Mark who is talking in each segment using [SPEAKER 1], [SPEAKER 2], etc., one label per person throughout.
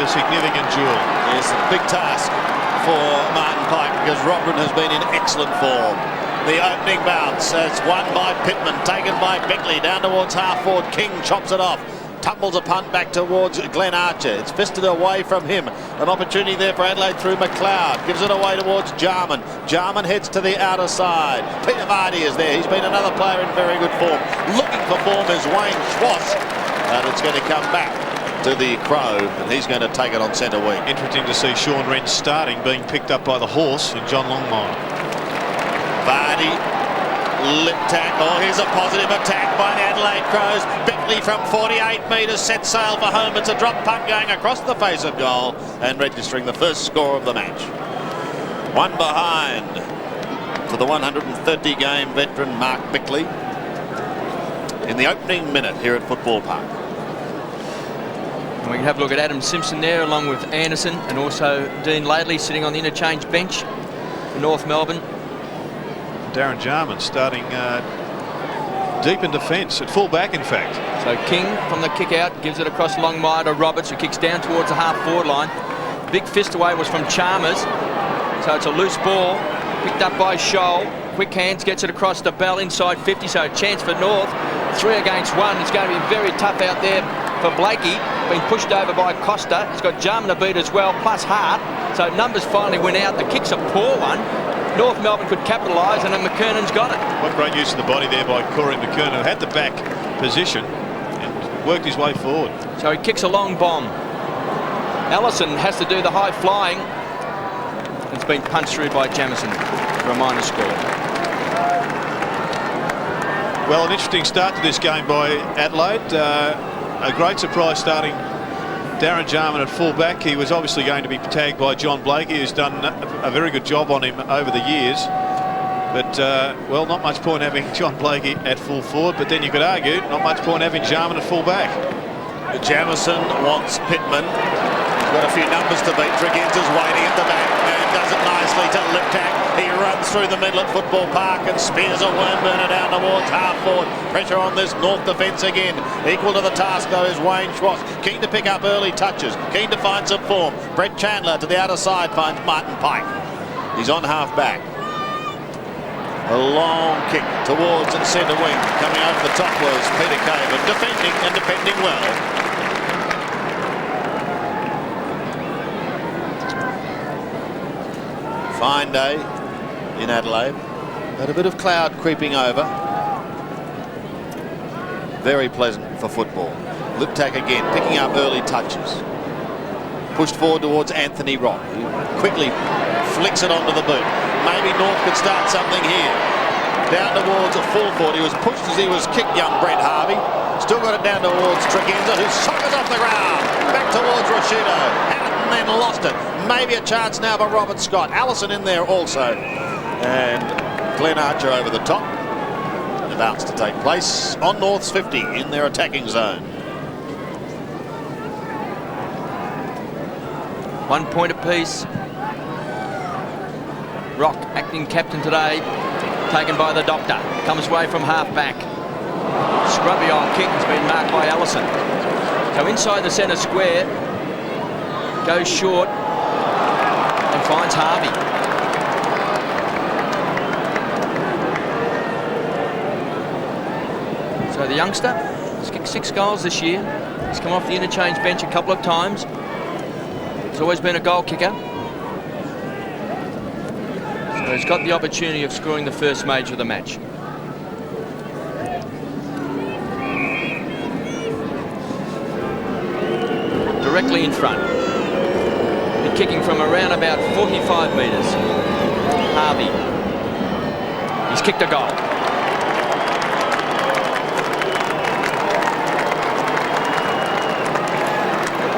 [SPEAKER 1] a significant duel.
[SPEAKER 2] It's a big task for Martin Pike because Robin has been in excellent form. The opening bounce, it's won by Pittman, taken by Bickley, down towards half forward. King chops it off. Tumbles a punt back towards Glenn Archer. It's fisted away from him. An opportunity there for Adelaide through McLeod. Gives it away towards Jarman. Jarman heads to the outer side. Peter Vardy is there. He's been another player in very good form. Looking for form is Wayne Schwartz. And it's going to come back to the Crow, and he's going to take it on centre wing.
[SPEAKER 1] Interesting to see Sean Wren starting, being picked up by the horse in John Longmire.
[SPEAKER 2] Vardy, lip tack. Oh, here's a positive attack by the Adelaide Crows. Beckley from 48 metres set sail for home. It's a drop punt going across the face of goal and registering the first score of the match. One behind for the 130-game veteran Mark Bickley in the opening minute here at Football Park.
[SPEAKER 3] And we can have a look at Adam Simpson there along with Anderson and also Dean Laidley sitting on the interchange bench for North Melbourne.
[SPEAKER 1] Darren Jarman starting deep in defence, at full back in fact.
[SPEAKER 3] So King from the kick out gives it across Longmire to Roberts, who kicks down towards the half forward line. Big fist away was from Chalmers, so it's a loose ball picked up by Scholl. Quick hands, gets it across to Bell inside 50, so a chance for North. 3 against 1. It's going to be very tough out there for Blakey, being pushed over by Costa. He's got Jarman to beat as well, plus Hart. So numbers finally went out. The kick's a poor one. North Melbourne could capitalise, and then McKernan's got it.
[SPEAKER 1] What great use of the body there by Corey McKernan, who had the back position and worked his way forward.
[SPEAKER 3] So he kicks a long bomb. Allison has to do the high flying. It's been punched through by Jamison for a minor score.
[SPEAKER 1] Well, an interesting start to this game by Adelaide. A great surprise starting Darren Jarman at full back. He was obviously going to be tagged by John Blakey, who's done a very good job on him over the years. But, well, not much point having John Blakey at full forward, but then you could argue not much point having Jarman at full back.
[SPEAKER 2] Jamison wants Pittman. He's got a few numbers to beat. Tregenza's waiting at the back and does it nicely to Liptak. He runs through the middle at Football Park and spears a worm burner down towards half forward. Pressure on this North defence again. Equal to the task though is Wayne Schwartz. Keen to pick up early touches. Keen to find some form. Brett Chandler to the outer side finds Martin Pike. He's on half back. A long kick towards centre wing. Coming over the top was Peter Caven, defending and defending well. Fine day in Adelaide, but a bit of cloud creeping over. Very pleasant for football. Liptak again, picking up early touches. Pushed forward towards Anthony Rock, who quickly flicks it onto the boot. Maybe North could start something here. Down towards a full forward. He was pushed as he was kicked, young Brent Harvey. Still got it down towards Tregenza, who sockers off the ground. Back towards Rashido. And then lost it. Maybe a chance now for Robert Scott. Allison in there also. And Glenn Archer over the top. The bounce to take place on North's 50 in their attacking zone.
[SPEAKER 3] 1 point apiece. Rock, acting captain today, taken by the doctor. Comes away from half back. Scrubby old kick has been marked by Allison. So inside the centre square, goes short and finds Harvey. So the youngster has kicked 6 goals this year. He's come off the interchange bench a couple of times. He's always been a goal kicker. So he's got the opportunity of scoring the first major of the match. Directly in front. And kicking from around about 45 metres. Harvey. He's kicked a goal.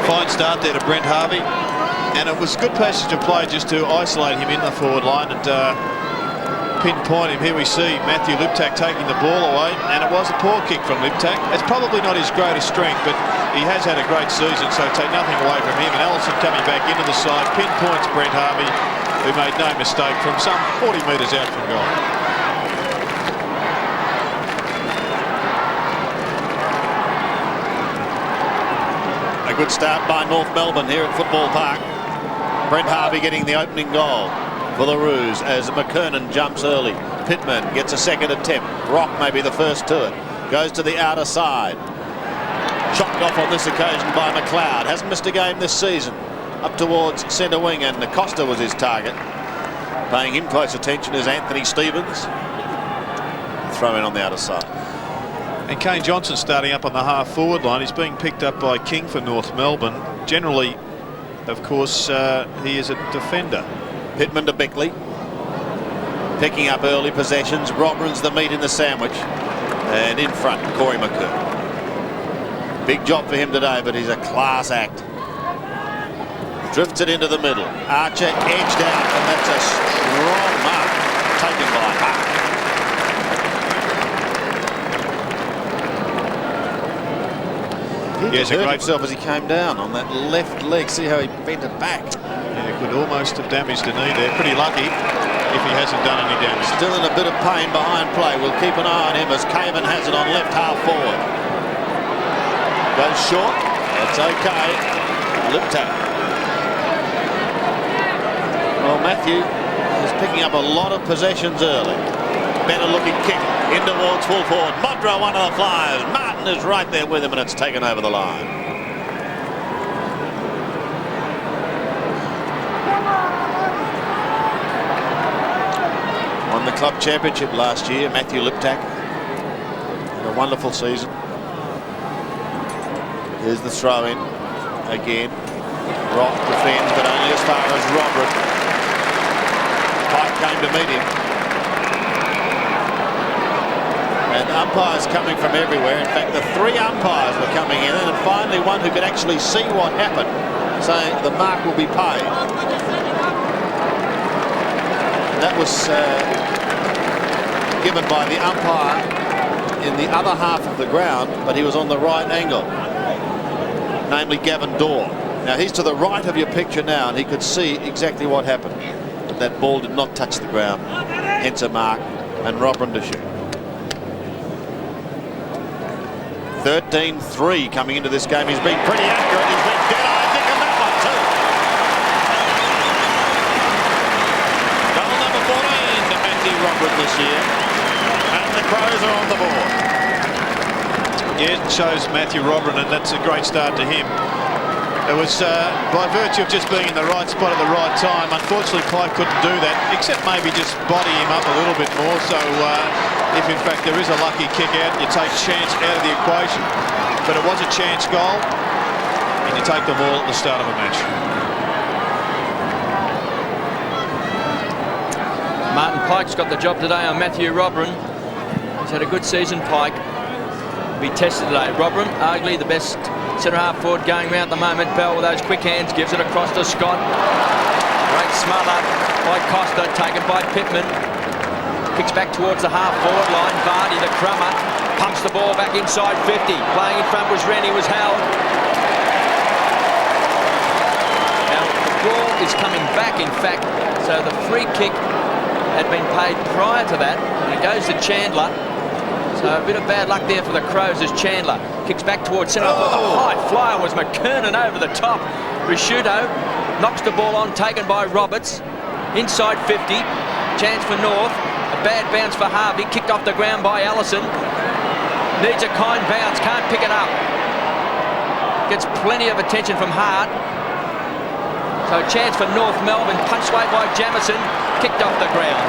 [SPEAKER 1] Fine start there to Brent Harvey. And it was good passage of play just to isolate him in the forward line and pinpoint him. Here we see Matthew Liptak taking the ball away, and it was a poor kick from Liptak. It's probably not his greatest strength, but he has had a great season, so take nothing away from him. And Allison coming back into the side, pinpoints Brent Harvey, who made no mistake from some 40 metres out from goal.
[SPEAKER 2] good start by North Melbourne here at Football Park. Brent Harvey getting the opening goal for the Roos as McKernan jumps early. Pittman gets a second attempt. Rock may be the first to it. Goes to the outer side. Chopped off on this occasion by McLeod. Hasn't missed a game this season. Up towards centre wing, and Acosta was his target. Paying him close attention is Anthony Stevens. Throw in on the outer side.
[SPEAKER 1] And Kane Johnson starting up on the half-forward line. He's being picked up by King for North Melbourne. Generally, of course, he is a defender.
[SPEAKER 2] Pittman to Beckley. Picking up early possessions. Robin's the meat in the sandwich. And in front, Corey McKernan. Big job for him today, but he's a class act. Drifts it into the middle. Archer edged out, and that's a strong mark taken by Hart. He hurt himself as he came down on that left leg. See how he bent it back.
[SPEAKER 1] Yeah, could almost have damaged the knee there. Pretty lucky if he hasn't done any damage.
[SPEAKER 2] Still in a bit of pain behind play. We'll keep an eye on him as Caven has it on left half forward. Goes short. That's okay. Lip tap. Well, Matthew is picking up a lot of possessions early. Better looking kick in towards full forward. Modra, one of the flyers. Martin is right there with him, and it's taken over the line. Won the club championship last year, Matthew Liptak. Had a wonderful season. Here's the throw in again. Rock defends, but only as far as Robert. Pike came to meet him. And umpires coming from everywhere. In fact, the three umpires were coming in, and finally one who could actually see what happened, saying the mark will be paid. That was given by the umpire in the other half of the ground, but he was on the right angle, namely Gavin Dorr. Now he's to the right of your picture now, and he could see exactly what happened. That ball did not touch the ground, hence a mark, and Robin to shoot. 13-3 coming into this game. He's been pretty accurate. He's been dead, I think, on that one too. Goal number 14 to Matthew Rockwood this year. And the Crows are on the board.
[SPEAKER 1] Yeah, it shows Matthew Robin, and that's a great start to him. It was by virtue of just being in the right spot at the right time. Unfortunately, Pike couldn't do that, except maybe just body him up a little bit more. So if in fact there is a lucky kick out, you take chance out of the equation. But it was a chance goal, and you take the ball at the start of a match.
[SPEAKER 3] Martin Pike's got the job today on Matthew Robin. He's had a good season, Pike. Be tested today. Robin, arguably the best centre-half forward going round at the moment. Bell with those quick hands, gives it across to Scott. Great smother by Costa, taken by Pittman. Kicks back towards the half-forward line. Vardy, the crummer, pumps the ball back inside 50. Playing in front was Rennie, was held. Now, the ball is coming back, in fact, so the free kick had been paid prior to that, and it goes to Chandler. So a bit of bad luck there for the Crows as Chandler kicks back towards centre. Oh. The high flyer was McKernan over the top. Risciuto knocks the ball on, taken by Roberts. Inside 50, chance for North. A bad bounce for Harvey, kicked off the ground by Allison. Needs a kind bounce, can't pick it up. Gets plenty of attention from Hart. So chance for North Melbourne, punched away by Jamison, kicked off the ground.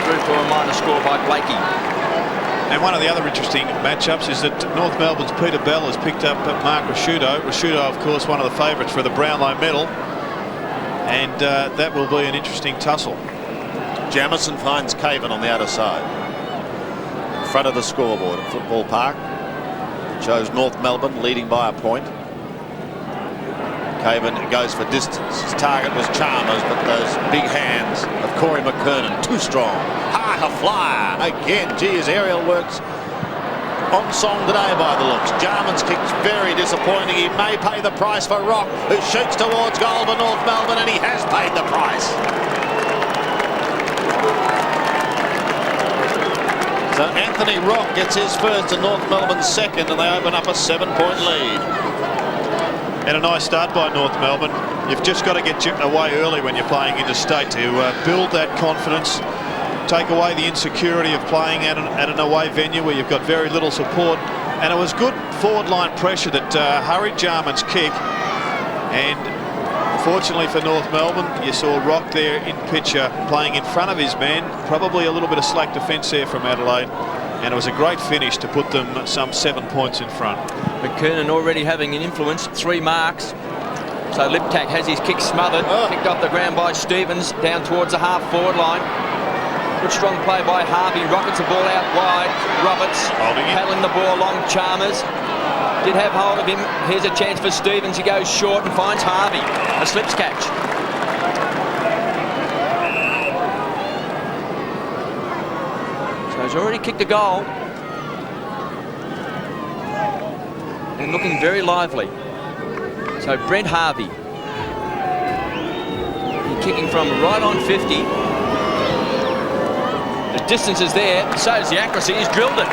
[SPEAKER 3] Through for a minor score by Blakey.
[SPEAKER 1] And one of the other interesting matchups is that North Melbourne's Peter Bell has picked up Mark Risciuto. Risciuto, of course, one of the favourites for the Brownlow medal. And that will be an interesting tussle.
[SPEAKER 2] Jamison finds Caven on the outer side. In front of the scoreboard at Football Park. It shows North Melbourne leading by a point. Caven goes for distance. His target was Chalmers, but those big hands of Corey McKernan, too strong. Hart a flyer. Again, gee, his aerial works on song today by the looks. Jarman's kick's very disappointing. He may pay the price for Rock, who shoots towards goal for North Melbourne, and he has paid the price. So Anthony Rock gets his first and North Melbourne second, and they open up a 7-point lead.
[SPEAKER 1] And a nice start by North Melbourne. You've just got to get away early when you're playing interstate to build that confidence, take away the insecurity of playing at an away venue where you've got very little support. And it was good forward line pressure that hurried Jarman's kick. And fortunately for North Melbourne, you saw Rock there in picture playing in front of his man. Probably a little bit of slack defence there from Adelaide. And it was a great finish to put them some 7 points in front.
[SPEAKER 3] McKernan already having an influence, 3 marks. So Liptak has his kick smothered, picked off the ground by Stevens, down towards the half-forward line. Good strong play by Harvey. Rockets the ball out wide. Roberts paddling the ball along. Chalmers did have hold of him. Here's a chance for Stevens. He goes short and finds Harvey. A slips catch. So he's already kicked a goal. And looking very lively. So Brent Harvey. Kicking from right on 50. The distance is there, so is the accuracy. He's drilled it.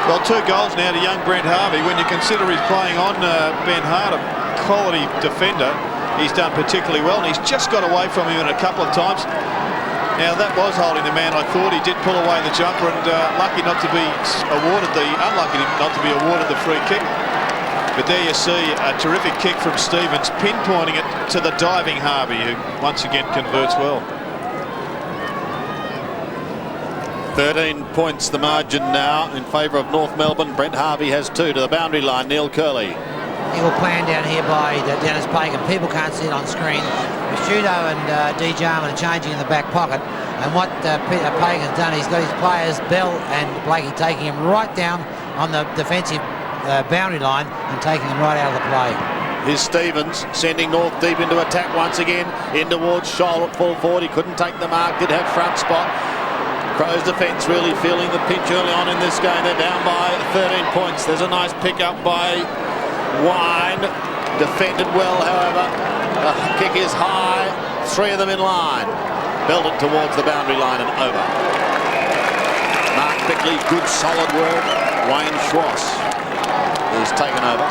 [SPEAKER 1] Well, 2 goals now to young Brent Harvey. When you consider he's playing on Ben Hart, a quality defender, he's done particularly well, and he's just got away from him a couple of times. Now that was holding the man. I thought he did pull away the jumper, and unlucky not to be awarded the free kick. But there you see a terrific kick from Stevens, pinpointing it to the diving Harvey, who once again converts well.
[SPEAKER 2] 13 points the margin now in favour of North Melbourne. Brent Harvey has 2 to the boundary line. Neil Curley.
[SPEAKER 4] Eagle plan down here by Dennis Pagan. People can't see it on screen. Studo and D. Jarman are changing in the back pocket. And what Pagan's done, he's got his players, Bell and Blakey, taking him right down on the defensive boundary line and taking him right out of the play.
[SPEAKER 2] Here's Stevens sending North deep into attack once again. In towards Scholl at full forward. He couldn't take the mark, did have front spot. Crows defence really feeling the pinch early on in this game. They're down by 13 points. There's a nice pick up by Wine. Defended well, however. The kick is high. 3 of them in line. Belted towards the boundary line and over. Mark Bickley, good solid work. Wayne Schwass is taken over.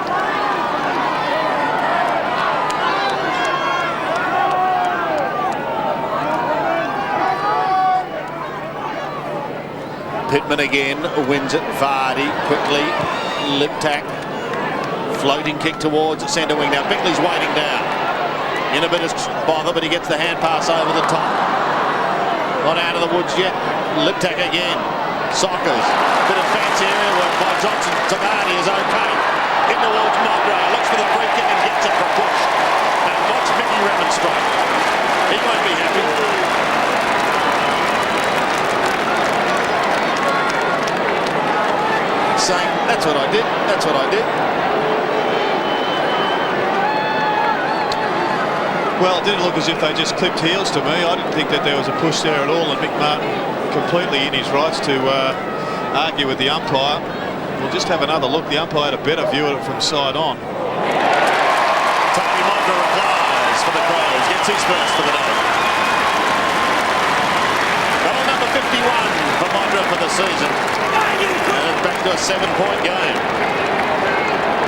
[SPEAKER 2] Pittman again wins it. Vardy quickly. Liptak. Floating kick towards centre wing. Now Bickley's waiting down. In a bit of bother, but he gets the hand pass over the top. Not out of the woods yet. Liptak again. Sockers. Bit of fancy area work by Johnson. Tabani is okay. In towards Modra. Looks for the free kick and gets it for push. And watch Mickey remonstrate. He won't be happy. Saying, that's what I did. That's what I did.
[SPEAKER 1] Well, it didn't look as if they just clipped heels to me. I didn't think that there was a push there at all, and Mick Martin completely in his rights to argue with the umpire. We'll just have another look. The umpire had a better view of it from side on.
[SPEAKER 2] Tony Modra replies for the Crows. Gets his first for the day. Goal number 51 for Modra for the season. And it's back to a 7-point game.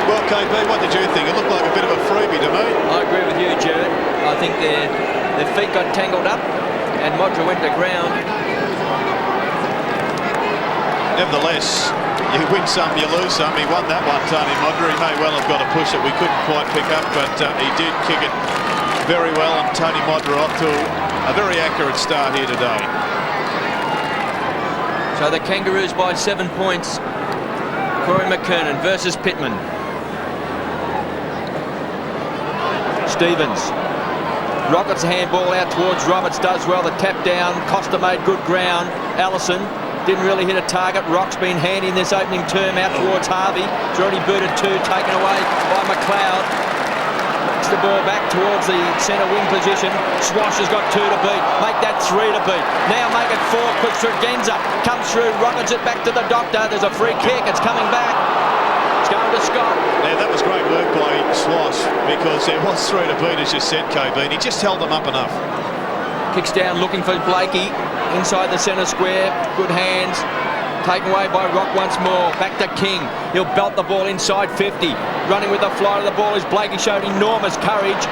[SPEAKER 1] Well, KB, what did you think? It looked like a bit of a freebie to me.
[SPEAKER 3] I agree with you, Jared. I think their feet got tangled up and Modra went to ground.
[SPEAKER 1] Nevertheless, you win some, you lose some. He won that one, Tony Modra. He may well have got a push that we couldn't quite pick up, but he did kick it very well, and Tony Modra off to a very accurate start here today.
[SPEAKER 3] So the Kangaroos by 7 points. Corey McKernan versus Pittman. Stevens. Rockets the handball out towards Roberts, does well. The tap down. Costa made good ground. Allison didn't really hit a target. Rock's been handy in this opening term out towards Harvey. He's already booted 2, taken away by McLeod. Puts the ball back towards the centre wing position. Swash has got 2 to beat. Make that 3 to beat. Now make it 4. Quick through Genza. Comes through. Rockets it back to the doctor. There's a free kick. It's coming back. It's going to Scott.
[SPEAKER 1] Yeah, that was great work by Sloss, because there was 3 to beat, as you said, KB, and he just held them up enough.
[SPEAKER 3] Kicks down looking for Blakey. Inside the centre square. Good hands. Taken away by Rock once more. Back to King. He'll belt the ball inside 50. Running with the flight of the ball is Blakey. Showed enormous courage.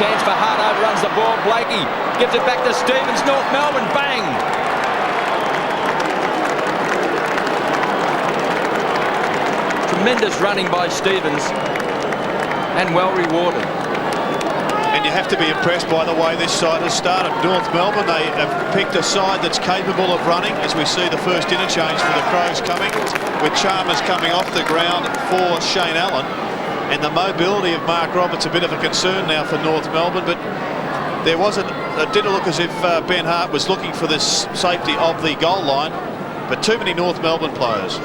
[SPEAKER 3] Chance for Hart. Overruns the ball. Blakey gives it back to Stevens. North Melbourne. Bang! Tremendous running by Stevens. And well rewarded.
[SPEAKER 1] And you have to be impressed by the way this side has started. North Melbourne, they have picked a side that's capable of running, as we see the first interchange for the Crows coming, with Chalmers coming off the ground for Shane Allen. And the mobility of Mark Roberts a bit of a concern now for North Melbourne, but there wasn't, it didn't look as if Ben Hart was looking for this safety of the goal line, but too many North Melbourne players.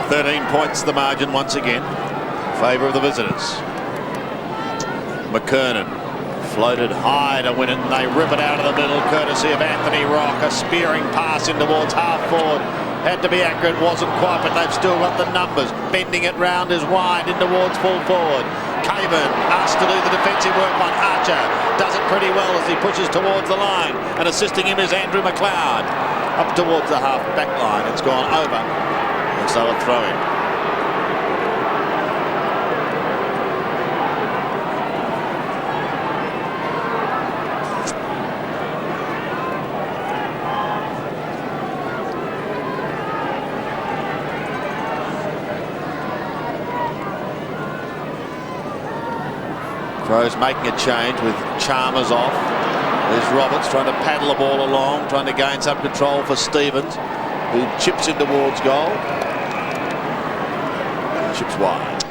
[SPEAKER 2] 13 points the margin once again. Favour of the visitors. McKernan floated high to win it, and they rip it out of the middle, courtesy of Anthony Rock. A spearing pass in towards half forward. Had to be accurate, wasn't quite, but they've still got the numbers. Bending it round is wide in towards full forward. Caven asked to do the defensive work on Archer. Does it pretty well as he pushes towards the line, and assisting him is Andrew McLeod. Up towards the half back line. It's gone over, and so a throw in. Crows making a change with Chalmers off. There's Roberts trying to paddle the ball along, trying to gain some control for Stevens, who chips in towards goal. Chips wide.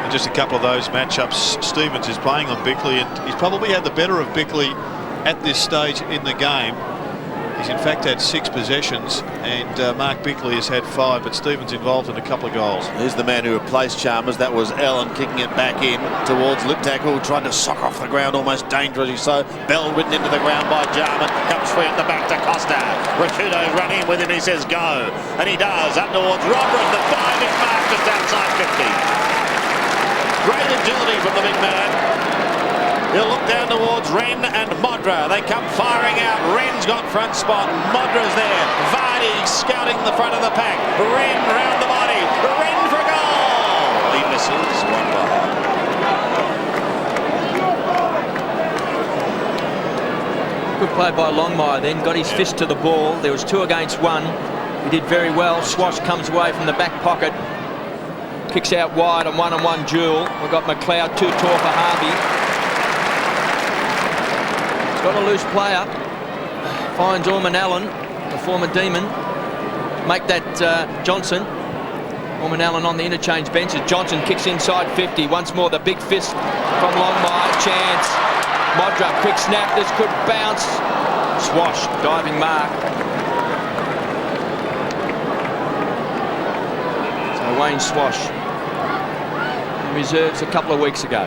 [SPEAKER 1] And just a couple of those matchups. Stevens is playing on Bickley, and he's probably had the better of Bickley at this stage in the game. He's in fact had 6 possessions, and Mark Bickley has had 5, but Stevens involved in a couple of goals.
[SPEAKER 2] Here's the man who replaced Chalmers. That was Allen, kicking it back in towards Liptak, who tried to sock off the ground almost dangerously so. Bell ridden into the ground by Jarman. Comes free at the back to Costa. Rakuto's running with him. He says go. And he does. Up towards Robert. The diving mark just outside 50. Great agility from the big man. He'll look down towards Wren and Modra. They come firing out. Wren's got front spot. Modra's there. Vardy scouting the front of the pack. Wren round the body. Wren for goal. He misses. One behind.
[SPEAKER 3] Good play by Longmire then. Got his fist to the ball. There was 2 against 1. He did very well. Swash comes away from the back pocket. Kicks out wide on 1-on-1 duel. We've got McLeod too tall for Harvey. Got a loose player. Finds Orman Allen, the former Demon. Make that Johnson. Orman Allen on the interchange bench as Johnson kicks inside 50. Once more the big fist from Longmire. Chance. Modra, quick snap. This could bounce. Swash, diving mark. So Wayne Swash. Reserves a couple of weeks ago.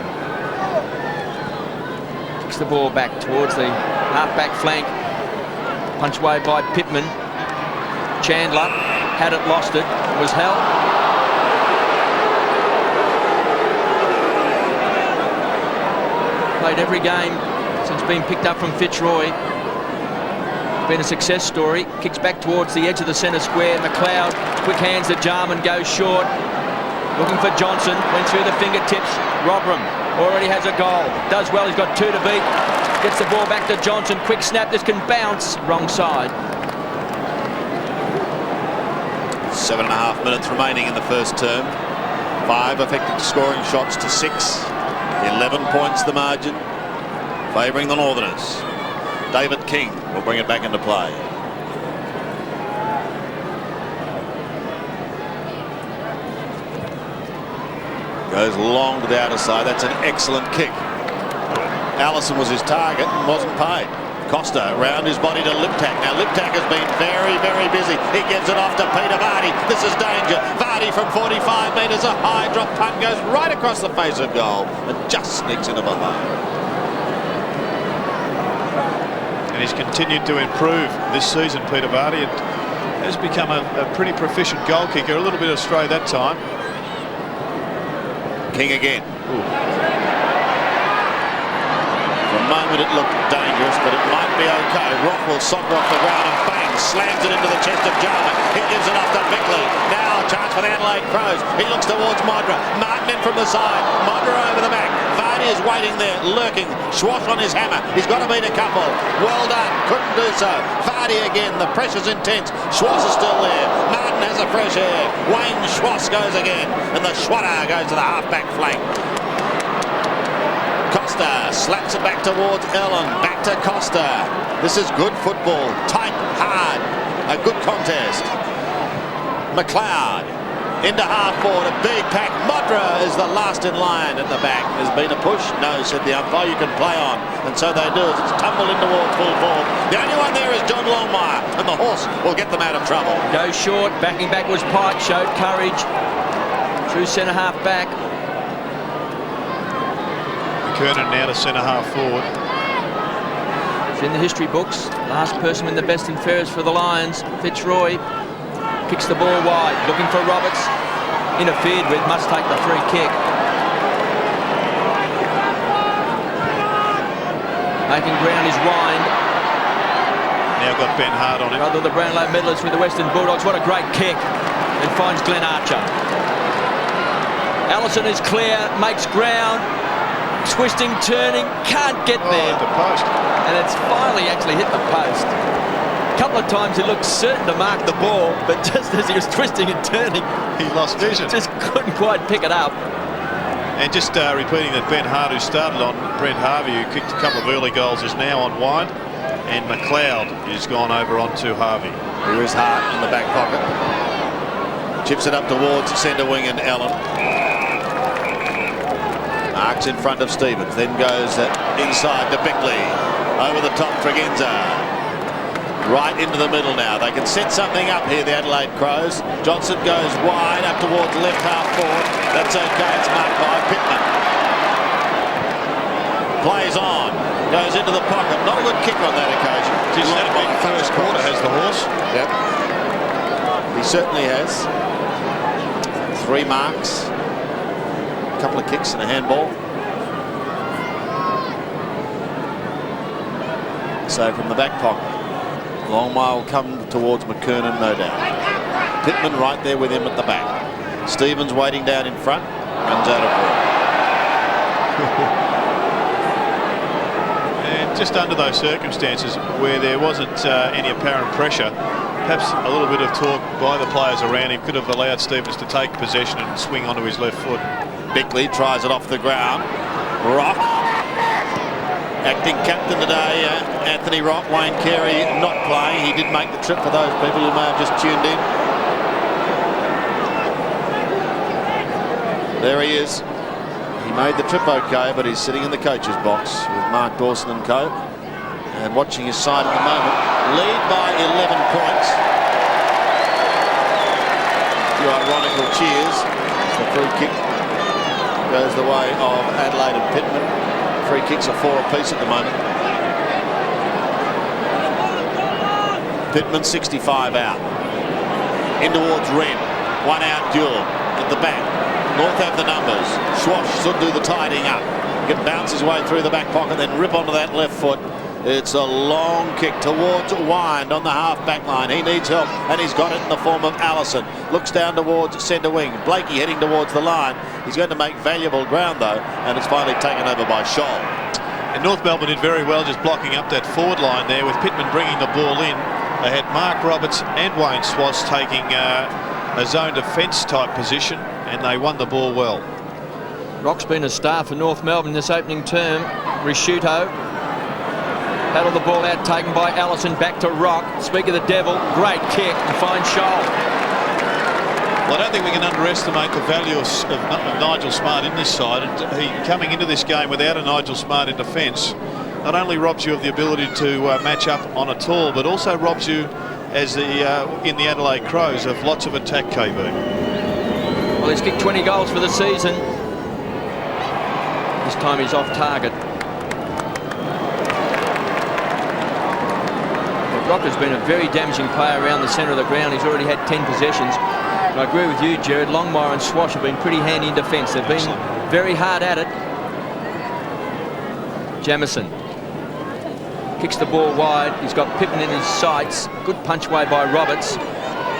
[SPEAKER 3] The ball back towards the half-back flank. Punch away by Pittman. Chandler had it, lost it, was held. Played every game since being picked up from Fitzroy. Been a success story. Kicks back towards the edge of the centre square. McLeod, quick hands to Jarman, goes short. Looking for Johnson, went through the fingertips. Robram already has a goal. Does well, he's got 2 to beat. Gets the ball back to Johnson. Quick snap, this can bounce. Wrong side.
[SPEAKER 2] 7.5 minutes remaining in the first term. 5 effective scoring shots to 6. 11 points the margin. Favouring the Northerners. David King will bring it back into play. Goes long to the outer side. That's an excellent kick. Allison was his target and wasn't paid. Costa around his body to Liptak. Now Liptak has been very, very busy. He gives it off to Peter Vardy. This is danger. Vardy from 45 metres. A high drop punt goes right across the face of goal and just sneaks into behind.
[SPEAKER 1] And he's continued to improve this season, Peter Vardy. And has become a pretty proficient goal kicker. A little bit astray that time.
[SPEAKER 2] King again.
[SPEAKER 1] Ooh.
[SPEAKER 2] For a moment it looked dangerous, but it might be okay. Rock will soccer off the ground and bang, slams it into the chest of Jarman. He gives it up to Bickley. Now a chance for the Adelaide Crows. He looks towards Modra. Martin in from the side. Modra over the back. Vardy is waiting there, lurking. Schwass on his hammer. He's got to beat a couple. Well done. Couldn't do so. Vardy again. The pressure's intense. Schwass is still there. Martin has a fresh air. Wayne Schwass goes again. And the Schwatter goes to the half-back flank. Costa slaps it back towards Ellen. Back to Costa. This is good football. Tight, hard. A good contest. McLeod into half forward. A big pack. Modra is the last in line at the back. There's been a push. No, said the umpire. You can play on. And so they do as it's tumbled in towards full forward. The only one there is John Longmire. And the horse will get them out of trouble.
[SPEAKER 3] Goes short. Backing back was Pike. Showed courage. True centre half back.
[SPEAKER 1] Kernan now to centre half forward.
[SPEAKER 3] It's in the history books. Last person in the best and fairest for the Lions. Fitzroy kicks the ball wide, looking for Roberts. Interfered with, must take the free kick. Making ground is Wind.
[SPEAKER 1] Now got Ben Hart on him.
[SPEAKER 3] Brother of the Brownlow medalist with the Western Bulldogs. What a great kick. And finds Glenn Archer. Allison is clear, makes ground. Twisting, turning, can't get there.
[SPEAKER 1] At the post.
[SPEAKER 3] And it's finally actually hit the post. A couple of times he looked certain to mark the ball, but just as he was twisting and turning,
[SPEAKER 1] He lost vision.
[SPEAKER 3] just couldn't quite pick it up.
[SPEAKER 1] And just repeating that Ben Hart, who started on Brent Harvey, who kicked a couple of early goals, is now on Wine. And McLeod has gone over onto Harvey.
[SPEAKER 2] Here is Hart in the back pocket. Chips it up towards centre wing and Allen. Marks in front of Stevens, then goes inside to Bickley. Over the top, Tregenza. Right into the middle now. They can set something up here, the Adelaide Crows. Johnson goes wide up towards left half forward. That's okay, it's marked by Pittman. Plays on, goes into the pocket. Not a good kick on that occasion.
[SPEAKER 1] He's had a big first quarter, has the horse.
[SPEAKER 2] Yep. He certainly has. 3 marks. Couple of kicks and a handball. So from the back pocket, Longmire will come towards McKernan, no doubt. Pittman right there with him at the back. Stevens waiting down in front, runs out of ball.
[SPEAKER 1] And just under those circumstances where there wasn't any apparent pressure, perhaps a little bit of talk by the players around him could have allowed Stevens to take possession and swing onto his left foot.
[SPEAKER 2] Bickley tries it off the ground. Rock, acting captain today, Anthony Rock. Wayne Carey not playing. He did make the trip for those people who may have just tuned in. There he is. He made the trip okay, but he's sitting in the coach's box with Mark Dawson and co. And watching his side at the moment. Lead by 11 points. A few ironical cheers. It's the free kick. Goes the way of Adelaide and Pittman. Free kicks are 4 apiece at the moment. Pittman 65 out. In towards Wren. 1 out duel at the back. North have the numbers. Schwash should do the tidying up. He can bounce his way through the back pocket, then rip onto that left foot. It's a long kick towards Wind on the half-back line. He needs help, and he's got it in the form of Allison. Looks down towards centre wing. Blakey heading towards the line. He's going to make valuable ground, though, and it's finally taken over by Scholl.
[SPEAKER 1] And North Melbourne did very well just blocking up that forward line there with Pittman bringing the ball in. They had Mark Roberts and Wayne Schwass taking a zone defence type position, and they won the ball well.
[SPEAKER 3] Rock's been a star for North Melbourne this opening term. Risciuto battled the ball out, taken by Allison, back to Rock. Speak of the devil, great kick and fine Scholl.
[SPEAKER 1] Well, I don't think we can underestimate the value of Nigel Smart in this side. And he coming into this game without a Nigel Smart in defence not only robs you of the ability to match up on a tall, but also robs you, as in the Adelaide Crows, of lots of attack, KB.
[SPEAKER 3] Well, he's kicked 20 goals for the season. This time he's off target. Rocker's been a very damaging player around the centre of the ground. He's already had 10 possessions. And I agree with you, Jared. Longmire and Swash have been pretty handy in defence. They've been very hard at it. Jamieson kicks the ball wide. He's got Pittman in his sights. Good punch away by Roberts.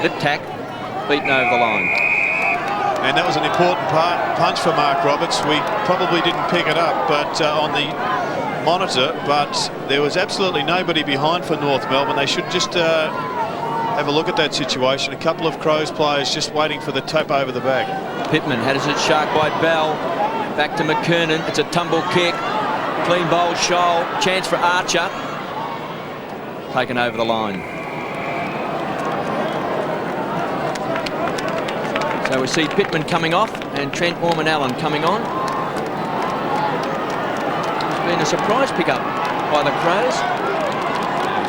[SPEAKER 3] Liptak beaten over the line.
[SPEAKER 1] And that was an important punch for Mark Roberts. We probably didn't pick it up but on the monitor, but there was absolutely nobody behind for North Melbourne. They should just have a look at that situation. A couple of Crows players just waiting for the tap over the back.
[SPEAKER 3] Pittman had his shark by Bell. Back to McKernan. It's a tumble kick. Clean bowl, Scholl. Chance for Archer. Taken over the line. So we see Pittman coming off and Trent Orman-Allen coming on. It's been a surprise pickup by the Crows.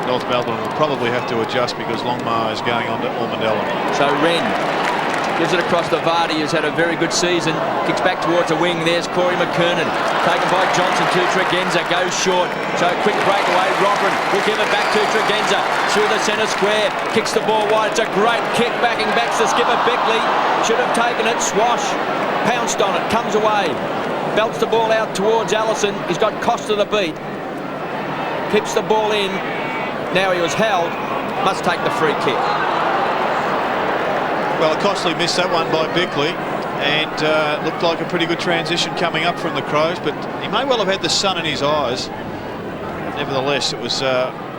[SPEAKER 1] North Melbourne will probably have to adjust because Longmire is going on to Orman-Allen.
[SPEAKER 3] So Wren gives it across to Vardy, who's had a very good season. Kicks back towards the wing. There's Corey McKernan. Taken by Johnson to Tregenza. Goes short. So a quick breakaway. Robin will give it back to Tregenza. Through the centre square. Kicks the ball wide. It's a great kick. Backing back to skipper Beckley. Should have taken it. Swash pounced on it. Comes away. Belts the ball out towards Allison. He's got Costa the beat. Pips the ball in. Now he was held. Must take the free kick.
[SPEAKER 1] Well, Costley missed that one by Bickley and looked like a pretty good transition coming up from the Crows, but he may well have had the sun in his eyes. Nevertheless, it was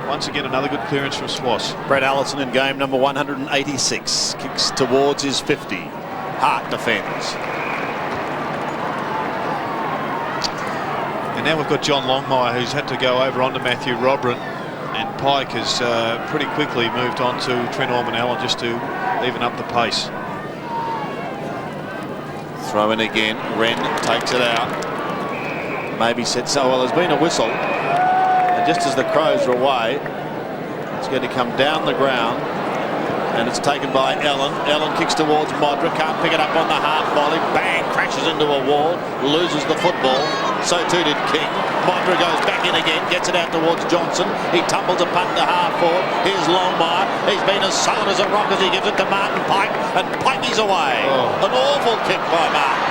[SPEAKER 1] once again another good clearance from Swass.
[SPEAKER 2] Brett Allison in game number 186. Kicks towards his 50. Hart defends.
[SPEAKER 1] And now we've got John Longmire, who's had to go over onto Matthew Robran, and Pike has pretty quickly moved on to Trent Orman-Allen just to even up the pace.
[SPEAKER 2] Throw in again. Wren takes it out. Maybe sets. Oh, well, there's been a whistle. And just as the Crows are away, it's going to come down the ground. And it's taken by Allen. Allen kicks towards Modra. Can't pick it up on the half volley. Bang! Crashes into a wall. Loses the football. So too did King. Modra goes back in again. Gets it out towards Johnson. He tumbles a punt to half forward. Here's Longmire. He's been as solid as a rock as he gives it to Martin Pike. And Pikey's away. An awful kick by Martin.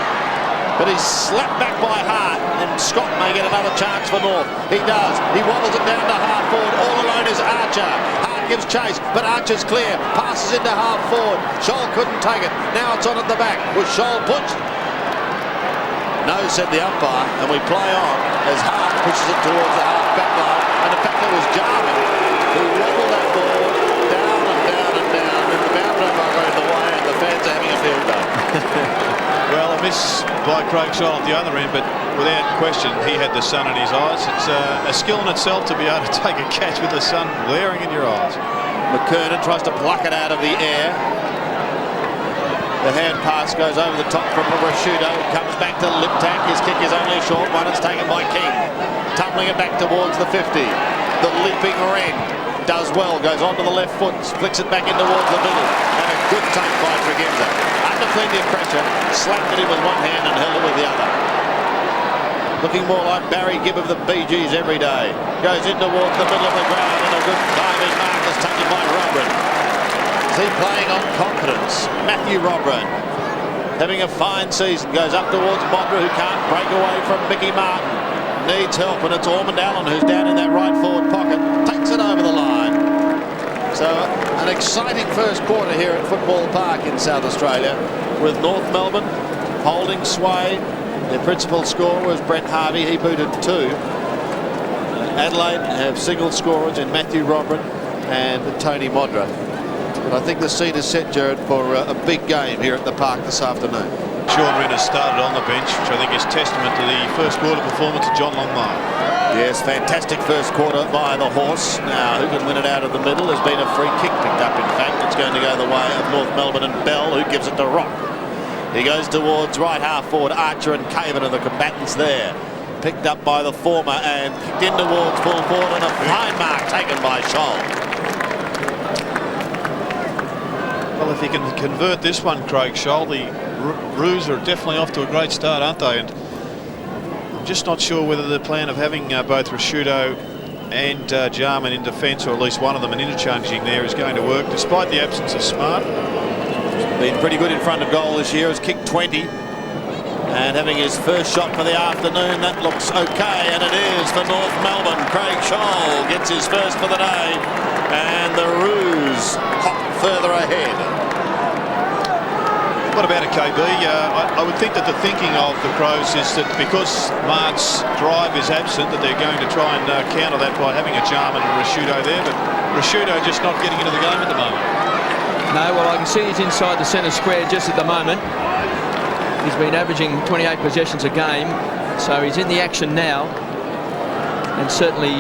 [SPEAKER 2] But he's slapped back by Hart, and Scott may get another chance for North. He does. He wobbles it down to half forward. All alone is Archer. Hart gives chase, but Archer's clear. Passes into half forward. Scholl couldn't take it. Now it's on at the back. Was Scholl pushed? No, said the umpire, and we play on as Hart pushes it towards the half back line. And in fact, it was Jarman who wobbled that ball down and down and down. And the boundary got in the way, and the fans are having a field day.
[SPEAKER 1] Well, a miss by Craig Scholl at the other end, but without question, he had the sun in his eyes. It's a skill in itself to be able to take a catch with the sun glaring in your eyes.
[SPEAKER 2] McKernan tries to pluck it out of the air. The hand pass goes over the top from Rashudo. Comes back to Liptak. His kick is only a short one. It's taken by King. Tumbling it back towards the 50. The leaping Wren does well. Goes onto the left foot. Flicks it back in towards the middle. And a good take by Tregenza. Under plenty of pressure. Slapped at him with one hand and held it with the other. Looking more like Barry Gibb of the Bee Gees every day. Goes in towards the middle of the ground. And a good diving mark is taken by Robran. Is he playing on confidence? Matthew Robran, having a fine season, goes up towards Modra, who can't break away from Mickey Martin. Needs help, and it's Orman-Allen who's down in that right forward pocket. Takes it over the line. So an exciting first quarter here at Football Park in South Australia, with North Melbourne holding sway. Their principal scorer was Brent Harvey. He booted 2. Adelaide have single scorers in Matthew Robran and Tony Modra. But I think the scene is set, Jared, for a big game here at the park this afternoon.
[SPEAKER 1] Sean Wren has started on the bench, which I think is testament to the first quarter performance of John Longmire.
[SPEAKER 2] Yes, fantastic first quarter by the horse. Now, who can win it out of the middle? There's been a free kick picked up, in fact. It's going to go the way of North Melbourne and Bell, who gives it to Rock. He goes towards right half forward. Archer and Caven are the combatants there. Picked up by the former and kicked in towards full forward, and a fine mark taken by Scholl.
[SPEAKER 1] Well, if he can convert this one, Craig Scholl, the Roos are definitely off to a great start, aren't they? And I'm just not sure whether the plan of having both Rashudo and Jarman in defence, or at least one of them, and interchanging there is going to work, despite the absence of Smart.
[SPEAKER 2] Been pretty good in front of goal this year. Has kicked 20. And having his first shot for the afternoon, that looks okay, and it is for North Melbourne. Craig Scholl gets his first for the day, and the Roos hop further ahead.
[SPEAKER 1] What about it, KB? I would think that the thinking of the Crows is that because Mart's drive is absent, that they're going to try and counter that by having a Jarman and Rashudo there, but Rashudo just not getting into the game at the moment.
[SPEAKER 3] No, well, I can see he's inside the centre square just at the moment. He's been averaging 28 possessions a game, so he's in the action now. And certainly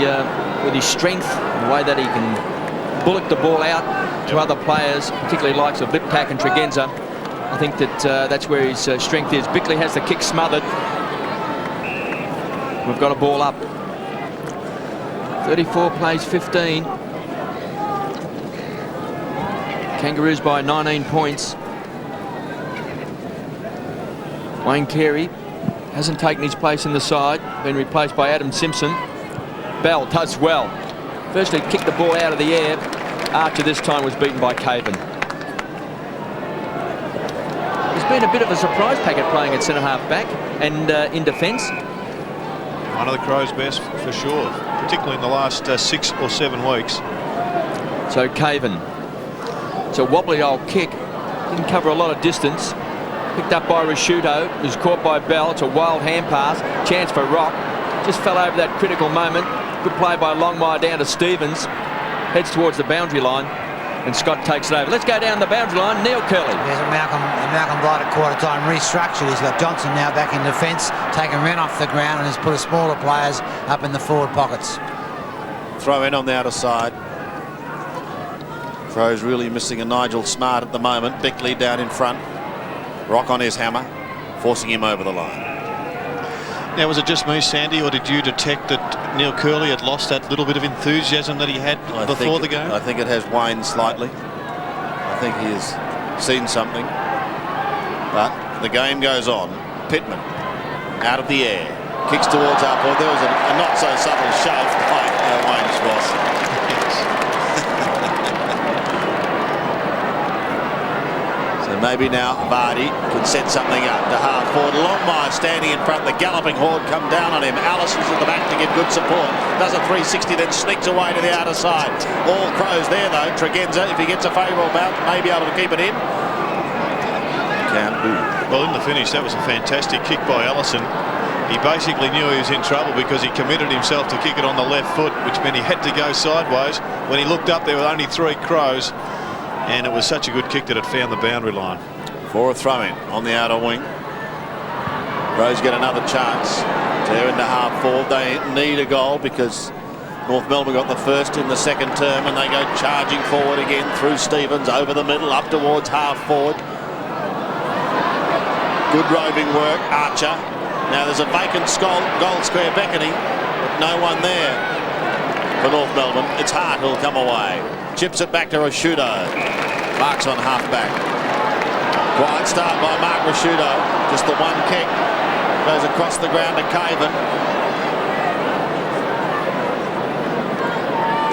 [SPEAKER 3] with his strength, the way that he can bullock the ball out to other players, particularly likes of Liptak and Tregenza, I think that that's where his strength is. Bickley has the kick smothered. We've got a ball up. 34 plays 15. Kangaroos by 19 points. Wayne Carey hasn't taken his place in the side, been replaced by Adam Simpson. Bell does well. Firstly kicked the ball out of the air. Archer this time was beaten by Caven. There's been a bit of a surprise packet playing at centre half back and in defence.
[SPEAKER 1] One of the Crows' best for sure, particularly in the last 6 or 7 weeks.
[SPEAKER 3] So Caven. It's a wobbly old kick. Didn't cover a lot of distance. Picked up by Rashudo, who's caught by Bell. It's a wild hand pass. Chance for Rock. Just fell over that critical moment. Good play by Longmire down to Stevens. Heads towards the boundary line, and Scott takes it over. Let's go down the boundary line. Neil Curley.
[SPEAKER 4] There's a Malcolm Blight at quarter time restructured. He's got Johnson now back in defence, taken Wren off the ground, and has put smaller players up in the forward pockets.
[SPEAKER 2] Throw in on the outer side. Crows really missing a Nigel Smart at the moment. Bickley down in front. Rock on his hammer, forcing him over the line.
[SPEAKER 1] Now, was it just me, Sandy, or did you detect that Neil Curley had lost that little bit of enthusiasm that he had before the game?
[SPEAKER 2] I think it has waned slightly. I think he has seen something. But the game goes on. Pittman out of the air, kicks towards our forward. There was a not so subtle shove by Wayne Schwass. Maybe now Vardy can set something up to half forward. Longmire standing in front. The galloping horde come down on him. Allison's at the back to give good support. Does a 360, then sneaks away to the outer side. All Crows there though. Tregenza, if he gets a favourable bounce, may be able to keep it in. Can't do.
[SPEAKER 1] Well, in the finish, that was a fantastic kick by Allison. He basically knew he was in trouble because he committed himself to kick it on the left foot, which meant he had to go sideways. When he looked up, there were only 3 Crows. And it was such a good kick that it found the boundary line.
[SPEAKER 2] For a throw-in on the outer wing. Crows get another chance. They're into half forward. They need a goal because North Melbourne got the first in the second term, and they go charging forward again through Stevens, over the middle, up towards half forward. Good roving work, Archer. Now there's a vacant goal square beckoning, but no one there for North Melbourne. It's Hart who'll come away. Chips it back to Rashudo. Marks on half-back. Quiet start by Mark Rashudo. Just the one kick. Goes across the ground to Caven.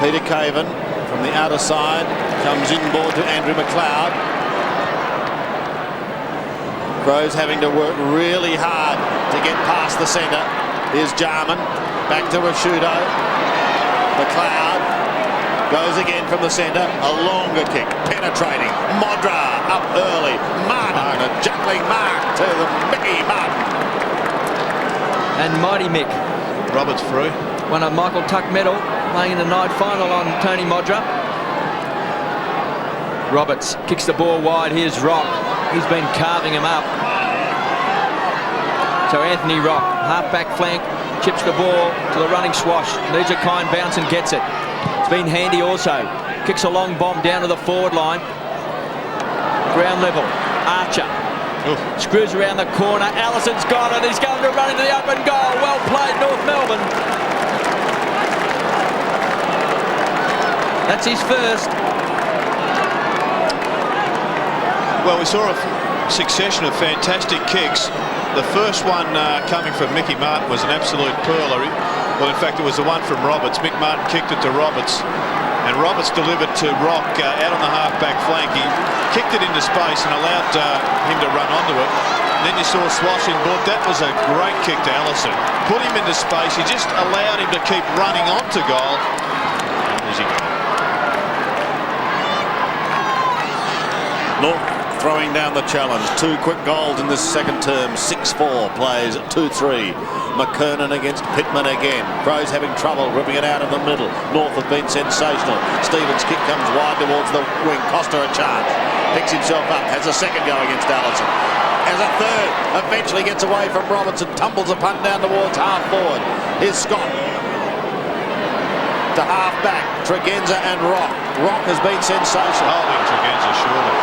[SPEAKER 2] Peter Caven from the outer side. Comes inboard to Andrew McLeod. Crows having to work really hard to get past the centre. Here's Jarman. Back to Rashudo. McLeod. Goes again from the centre, a longer kick, penetrating. Modra up early. Martin, a juggling mark to the Mickey Martin.
[SPEAKER 3] And Mighty Mick.
[SPEAKER 1] Roberts through.
[SPEAKER 3] Won a Michael Tuck medal, playing in the night final on Tony Modra. Roberts kicks the ball wide. Here's Rock. He's been carving him up. So Anthony Rock, half-back flank, chips the ball to the running Swash. Needs a kind bounce and gets it. Been handy also. Kicks a long bomb down to the forward line. Ground level. Archer. Oof. Screws around the corner. Allison's got it. He's going to run into the open goal. Well played, North Melbourne. That's his first.
[SPEAKER 1] Well, we saw a succession of fantastic kicks. The first one coming from Mickey Martin was an absolute pearler. Well, in fact, it was the one from Roberts. Mick Martin kicked it to Roberts, and Roberts delivered to Rock out on the half-back flank. He kicked it into space and allowed him to run onto it. And then you saw swashing board. That was a great kick to Allison. Put him into space. He just allowed him to keep running onto goal. And there's he go.
[SPEAKER 2] North throwing down the challenge. 2 quick goals in this second term. 6-4 plays 2-3. McKernan against Pittman again. Crows having trouble ripping it out in the middle. North have been sensational. Stevens' kick comes wide towards the wing. Costa a chance. Picks himself up. Has a second go against Allison. Has a third. Eventually gets away from Robertson. Tumbles a punt down towards half forward. Here's Scott. To half back. Tregenza and Rock. Rock has been sensational.
[SPEAKER 1] Holding Tregenza, surely.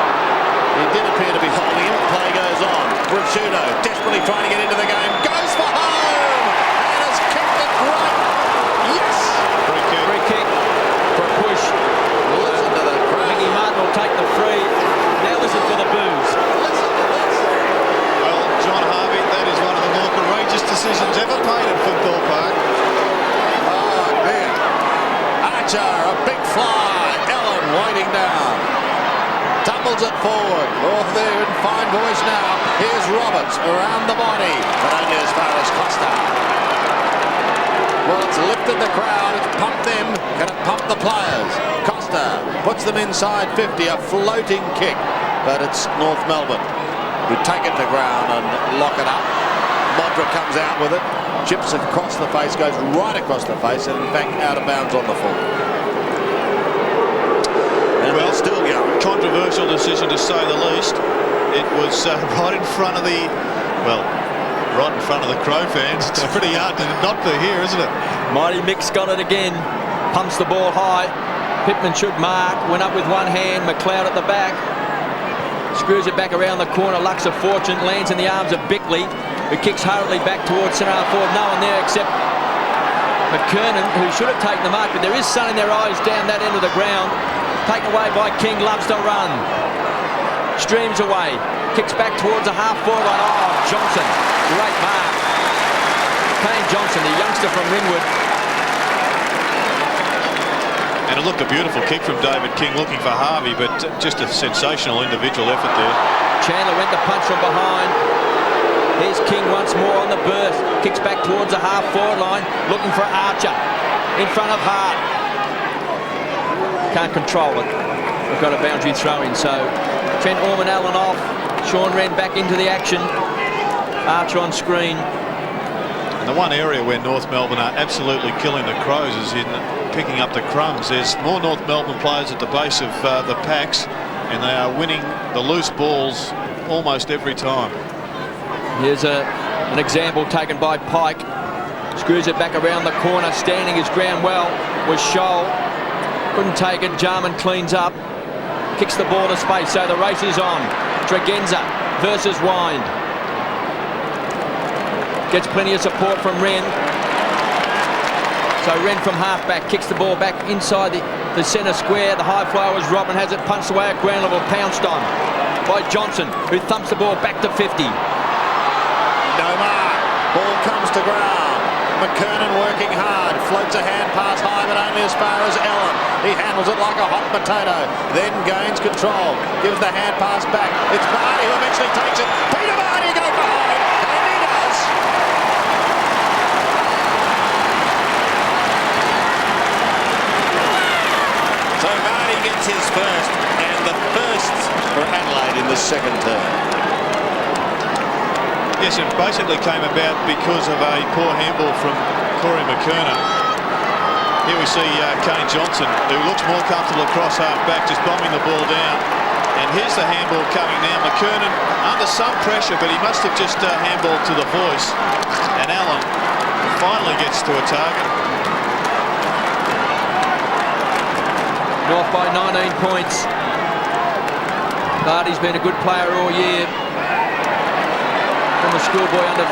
[SPEAKER 2] He did appear to be holding him. Play goes on. Prosciutto desperately trying to get into the game. Goes for home! And has kicked it right. Yes!
[SPEAKER 3] Free kick for a push.
[SPEAKER 2] Listen to the crowd.
[SPEAKER 3] Mickey Martin will take the free. Now listen to the boos.
[SPEAKER 2] Listen to this.
[SPEAKER 1] Well, John Harvey, that is one of the more courageous decisions ever made at Football Park.
[SPEAKER 2] Oh, man. Archer, a big fly. Ellen waiting down. Tumbles it forward. Off there in fine voice now. Here's Roberts around the body, but only as far as Costa. Well, it's lifted the crowd. It's pumped them. Can it pump the players? Costa puts them inside 50. A floating kick, but it's North Melbourne who take it to ground and lock it up. Modra comes out with it. Chips across the face, goes right across the face, and in fact out of bounds on the full. Well, still going.
[SPEAKER 1] Controversial decision to say the least. It was right in front of the, well, right in front of the Crow fans. It's pretty hard to not be here, isn't it?
[SPEAKER 3] Mighty Mick's got it again. Pumps the ball high. Pittman should mark. Went up with one hand. McLeod at the back. Screws it back around the corner. Lucks of fortune. Lands in the arms of Bickley, who kicks hurriedly back towards centre half forward. No one there except McKernan, who should have taken the mark, but there is sun in their eyes down that end of the ground. Taken away by King, loves to run. Streams away. Kicks back towards the half-forward line. Oh, Johnson. Great mark. Kane Johnson, the youngster from Ringwood.
[SPEAKER 1] And it looked a beautiful kick from David King, looking for Harvey, but just a sensational individual effort there.
[SPEAKER 3] Chandler went to punch from behind. Here's King once more on the burst. Kicks back towards the half-forward line, looking for Archer. In front of Hart. Can't control it. We've got a boundary throw in, so Trent Orman Allen off. Sean Wren back into the action. Archer on screen.
[SPEAKER 1] And the one area where North Melbourne are absolutely killing the Crows is in picking up the crumbs. There's more North Melbourne players at the base of the packs, and they are winning the loose balls almost every time.
[SPEAKER 3] Here's an example taken by Pike. Screws it back around the corner. Standing his ground well was Scholl. Couldn't take it. Jarman cleans up. Kicks the ball to space, so the race is on. Tregenza versus Wind. Gets plenty of support from Wren. So Wren from halfback kicks the ball back inside the centre square. The high flyer was Robin, has it punched away at ground level, pounced on by Johnson, who thumps the ball back to 50.
[SPEAKER 2] No mark. Ball comes to ground. McKernan working hard. Floats a hand pass high, but only as far as Allen. He handles it like a hot potato. Then gains control. Gives the hand pass back. It's Vardy who eventually takes it. Peter Vardy go for home. And he does. So Vardy gets his first. And the first for Adelaide in the second term.
[SPEAKER 1] Yes, it basically came about because of a poor handball from Corey McKernan. Here we see Kane Johnson, who looks more comfortable across half-back, just bombing the ball down. And here's the handball coming now. McKernan under some pressure, but he must have just handballed to the voice. And Allen finally gets to a target.
[SPEAKER 3] North by 19 points. Vardy's been a good player all year. From the schoolboy under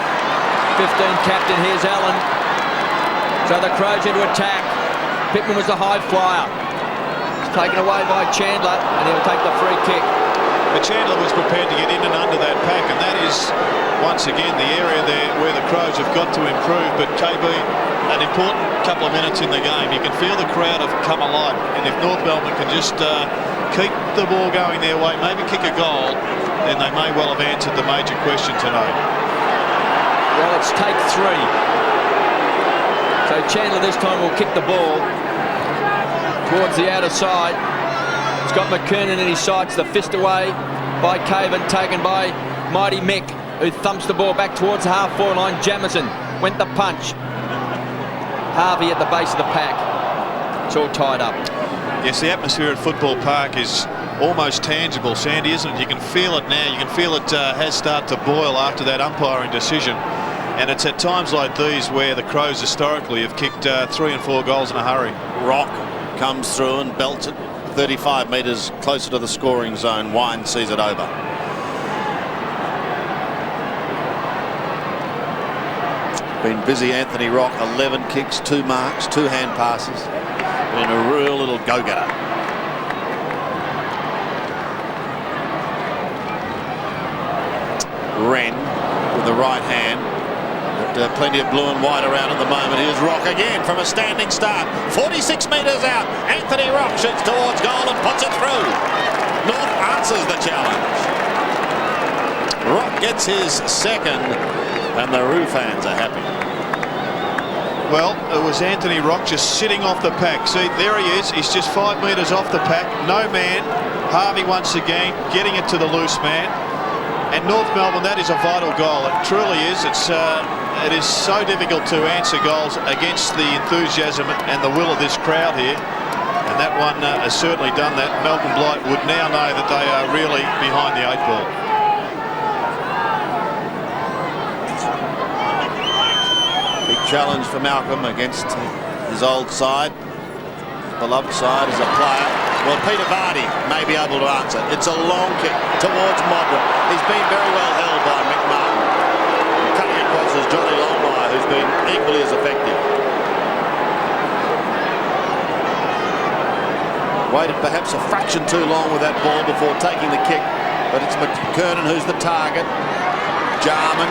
[SPEAKER 3] 15 captain. Here's Allen. So the Crows into attack. Pittman was the high flyer. It's taken away by Chandler, and he'll take the free kick.
[SPEAKER 1] But Chandler was prepared to get in and under that pack, and that is, once again, the area there where the Crows have got to improve. But KB, an important couple of minutes in the game. You can feel the crowd have come alive, and if North Melbourne can just keep the ball going their way, maybe kick a goal, then they may well have answered the major question tonight.
[SPEAKER 3] Well, it's take 3. So Chandler this time will kick the ball towards the outer side. He's got McKernan in his sights. The fist away by Caven, taken by Mighty Mick, who thumps the ball back towards the half-forward line. Jamison went the punch. Harvey at the base of the pack. It's all tied up.
[SPEAKER 1] Yes, the atmosphere at Football Park is almost tangible, Sandy, isn't it? You can feel it now. You can feel it has started to boil after that umpiring decision. And it's at times like these where the Crows historically have kicked 3 and 4 goals in a hurry.
[SPEAKER 2] Rock comes through and belts it 35 metres closer to the scoring zone. Wine sees it over. Been busy, Anthony Rock. 11 kicks, 2 marks, 2 hand passes. Been a real little go-getter. Wren with the right hand. But plenty of blue and white around at the moment. Here's Rock again from a standing start. 46 metres out. Anthony Rock shoots towards goal and puts it through. North answers the challenge. Rock gets his second, and the Roo fans are happy.
[SPEAKER 1] Well, it was Anthony Rock just sitting off the pack. See, there he is. He's just 5 metres off the pack. No man. Harvey once again getting it to the loose man. And North Melbourne, that is a vital goal. It truly is. It is so difficult to answer goals against the enthusiasm and the will of this crowd here. And that one has certainly done that. Malcolm Blight would now know that they are really behind the 8 ball.
[SPEAKER 2] Big challenge for Malcolm against his old side. Beloved side as a player. Well, Peter Vardy may be able to answer. It's a long kick towards Modra. He's been very well held by Mick Martin. Cutting across is Johnny Longmire, who's been equally as effective. Waited perhaps a fraction too long with that ball before taking the kick, but it's McKernan who's the target. Jarman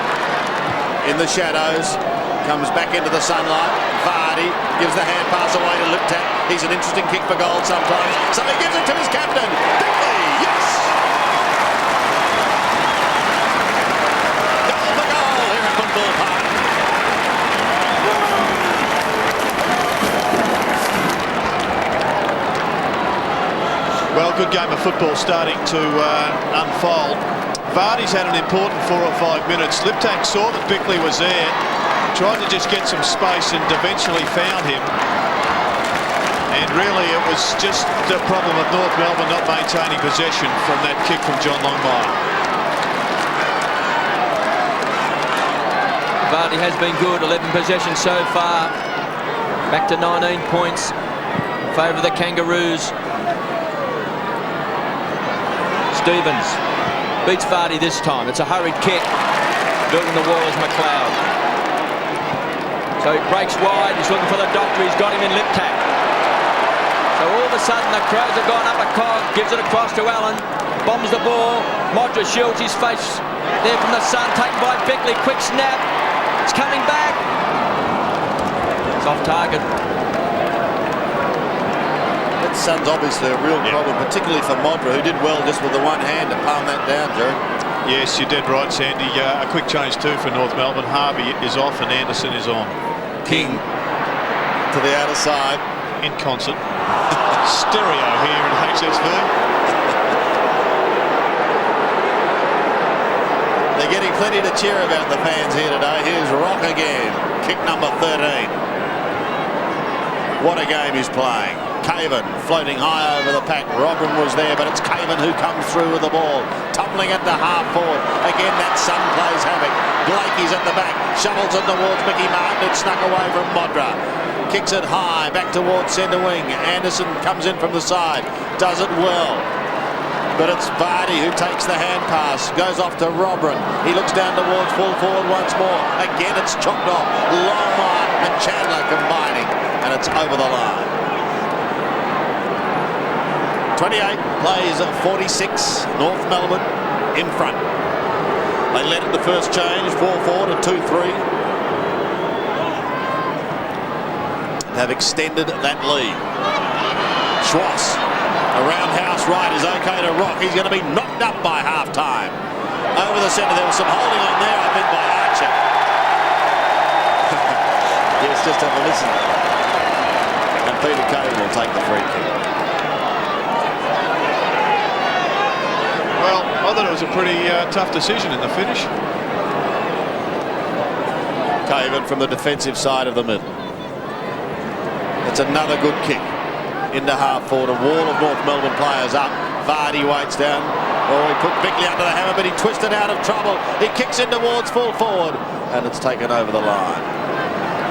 [SPEAKER 2] in the shadows. Comes back into the sunlight. Vardy gives the hand pass away to Liptak. He's an interesting kick for goal sometimes. So he gives it to his captain. Bickley, yes! Goal for goal here at Football Park.
[SPEAKER 1] Well, good game of football starting to unfold. Vardy's had an important 4 or 5 minutes. Liptak saw that Bickley was there. Tried to just get some space and eventually found him. And really it was just the problem of North Melbourne not maintaining possession from that kick from John Longmire.
[SPEAKER 3] Vardy has been good. 11 possessions so far. Back to 19 points in favour of the Kangaroos. Stevens beats Vardy this time. It's a hurried kick. Building the wall is McLeod. So he breaks wide, he's looking for the doctor, he's got him in Liptak. So all of a sudden the Crows have gone up a cog, gives it across to Allen, bombs the ball, Modra shields his face there from the sun, taken by Bickley, quick snap, it's coming back. It's off target.
[SPEAKER 2] That sun's obviously a real problem, particularly for Modra, who did well just with the one hand to palm that down, Jerry.
[SPEAKER 1] Yes, you're dead right, Sandy. A quick change too for North Melbourne. Harvey is off and Anderson is on.
[SPEAKER 2] King to the outer side.
[SPEAKER 1] In concert. Stereo here in HSV.
[SPEAKER 2] They're getting plenty to cheer about, the fans here today. Here's Rock again. Kick number 13. What a game he's playing. Caven floating high over the pack. Robin was there, but it's Caven who comes through with the ball. Tumbling it to half forward. Again, that sun plays havoc. Blakey's at the back. Shovels it towards Mickey Martin. It's snuck away from Modra. Kicks it high, back towards centre wing. Anderson comes in from the side. Does it well. But it's Vardy who takes the hand pass. Goes off to Robin. He looks down towards full forward once more. Again, it's chopped off. Longmire and Chandler combining. And it's over the line. 28 plays 46. North Melbourne in front. They led at the first change, 4-4 to 2-3. Have extended that lead. Schwartz, a roundhouse right is okay to Rock. He's going to be knocked up by half-time. Over the centre, there was some holding on there, I think, by Archer. Yes, just have a listen. And Peter Caven will take the free kick.
[SPEAKER 1] Well, I thought it was a pretty tough decision in the finish.
[SPEAKER 2] Caven from the defensive side of the middle. It's another good kick into half forward. A wall of North Melbourne players up. Vardy waits down. Oh, he put Bickley under the hammer, but he twisted out of trouble. He kicks in towards full forward, and it's taken over the line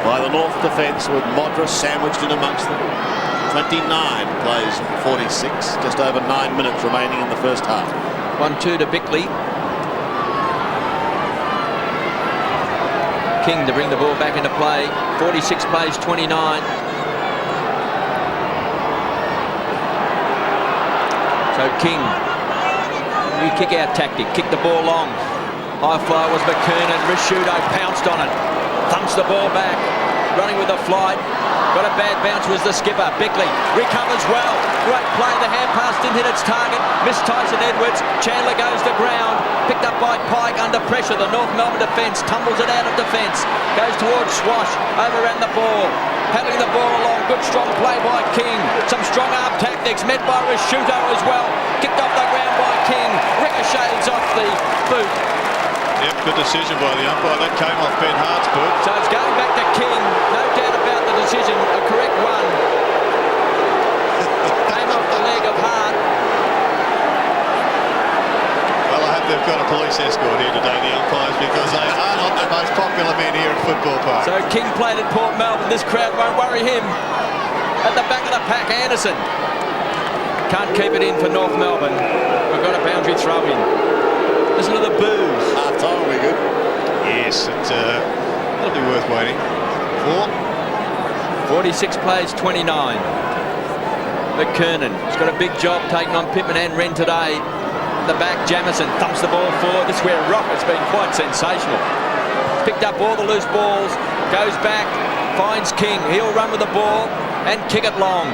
[SPEAKER 2] by the North defence, with Modra sandwiched in amongst them. 29 plays 46. Just over 9 minutes remaining in the first half.
[SPEAKER 3] 1-2 to Bickley. King to bring the ball back into play. 46 plays 29. So King, new kick-out tactic, kick the ball long. High fly was McKernan. Risciuto pounced on it, thumps the ball back, running with a flight. Got a bad bounce was the skipper. Bickley recovers well. Great play. The hand pass didn't hit its target. Missed Tyson Edwards. Chandler goes to ground. Picked up by Pike under pressure. The North Melbourne defence tumbles it out of defence. Goes towards Swash. Overran the ball. Paddling the ball along. Good strong play by King. Some strong arm tactics met by Risciuto as well. Kicked off the ground by King. Ricochets off the boot.
[SPEAKER 1] Yep, good decision by the umpire. That came off Ben Hart's boot.
[SPEAKER 3] So it's going back to King. No doubt about the decision. A correct one. Came off the leg of Hart.
[SPEAKER 1] Well, I hope they've got a police escort here today, the umpires, because they are not the most popular men here at Football Park.
[SPEAKER 3] So King played at Port Melbourne. This crowd won't worry him. At the back of the pack, Anderson. Can't keep it in for North Melbourne. We've got a boundary throw in. Listen to the boos.
[SPEAKER 2] Half time will be good.
[SPEAKER 1] Yes, it'll be worth waiting for.
[SPEAKER 3] 46 plays 29. McKernan has got a big job taking on Pittman and Wren today. The back, Jamison thumps the ball forward. This is where Rock has been quite sensational. Picked up all the loose balls, goes back, finds King. He'll run with the ball and kick it long.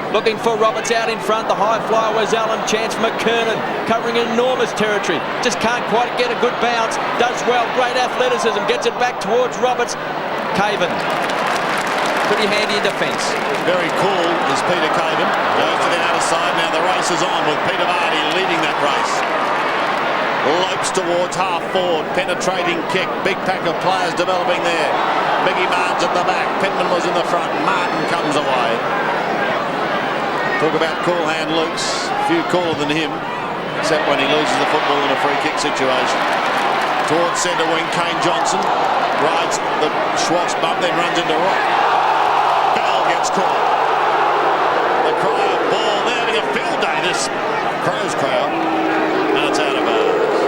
[SPEAKER 3] Looking for Roberts out in front. The high flyer was Allen. Chance for McKernan, covering enormous territory. Just can't quite get a good bounce. Does well. Great athleticism. Gets it back towards Roberts. Caven. Pretty handy in defence.
[SPEAKER 2] Very cool is Peter Caven. Goes to the outer side. Now the race is on with Peter Vardy leading that race. Lopes towards half forward. Penetrating kick. Big pack of players developing there. Biggie Martin's at the back. Pittman was in the front. Martin comes away. Talk about cool hand Luke's. A few cooler than him, except when he loses the football in a free kick situation. Towards centre wing, Kane Johnson rides the Schwartz bump, then runs into Rock. Bell gets caught. The Cryer ball, they're having a field day, this Crows crowd, and it's out of bounds.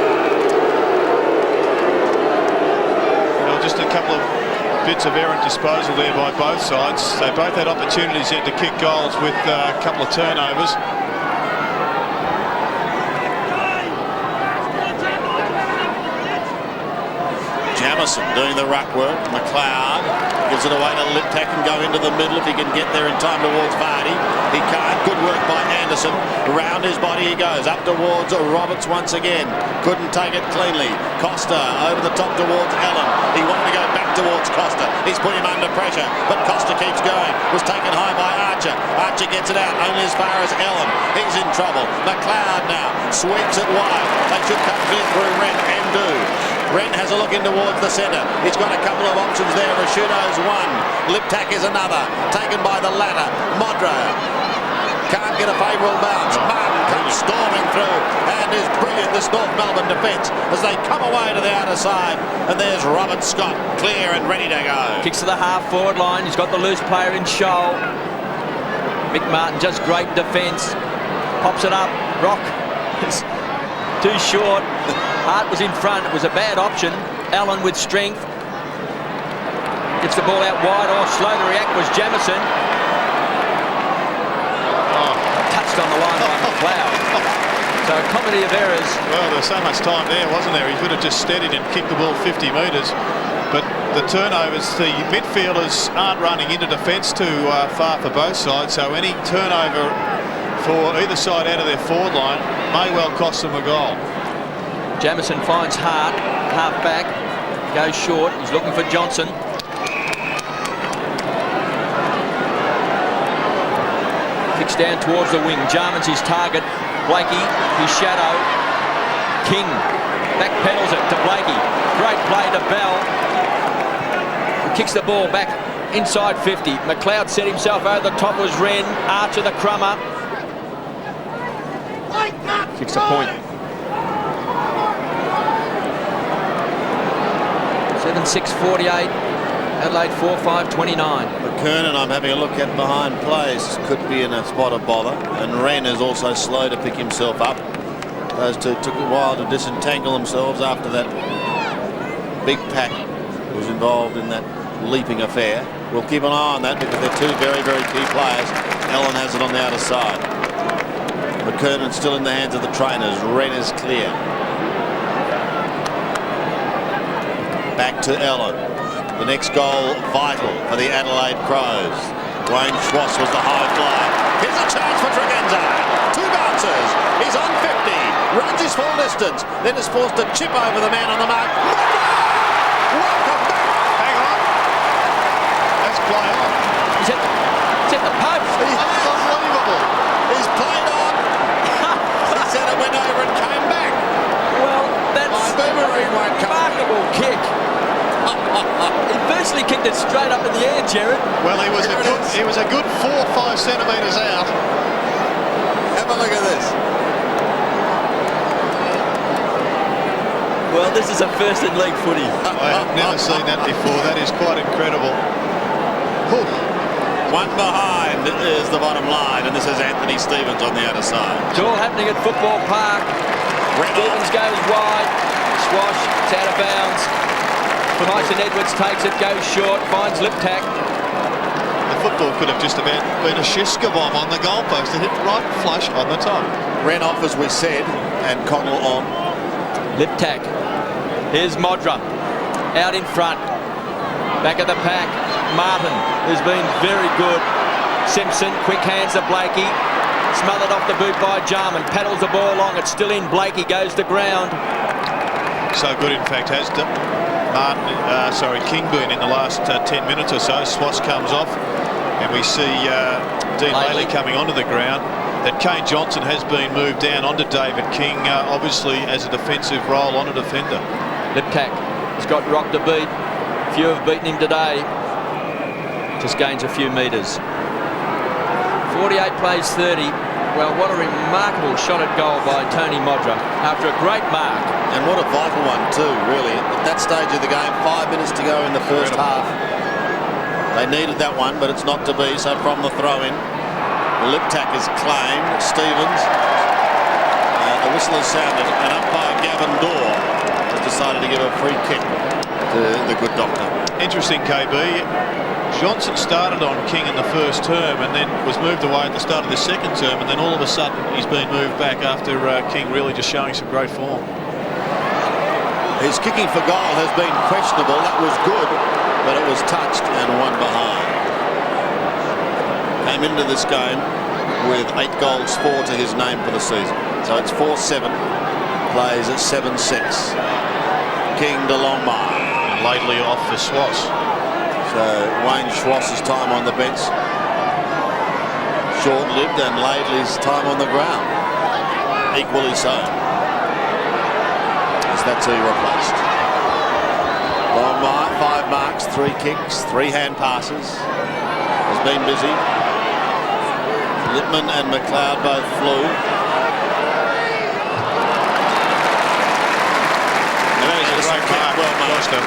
[SPEAKER 1] Well, just a couple of bits of errant disposal there by both sides. They both had opportunities then to kick goals with a couple of turnovers.
[SPEAKER 2] Jamison doing the ruck work. McLeod gives it away to Liptak and go into the middle if he can get there in time towards Vardy. He can't. Good work by Anderson. Round his body he goes. Up towards Roberts once again. Couldn't take it cleanly. Costa over the top towards Allen. He wanted to go back towards Costa. He's put him under pressure, but Costa keeps going. Was taken high by Archer. Archer gets it out only as far as Allen. He's in trouble. McLeod now sweeps it wide. They should cut clear through Wren and do. Wren has a look in towards the centre. He's got a couple of options there. Risciuto's one. Liptak is another. Taken by the latter. Modra can't get a favourable bounce. Martin comes storming through and is brilliant, this North Melbourne defence, as they come away to the outer side. And there's Robert Scott, clear and ready to go.
[SPEAKER 3] Kicks to the half-forward line. He's got the loose player in Shoal. Mick Martin, just great defence. Pops it up. Rock is too short. Hart was in front. It was a bad option. Allen with strength. Gets the ball out wide. Or slow to react was Jamison. bounced on the line by McLeod. So a comedy of errors.
[SPEAKER 1] Well, there was so much time there, wasn't there? He could have just steadied and kicked the ball 50 metres. But the turnovers, the midfielders aren't running into defence too far for both sides. So any turnover for either side out of their forward line may well cost them a goal.
[SPEAKER 3] Jamison finds Hart, half back, goes short. He's looking for Johnson. Kicks down towards the wing. Jarman's his target. Blakey, his shadow. King back pedals it to Blakey. Great play to Bell. He kicks the ball back inside 50. McLeod set himself over the top. Was Wren. Archer the crummer. Kicks a point. 7-6-48. Adelaide 4-5-29.
[SPEAKER 2] McKernan, I'm having a look at behind plays, could be in a spot of bother, and Wren is also slow to pick himself up. Those two took a while to disentangle themselves after that big pack was involved in that leaping affair. We'll keep an eye on that because they're two very, very key players. Allen has it on the outer side. McKernan still in the hands of the trainers. Wren is clear. Back to Allen. The next goal vital for the Adelaide Crows. Wayne Schwass was the high fly. Here's a chance for Tregenza. Two bounces. He's on 50. Runs his full distance. Then is forced to chip over the man on the mark. Welcome back.
[SPEAKER 1] Hang on. That's play on.
[SPEAKER 3] He's hit the post.
[SPEAKER 1] Unbelievable.
[SPEAKER 2] He's played on. He said it went over and came back.
[SPEAKER 3] Well, that's
[SPEAKER 2] My boomerang won't
[SPEAKER 3] a
[SPEAKER 2] come.
[SPEAKER 3] remarkable kick. He virtually kicked it straight up in the air, Jared.
[SPEAKER 1] Well, he was a good 4 or 5 centimetres out.
[SPEAKER 2] Have a look at this.
[SPEAKER 3] Well, this is a first in league footy.
[SPEAKER 1] I have never seen that before. That is quite incredible. Whew.
[SPEAKER 2] One behind is the bottom line, and this is Anthony Stevens on the outer side.
[SPEAKER 3] It's all happening at Football Park. Stevens goes wide. Swash, it's out of bounds. Tyson Edwards takes it, goes short, finds Liptak.
[SPEAKER 1] The football could have just about been a Shiska bomb on the goalpost. It hit right flush on the top.
[SPEAKER 2] Ran off, as we said, and Connell on.
[SPEAKER 3] Liptak. Here's Modra. Out in front. Back of the pack. Martin, who's been very good. Simpson, quick hands to Blakey. Smothered off the boot by Jarman. Paddles the ball along. It's still in. Blakey goes to ground.
[SPEAKER 1] So good, in fact, has King been in the last 10 minutes or so. Swass comes off, and we see Dean Laley coming onto the ground. That Kane Johnson has been moved down onto David King, obviously as a defensive role on a defender.
[SPEAKER 3] Liptak has got rock to beat. Few have beaten him today. Just gains a few metres. 48 plays 30. Well, what a remarkable shot at goal by Tony Modra after a great mark.
[SPEAKER 2] And what a vital one too, really. At that stage of the game, 5 minutes to go in the first half. They needed that one, but it's not to be. So from the throw-in, Liptak is claimed. Stevens, the whistle has sounded, and umpire Gavin Dorr has decided to give a free kick to the good doctor.
[SPEAKER 1] Interesting, KB. Johnson started on King in the first term and then was moved away at the start of the second term, and then all of a sudden he's been moved back after King really just showing some great form.
[SPEAKER 2] His kicking for goal has been questionable. That was good, but it was touched and one behind. Came into this game with 8 goals, 4 to his name for the season. So it's 4-7. Plays at 7-6. King to Longmire.
[SPEAKER 1] And lately off for Swass.
[SPEAKER 2] So Wayne Schwass's time on the bench short-lived, and Laidley's time on the ground equally so, as that's who he replaced. Longmire, 5 marks, 3 kicks, 3 hand passes. Has been busy. Lippman and McLeod both flew.
[SPEAKER 1] And that is a great mark.
[SPEAKER 2] Well made.
[SPEAKER 1] Costa.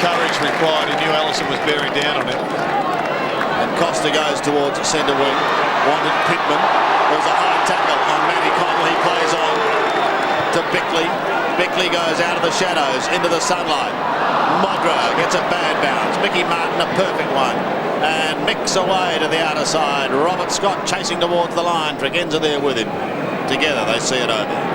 [SPEAKER 1] Courage required. He knew Allison was bearing down on him.
[SPEAKER 2] And Costa goes towards centre wing. Wanted Pittman. There's a high tackle on Matty Connell. He plays on to Bickley. Bickley goes out of the shadows into the sunlight. Modra gets a bad bounce. Mickey Martin a perfect one. and mix away to the outer side. Robert Scott chasing towards the line. Tregenza there with him. Together they see it over.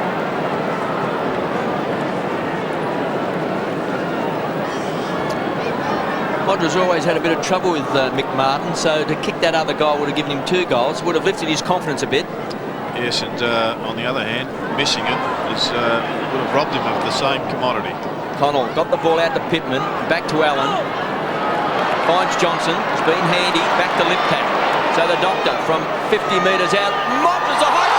[SPEAKER 3] Modri's always had a bit of trouble with Mick Martin, so to kick that other goal would have given him 2 goals, would have lifted his confidence a bit.
[SPEAKER 1] Yes, and on the other hand, missing it would have robbed him of the same commodity.
[SPEAKER 3] Connell got the ball out to Pittman, back to Allen. Finds Johnson, has been handy, back to Liptak. So the doctor from 50 metres out. Modri's a high.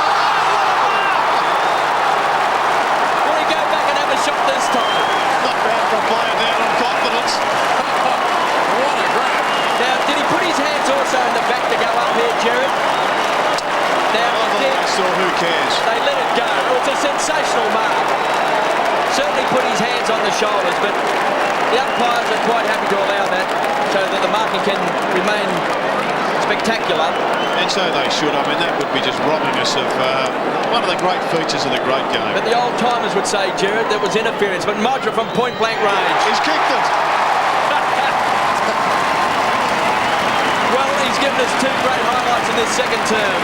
[SPEAKER 3] Will he go back and have a shot this time?
[SPEAKER 1] Not bad for a player down on confidence.
[SPEAKER 2] What a grab.
[SPEAKER 3] Now, did he put his hands also in the back to go up here, Jared? Now,
[SPEAKER 1] I saw who cares.
[SPEAKER 3] they let it go. It was a sensational mark. Certainly put his hands on the shoulders, but the umpires are quite happy to allow that so that the marking can remain spectacular.
[SPEAKER 1] And so they should. I mean, that would be just robbing us of one of the great features of the great game.
[SPEAKER 3] But the old timers would say, Jared, there was interference. But Modra from point blank range.
[SPEAKER 1] He's kicked it.
[SPEAKER 3] Well, he's given us 2 great highlights in this second term.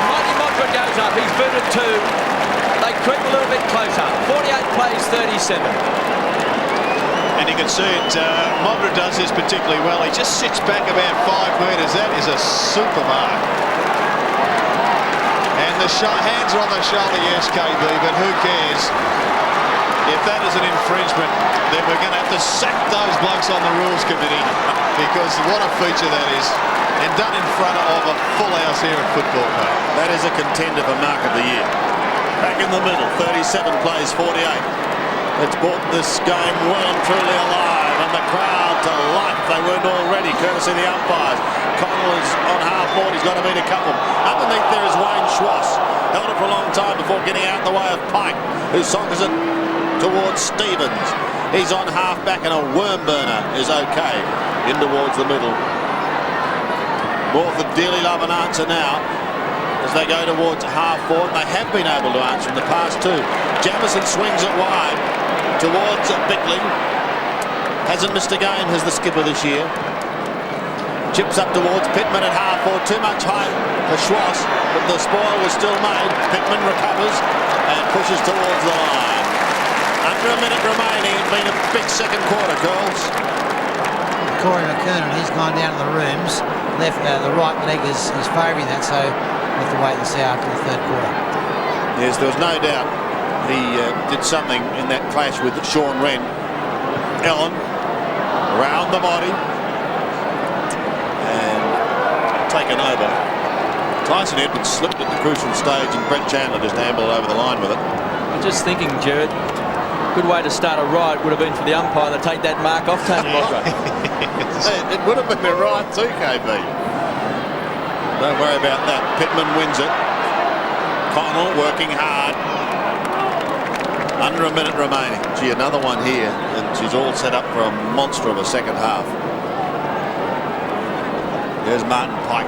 [SPEAKER 3] Mighty Modra goes up. He's booted 2. They creep a little bit closer. 48 plays 37.
[SPEAKER 1] And you can see it, Modra does this particularly well. He just sits back about 5 metres. That is a super mark. And the hands are on the shoulder, yes, KB, but who cares? If that is an infringement, then we're going to have to sack those blokes on the rules committee, because what a feature that is. And done in front of a full house here at Football Park.
[SPEAKER 2] That is a contender for Mark of the Year. Back in the middle, 37 plays 48. It's brought this game well and truly alive, and the crowd to life. They weren't already, courtesy of the umpires. Connell is on half-board. He's got to beat a couple. Underneath there is Wayne Schwass. Held it for a long time before getting out in the way of Pike, who sockers it towards Stevens. He's on half-back, and a worm burner is okay in towards the middle. North would dearly love an answer now as they go towards half-forward. They have been able to answer in the past too. Jamison swings it wide towards Bickley. Hasn't missed a game, has the skipper this year. Chips up towards Pittman at half-forward. Too much height for Schwass, but the spoil was still made. Pittman recovers and pushes towards the line. Under a minute remaining. It's been a big second quarter, girls.
[SPEAKER 4] Corey McKernan, he's gone down to the rooms. Left, the right leg is favouring that, so we'll have to wait and see after the third quarter.
[SPEAKER 2] Yes, there was no doubt he did something in that clash with Sean Wren. Ellen round the body and taken over. Tyson Edwards slipped at the crucial stage, and Brett Chandler just ambled over the line with it.
[SPEAKER 3] I'm just thinking, Jared, good way to start a ride would have been for the umpire to take that mark off Tony Modra.
[SPEAKER 2] It would have been a right too, KB. Don't worry about that. Pittman wins it. Connell working hard. Under a minute remaining. Gee, another one here, and she's all set up for a monster of a second half. There's Martin Pike.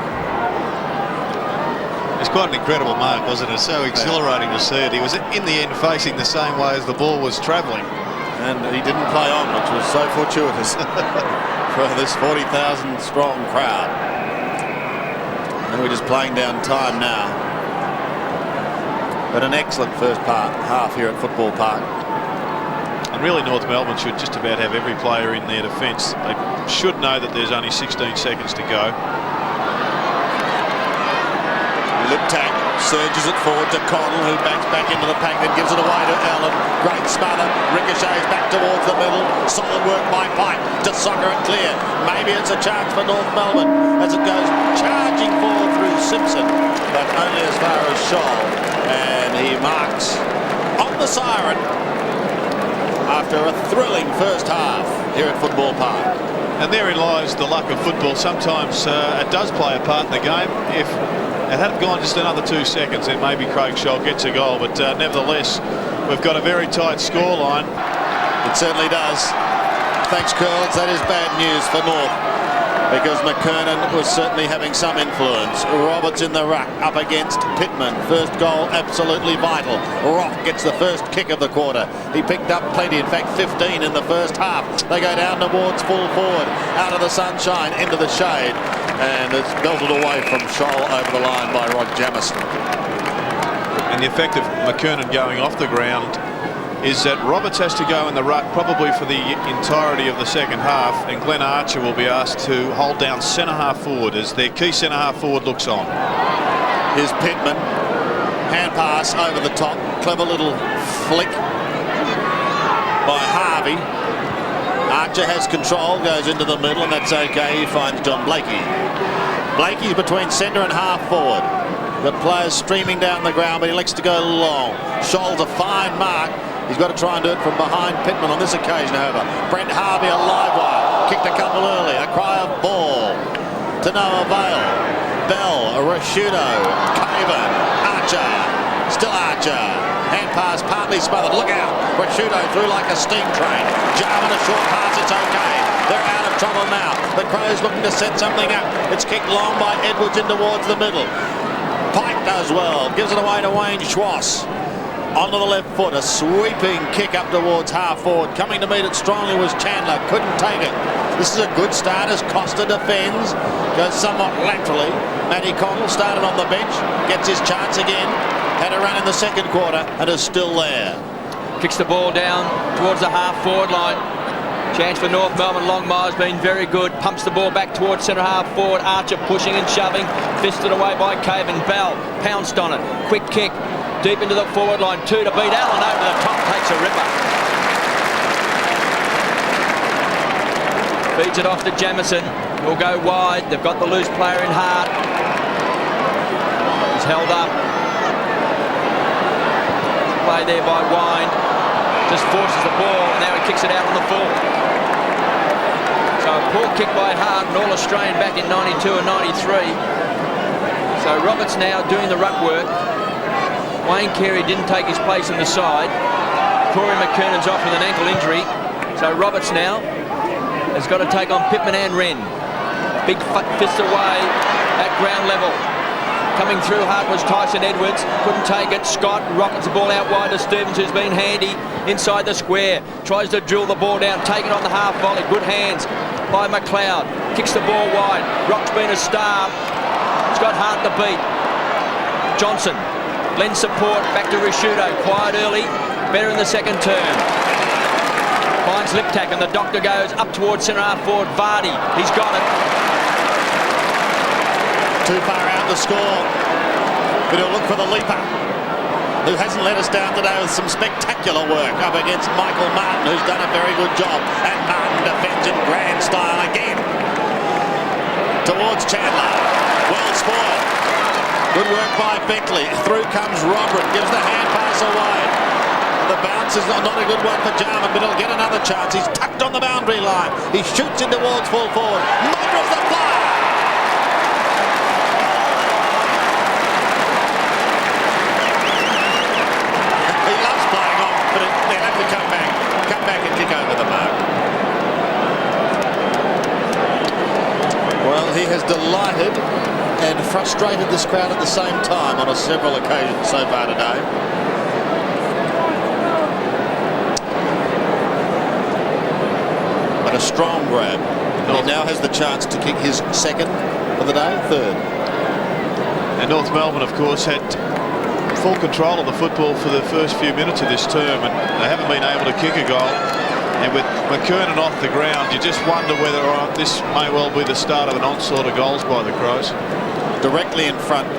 [SPEAKER 1] It's quite an incredible mark, wasn't it? So exhilarating to see it. He was in the end facing the same way as the ball was travelling.
[SPEAKER 2] And he didn't play on, which was so fortuitous for this 40,000 strong crowd. And we're just playing down time now. But an excellent first half here at Football Park.
[SPEAKER 1] And really, North Melbourne should just about have every player in their defence. They should know that there's only 16 seconds to go.
[SPEAKER 2] Liptak surges it forward to Connell, who backs back into the pack and gives it away to Allen. Great smother. Ricochets back towards the middle. Solid work by Pike to soccer it clear. Maybe it's a chance for North Melbourne as it goes charging forward through Simpson, but only as far as Scholl. And he marks on the siren after a thrilling first half here at Football Park.
[SPEAKER 1] And therein lies the luck of football. Sometimes it does play a part in the game. If it had gone just another 2 seconds, then maybe Craig Scholl gets a goal. But nevertheless, we've got a very tight scoreline.
[SPEAKER 2] It certainly does. Thanks, Curls. That is bad news for North. because McKernan was certainly having some influence. Roberts in the ruck up against Pittman. First goal absolutely vital. Rock gets the first kick of the quarter. He picked up plenty, in fact 15 in the first half. They go down towards full forward, out of the sunshine, into the shade, and it's belted away from Scholl over the line by Rod Jamison.
[SPEAKER 1] And the effect of McKernan going off the ground is that Roberts has to go in the ruck probably for the entirety of the second half, and Glenn Archer will be asked to hold down centre half forward as their key centre half forward looks on.
[SPEAKER 2] Here's Pittman. Hand pass over the top. Clever little flick by Harvey. Archer has control, goes into the middle, and that's okay. He finds John Blakey. Blakey's between centre and half forward. The players streaming down the ground, but he likes to go long. Scholl's a fine mark. He's got to try and do it from behind Pittman on this occasion, however. Brent Harvey, a live wire. Kicked a couple early. A cry of ball. To no avail. Bell, a Rashudo, Caven, Archer. Still Archer. Hand pass partly smothered. Look out. Rashudo through like a steam train. Jarman a short pass. It's okay. They're out of trouble now. The Crows looking to set something up. It's kicked long by Edwards in towards the middle. Pike does well. Gives it away to Wayne Schwass. Onto the left foot, a sweeping kick up towards half forward. Coming to meet it strongly was Chandler, couldn't take it. This is a good start as Costa defends, goes somewhat laterally. Matty Connell started on the bench, gets his chance again. Had a run in the second quarter and is still there.
[SPEAKER 3] Kicks the ball down towards the half forward line. Chance for North Melbourne. Longmire's been very good. Pumps the ball back towards centre half forward. Archer pushing and shoving. Fisted away by Caven. Bell pounced on it. Quick kick. Deep into the forward line. 2 to beat. Allen over the top. Takes a ripper. Feeds it off to Jamison. Will go wide. They've got the loose player in Hart. He's held up. Play there by Wine. Just forces the ball, and now he kicks it out on the full. So a poor kick by Hart, an All-Australian back in 92 and 93. So Roberts now doing the ruck work. Wayne Carey didn't take his place on the side. Corey McKernan's off with an ankle injury. So Roberts now has got to take on Pittman and Wren. Big fist away at ground level. Coming through hard was Tyson Edwards. Couldn't take it. Scott rockets the ball out wide to Stevens, who's been handy inside the square. Tries to drill the ball down. Take it on the half volley. Good hands by McLeod. Kicks the ball wide. Rock's been a star. It's got Hart to beat. Johnson lends support back to Rashudo. Quiet early. Better in the second term. Finds Liptak and the doctor goes up towards centre half forward. Vardy. He's got it.
[SPEAKER 2] Too far out to score. But he'll look for the leaper, who hasn't let us down today with some spectacular work up against Michael Martin, who's done a very good job. And Martin defends in grand style again. Towards Chandler. Well spoiled. Good work by Beckley. Through comes Robert. Gives the hand pass away. The bounce is not a good one for Jarman, but he'll get another chance. He's tucked on the boundary line. He shoots in towards full forward. Modrow's the fly. Come back and kick over the mark. Well, he has delighted and frustrated this crowd at the same time on several occasions so far today. But a strong grab. He now has the chance to kick his second of the day, third.
[SPEAKER 1] And North Melbourne, of course, had full control of the football for the first few minutes of this term, and they haven't been able to kick a goal. And with McKernan off the ground, you just wonder whether or not this may well be the start of an onslaught of goals by the Crows.
[SPEAKER 2] Directly in front,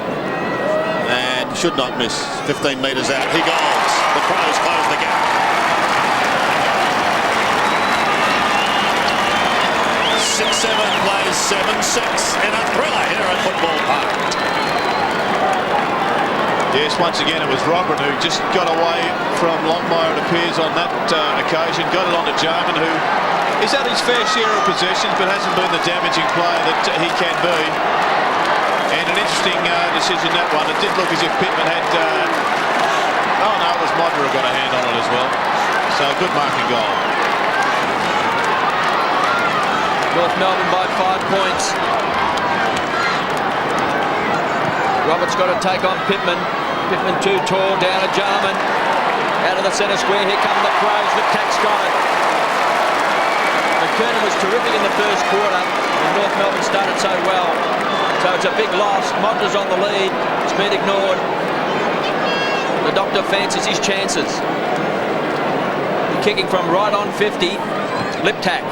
[SPEAKER 2] and should not miss. 15 metres out. He goes. The Crows close the gap. 6-7 plays 7-6 in a thriller here at Football Park.
[SPEAKER 1] Yes, once again it was Robert who just got away from Longmire, it appears, on that occasion. Got it on to Jarman, who is at his fair share of possessions but hasn't been the damaging player that he can be. And an interesting decision, that one. It did look as if Pittman had... oh no, it was Modra who got a hand on it as well. So good marking goal.
[SPEAKER 3] North Melbourne by 5 points. Roberts got to take on Pittman. Pittman too tall, down to Jarman. Out of the centre square, here come the Crows. Liptak's got it. McKernan was terrific in the first quarter, and North Melbourne started so well. So it's a big loss. Modler's on the lead. It's been ignored. The Doctor fancies his chances. Kicking from right on 50. Liptak.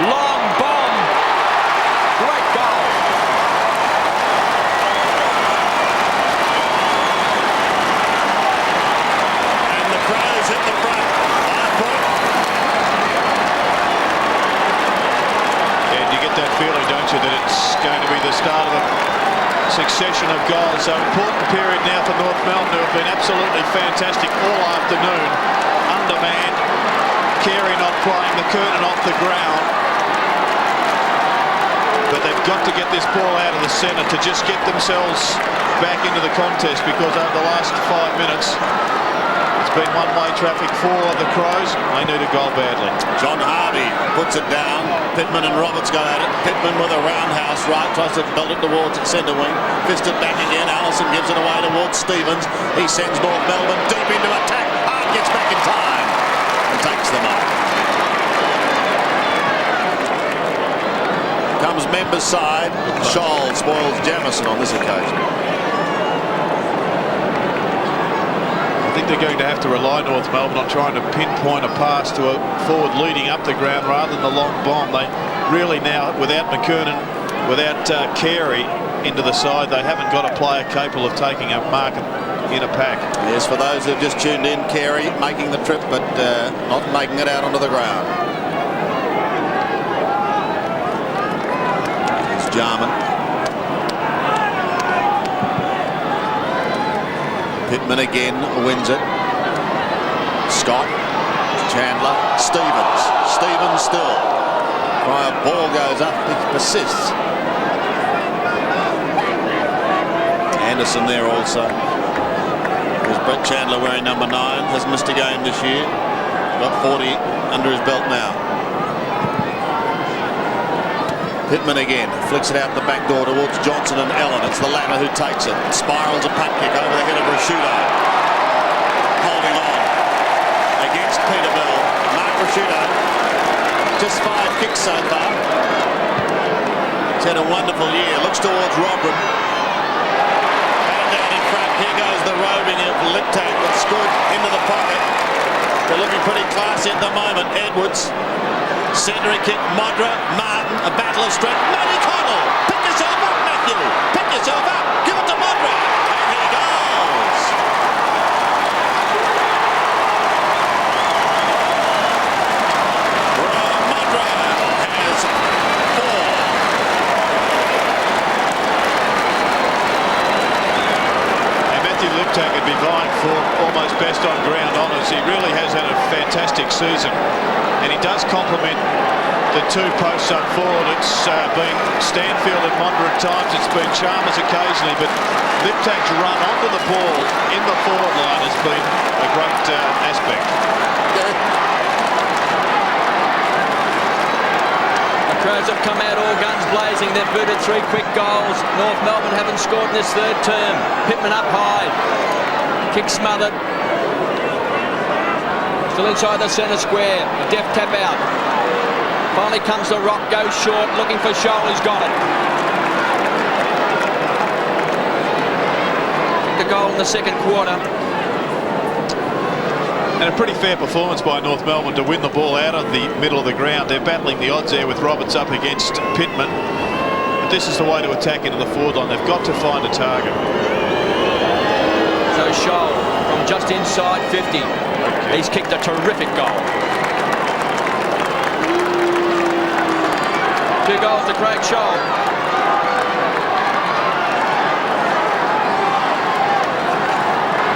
[SPEAKER 3] Long bomb. Great goal.
[SPEAKER 2] And the Crows hit the front. 5 point.
[SPEAKER 1] And you get that feeling, don't you, that it's going to be the start of a succession of goals. So important period now for North Melbourne, who have been absolutely fantastic all afternoon. Undermanned, Carey not playing, McKernan off the ground. But they've got to get this ball out of the centre to just get themselves back into the contest, because over the last 5 minutes it's been one-way traffic for the Crows. They need a goal badly.
[SPEAKER 2] John Harvey puts it down. Pittman and Roberts go at it. Pittman with a roundhouse right, tries to belt it towards centre wing. Fisted back again. Allison gives it away towards Stevens. He sends North Melbourne deep into attack. Hart gets back in time and takes them up. Comes Member's side. Scholl spoils Jamison on this occasion.
[SPEAKER 1] I think they're going to have to rely, North Melbourne, on trying to pinpoint a pass to a forward leading up the ground rather than the long bomb. They really now, without McKernan, without Carey into the side, they haven't got a player capable of taking a mark in a pack.
[SPEAKER 2] Yes, for those who've just tuned in, Carey making the trip but not making it out onto the ground. It's Jarman. Pittman again wins it. Scott, Chandler, Stevens. Stevens still. Prior ball goes up, he persists. Anderson there also. There's Brett Chandler wearing number 9. Has missed a game this year. Got 40 under his belt now. Pittman again, flicks it out the back door towards Johnson and Ellen. It's the latter who takes it. Spirals a punt kick over the head of Rashudo. Holding on against Peterborough. Mark Rashudo, just 5 kicks so far. He's had a wonderful year. Looks towards Robert. And down in front, here goes the roving of Liptak with Scoot into the pocket. They're looking pretty classy at the moment. Edwards. Centering kick, Modra, Martin, a battle of strength. Matty Connell, pick yourself up, Matthew. Pick yourself up, give it to Modra. And he goes. Modra has 4.
[SPEAKER 1] And Matthew Liptak would be vying for almost best on ground honours. He really has had a fantastic season. And he does complement the 2 posts up forward. It's been Stanfield and Modra at times. It's been Chalmers occasionally. But Liptak's run onto the ball in the forward line has been a great aspect.
[SPEAKER 3] The Crows have come out all guns blazing. They've booted 3 quick goals. North Melbourne haven't scored in this 3rd term. Pittman up high. Kick smothered. Still inside the centre square. A deft tap out. Finally comes the rock, goes short, looking for Scholl. He's got it. The goal in the 2nd quarter.
[SPEAKER 1] And a pretty fair performance by North Melbourne to win the ball out of the middle of the ground. They're battling the odds there with Roberts up against Pittman. But this is the way to attack into the forward line. They've got to find a target.
[SPEAKER 3] So Scholl from just inside 50. He's kicked a terrific goal. 2 goals to Craig Scholl.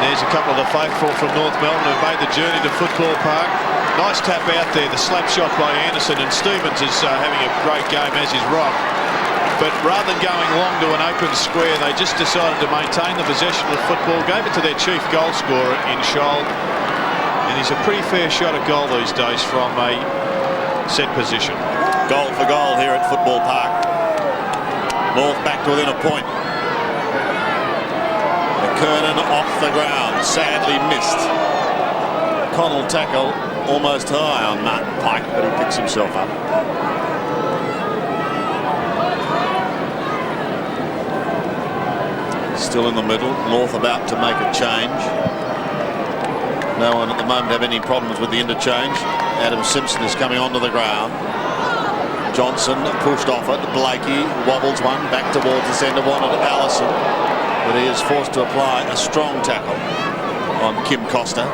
[SPEAKER 1] There's a couple of the faithful from North Melbourne who made the journey to Football Park. Nice tap out there, the slap shot by Anderson, and Stevens is having a great game, as is Rock. But rather than going long to an open square, they just decided to maintain the possession of the football, gave it to their chief goal scorer in Scholl. And he's a pretty fair shot at goal these days from a set position.
[SPEAKER 2] Goal for goal here at Football Park. North back to within a point. McKernan off the ground, sadly missed. Connell tackle almost high on Martin Pike, but he picks himself up. Still in the middle. North about to make a change. No one at the moment have any problems with the interchange. Adam Simpson is coming onto the ground. Johnson pushed off it. Blakey wobbles one back towards the centre, wanted Allison, but he is forced to apply a strong tackle on Kim Costa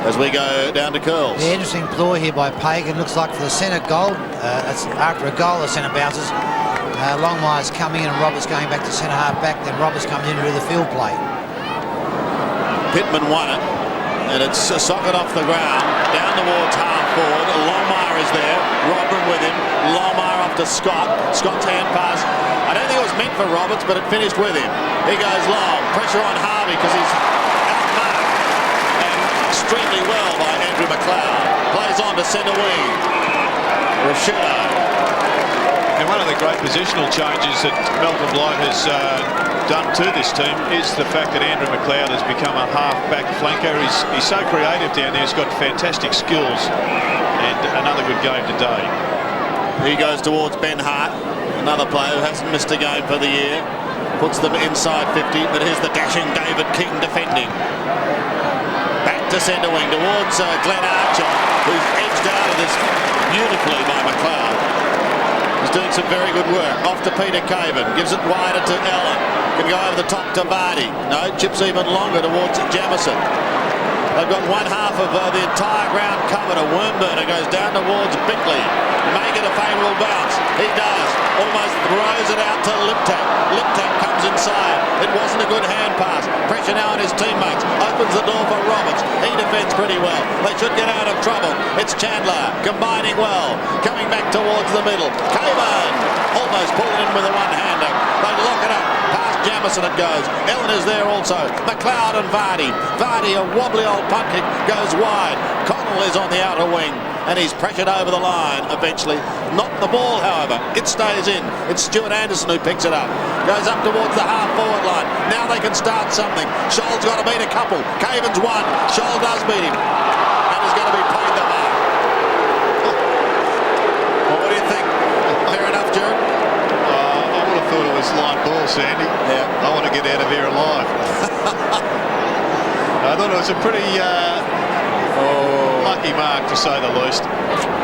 [SPEAKER 2] as we go down to curls.
[SPEAKER 4] The interesting ploy here by Pagan. Looks like for the centre goal. That's after a goal, the centre bounces. Longmire's coming in and Roberts going back to centre half back. Then Roberts comes in to do the field play.
[SPEAKER 2] Pittman won it, and it's a socket off the ground down towards half forward. Longmire is there. Rodman with him. Longmire off to Scott. Scott's hand pass. I don't think it was meant for Roberts, but it finished with him. He goes long. Pressure on Harvey because he's outmarked. And extremely well by Andrew McLeod. Plays on to centre wing. Rashido.
[SPEAKER 1] And one of the great positional changes that Melbourne Light has done to this team is the fact that Andrew McLeod has become a half-back flanker. He's so creative down there. He's got fantastic skills, and another good game today.
[SPEAKER 2] He goes towards Ben Hart, another player who hasn't missed a game for the year. Puts them inside 50, but here's the dashing David King defending. Back to centre wing towards Glenn Archer, who's edged out of this beautifully by McLeod. He's doing some very good work. Off to Peter Caven. Gives it wider to Allen. Can go over the top to Vardy. No, chips even longer towards Jamison. They've got one half of the entire ground covered. A Wormburner goes down towards Bickley. May get a favourable bounce. He does. Almost throws it out to Liptak. Liptak comes inside. It wasn't a good hand pass. Pressure now on his teammates. Opens the door for Roberts. He defends pretty well. They should get out of trouble. It's Chandler combining well. Coming back towards the middle. Caven almost pulling in with a one-hander. They lock it up. Past Jamison it goes. Ellen is there also. McLeod and Vardy. Vardy, a wobbly old punt kick, goes wide. Connell is on the outer wing. And he's pressured over the line eventually. Not the ball, however. It stays in. It's Stuart Anderson who picks it up. Goes up towards the half-forward line. Now they can start something. Scholl's got to beat a couple. Caven's one. Scholl does beat him. And he's going to be paid the mark. Well, what do you think? Fair enough, Jared?
[SPEAKER 1] I would have thought it was line ball, Sandy.
[SPEAKER 2] Yeah.
[SPEAKER 1] I want to get out of here alive. I thought it was a pretty lucky mark, to say the least.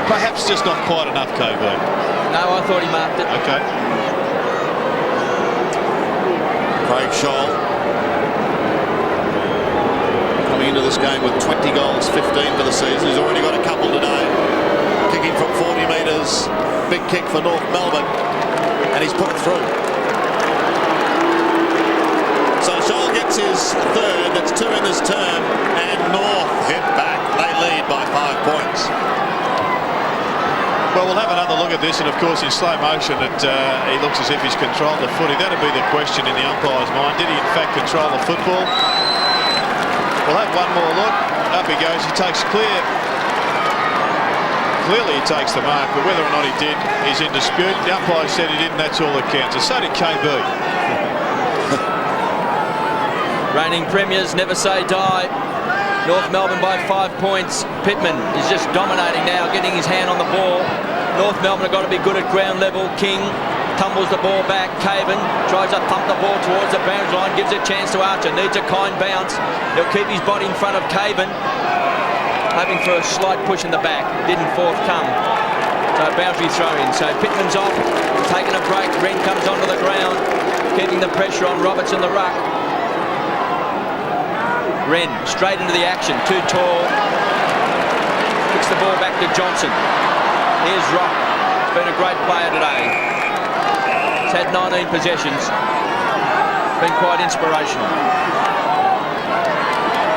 [SPEAKER 1] Perhaps just not quite enough, KB.
[SPEAKER 3] No, I thought he marked it.
[SPEAKER 1] Okay.
[SPEAKER 2] Craig Scholl coming into this game with 20 goals, 15 for the season. He's already got a couple today. Kicking from 40 metres. Big kick for North Melbourne. And he's put it through. So Scholl gets his third. That's two in this term. And North hit back. They lead by 5 points.
[SPEAKER 1] Well, we'll have another look at this, and of course in slow motion he looks as if he's controlled the footy. That'd be the question in the umpire's mind. Did he in fact control the football? We'll have one more look. Up he goes. He takes clearly he takes the mark, but whether or not he did is in dispute. The umpire said he didn't. That's all that counts. And so did KB.
[SPEAKER 3] Reigning premiers never say die. North Melbourne by 5 points. Pittman is just dominating now, getting his hand on the ball. North Melbourne have got to be good at ground level. King tumbles the ball back. Caven tries to pump the ball towards the boundary line, gives a chance to Archer. Needs a kind bounce. He'll keep his body in front of Caven, hoping for a slight push in the back. Didn't forthcome. So boundary throw in. So Pittman's off, taking a break. Wren comes onto the ground, keeping the pressure on Roberts in the ruck. Wren straight into the action, too tall. Kicks the ball back to Johnson. Here's Rock. Been a great player today. He's had 19 possessions. Been quite inspirational.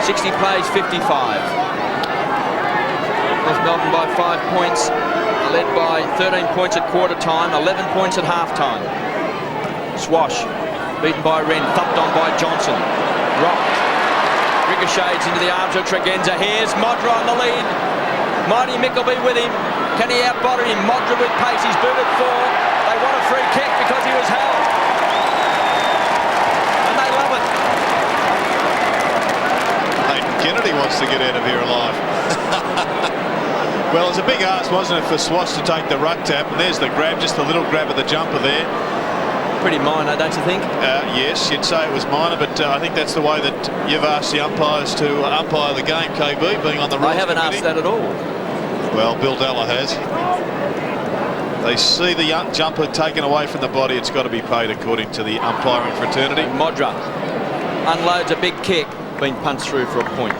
[SPEAKER 3] 60 plays, 55. North Melbourne by 5 points. Led by 13 points at quarter time, 11 points at half time. Swash. Beaten by Wren, thumped on by Johnson. Rock. Ricochets into the arms of Tregenza. Here's Modra on the lead. Mighty Mick will be with him. Can he out-body him? Modra with pace. He's booted 4. They want a free kick because he was held. And they love it.
[SPEAKER 1] Hayden Kennedy wants to get out of here alive. Well, it was a big ask, wasn't it, for Swats to take the ruck tap, and there's the grab, just a little grab of the jumper there.
[SPEAKER 3] Pretty minor, don't you think?
[SPEAKER 1] Yes, you'd say it was minor, but I think that's the way that you've asked the umpires to umpire the game, KB, being on the rules
[SPEAKER 3] I haven't
[SPEAKER 1] committee.
[SPEAKER 3] asked that at all.
[SPEAKER 1] Well, Bill Dalla has. They see the jumper taken away from the body, it's got to be paid according to the umpiring fraternity.
[SPEAKER 3] Modra unloads a big kick, being punched through for a point.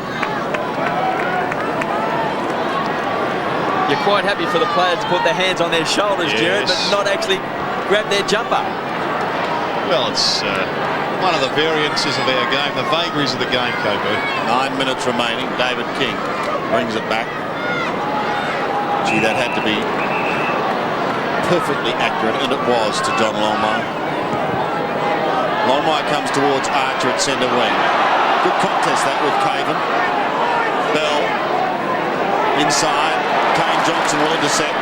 [SPEAKER 3] You're quite happy for the players to put their hands on their shoulders, Jared, but not actually grab their jumper.
[SPEAKER 1] Well, it's one of the variances of our game, the vagaries of the game, KB.
[SPEAKER 2] 9 minutes remaining. David King brings it back. Gee, that had to be perfectly accurate, and it was, to John Longmire. Longmire comes towards Archer at centre wing. Good contest that with Caven. Bell inside. Kane Johnson will intercept.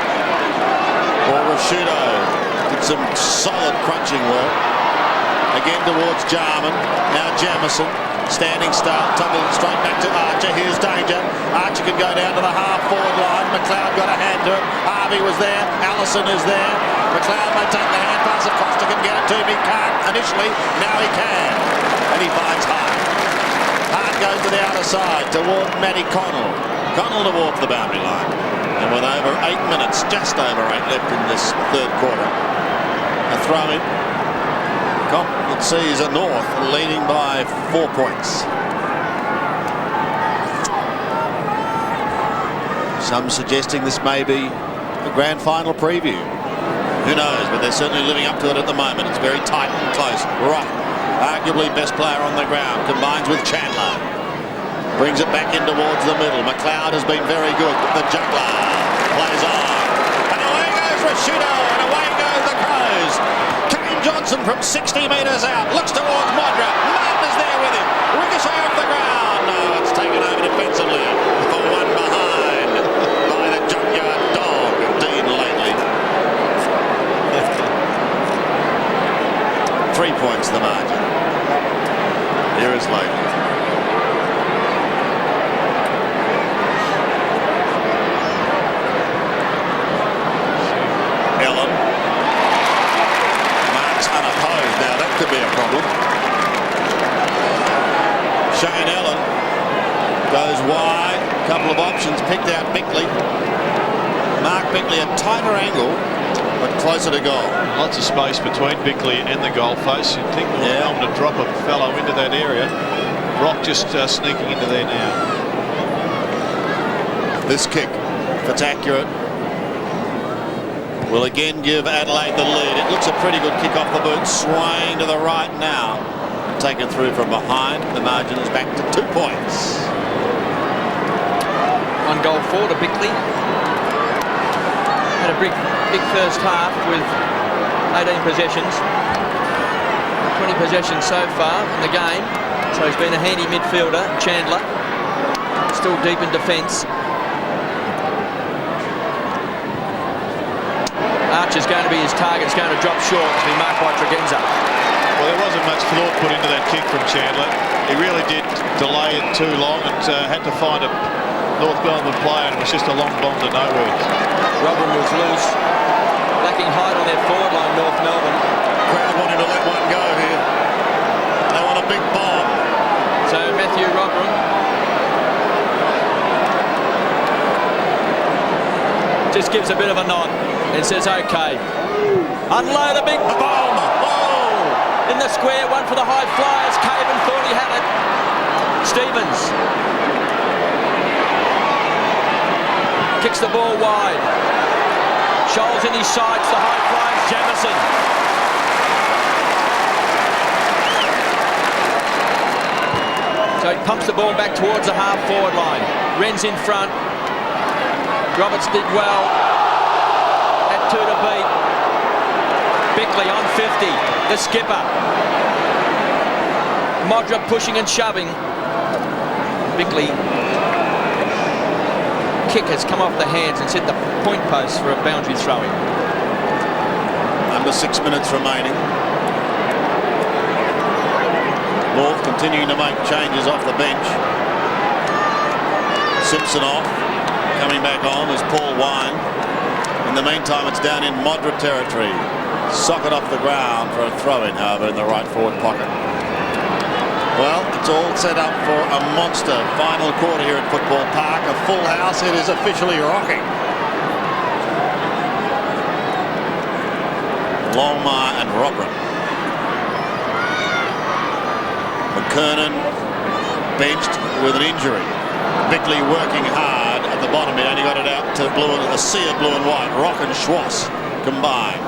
[SPEAKER 2] Or Rashudo did some solid crunching work. Again towards Jarman. Now Jamison. Standing start. Tumbled straight back to Archer. Here's danger. Archer can go down to the half-forward line. McLeod got a hand to it. Harvey was there. Allison is there. McLeod may take the hand pass. If Costa can get it to him, he can't initially. Now he can. And he finds Hart. Hart goes to the outer side toward Matty Connell. Connell towards the boundary line. And with over 8 minutes, just over 8 left in this third quarter, a throw in. It sees a North leading by 4 points. Some suggesting this may be a grand final preview. Who knows, but they're certainly living up to it at the moment. It's very tight and close. Rock, arguably best player on the ground, combines with Chandler. Brings it back in towards the middle. McLeod has been very good. The juggler plays on. And away goes Rashudo, and away goes the Crows. Kane Johnson from 60 metres out. Looks towards Modra. Martin is there with him. Ricochet off the ground. No, it's taken over defensively. For one behind by the junkyard dog, Dean Lately. 3 points the margin. Here is Lately. Ellen. Marks unopposed. Now that could be a problem. Shane Ellen goes wide. Couple of options. Picked out Bickley. Mark Bickley a tighter angle, but closer to goal.
[SPEAKER 1] Lots of space between Bickley and the goal face. You'd think we were able to drop a fellow into that area. Rock just sneaking into there now.
[SPEAKER 2] This kick, if it's accurate, will again give Adelaide the lead. It looks a pretty good kick off the boot. Swaying to the right now. Taken through from behind. The margin is back to 2 points.
[SPEAKER 3] 1 goal for to Bickley. Had a big first half with 18 possessions. 20 possessions so far in the game. So he's been a handy midfielder, Chandler. Still deep in defence. Archer's going to be his target. It's going to drop short. It's been marked by Tregenza.
[SPEAKER 1] Well, there wasn't much thought put into that kick from Chandler. He really did delay it too long and had to find a North Melbourne player, and it was just a long bomb to nowhere.
[SPEAKER 3] Robin was loose. Lacking height on their forward line, North Melbourne.
[SPEAKER 2] Crowd wanting to let one go here. They want a big bomb.
[SPEAKER 3] So Matthew Rodram just gives a bit of a nod and says, okay. Unload a big bomb. Oh! In the square, one for the high flyers. Caven thought he had it. Stevens kicks the ball wide. Scholes in his sights, the high flyers, Jamison. So he pumps the ball back towards the half-forward line. Wren's in front. Roberts did well. Had 2 to beat. Bickley on 50. The skipper. Modra pushing and shoving. Bickley kick has come off the hands and hit the point post for a boundary throw-in.
[SPEAKER 2] Under 6 minutes remaining. North continuing to make changes off the bench. Simpson off. Coming back on is Paul Wine. In the meantime, it's down in Modra territory. Socket off the ground for a throw-in, however, in the right forward pocket. Well, it's all set up for a monster final quarter here at Football Park. A full house. It is officially rocking. Longmire and Robert. McKernan benched with an injury. Bickley working hard at the bottom. He only got it out to a sea of blue and white. Rock and Schwartz combined.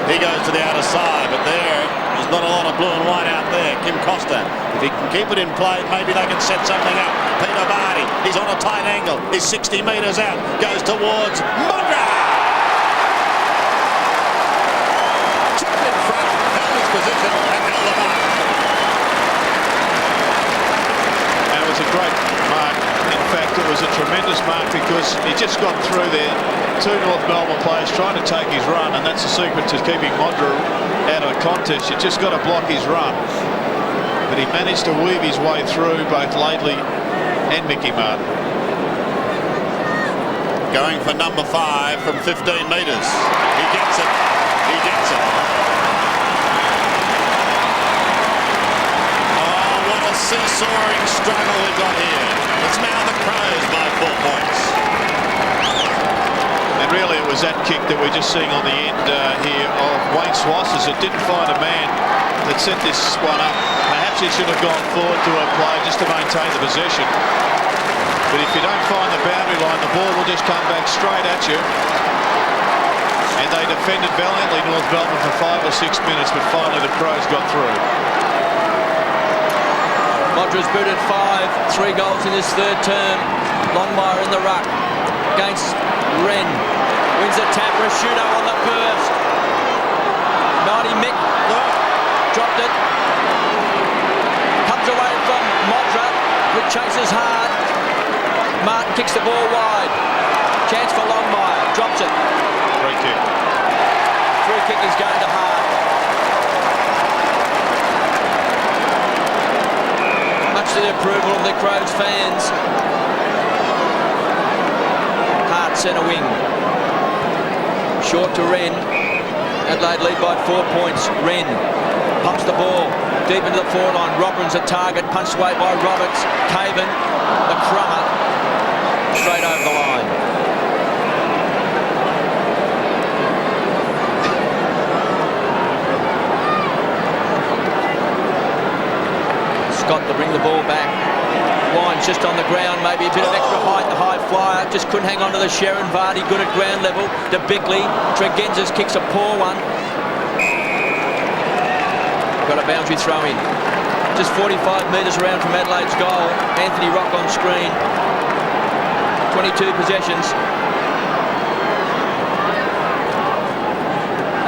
[SPEAKER 2] He goes to the outer side, but there's not a lot of blue and white out there. Kim Costa, if he can keep it in play, maybe they can set something up. Peter Vardy, he's on a tight angle. He's 60 metres out, goes towards Modra. Chipped in front, held his position and held the mark.
[SPEAKER 1] That was a great mark. In fact, it was a tremendous mark because he just got through there. Two North Melbourne players trying to take his run, and that's the secret to keeping Modra out of the contest. You just got to block his run. But he managed to weave his way through both Laidley and Mickey Martin.
[SPEAKER 2] Going for number 5 from 15 metres. He gets it. He gets it. Oh, what a seesawing struggle we've got here. It's now the Crows by 4 points.
[SPEAKER 1] And really it was that kick that we're just seeing on the end here of Wayne Swassers. It didn't find a man that set this one up. Perhaps he should have gone forward to a play just to maintain the possession. But if you don't find the boundary line, the ball will just come back straight at you. And they defended valiantly, North Melbourne, for 5 or 6 minutes, but finally the Crows got through.
[SPEAKER 3] Modra's booted 5, 3 goals in his third term. Longmire in the ruck against Wren. Wins the tap. Rashuno on the burst. 90 Mick. Dropped it. Comes away from Modra, who chases hard. Martin kicks the ball wide. Chance for Longmire. Drops it.
[SPEAKER 1] Free kick.
[SPEAKER 3] Free kick is going to Hart. Much to the approval of the Crows fans. Hart centre wing. Short to Wren. Adelaide lead by 4 points. Wren pumps the ball deep into the forward line. Robin's a target. Punched away by Roberts. Caven, the crummer, straight over the line. Scott to bring the ball back. Wine's just on the ground, maybe a bit of extra height, the high flyer. Just couldn't hang on to the Sharon. Vardy good at ground level. To Bickley. Tregenzis kicks a poor one. Got a boundary throw in. Just 45 metres around from Adelaide's goal. Anthony Rock on screen. 22 possessions.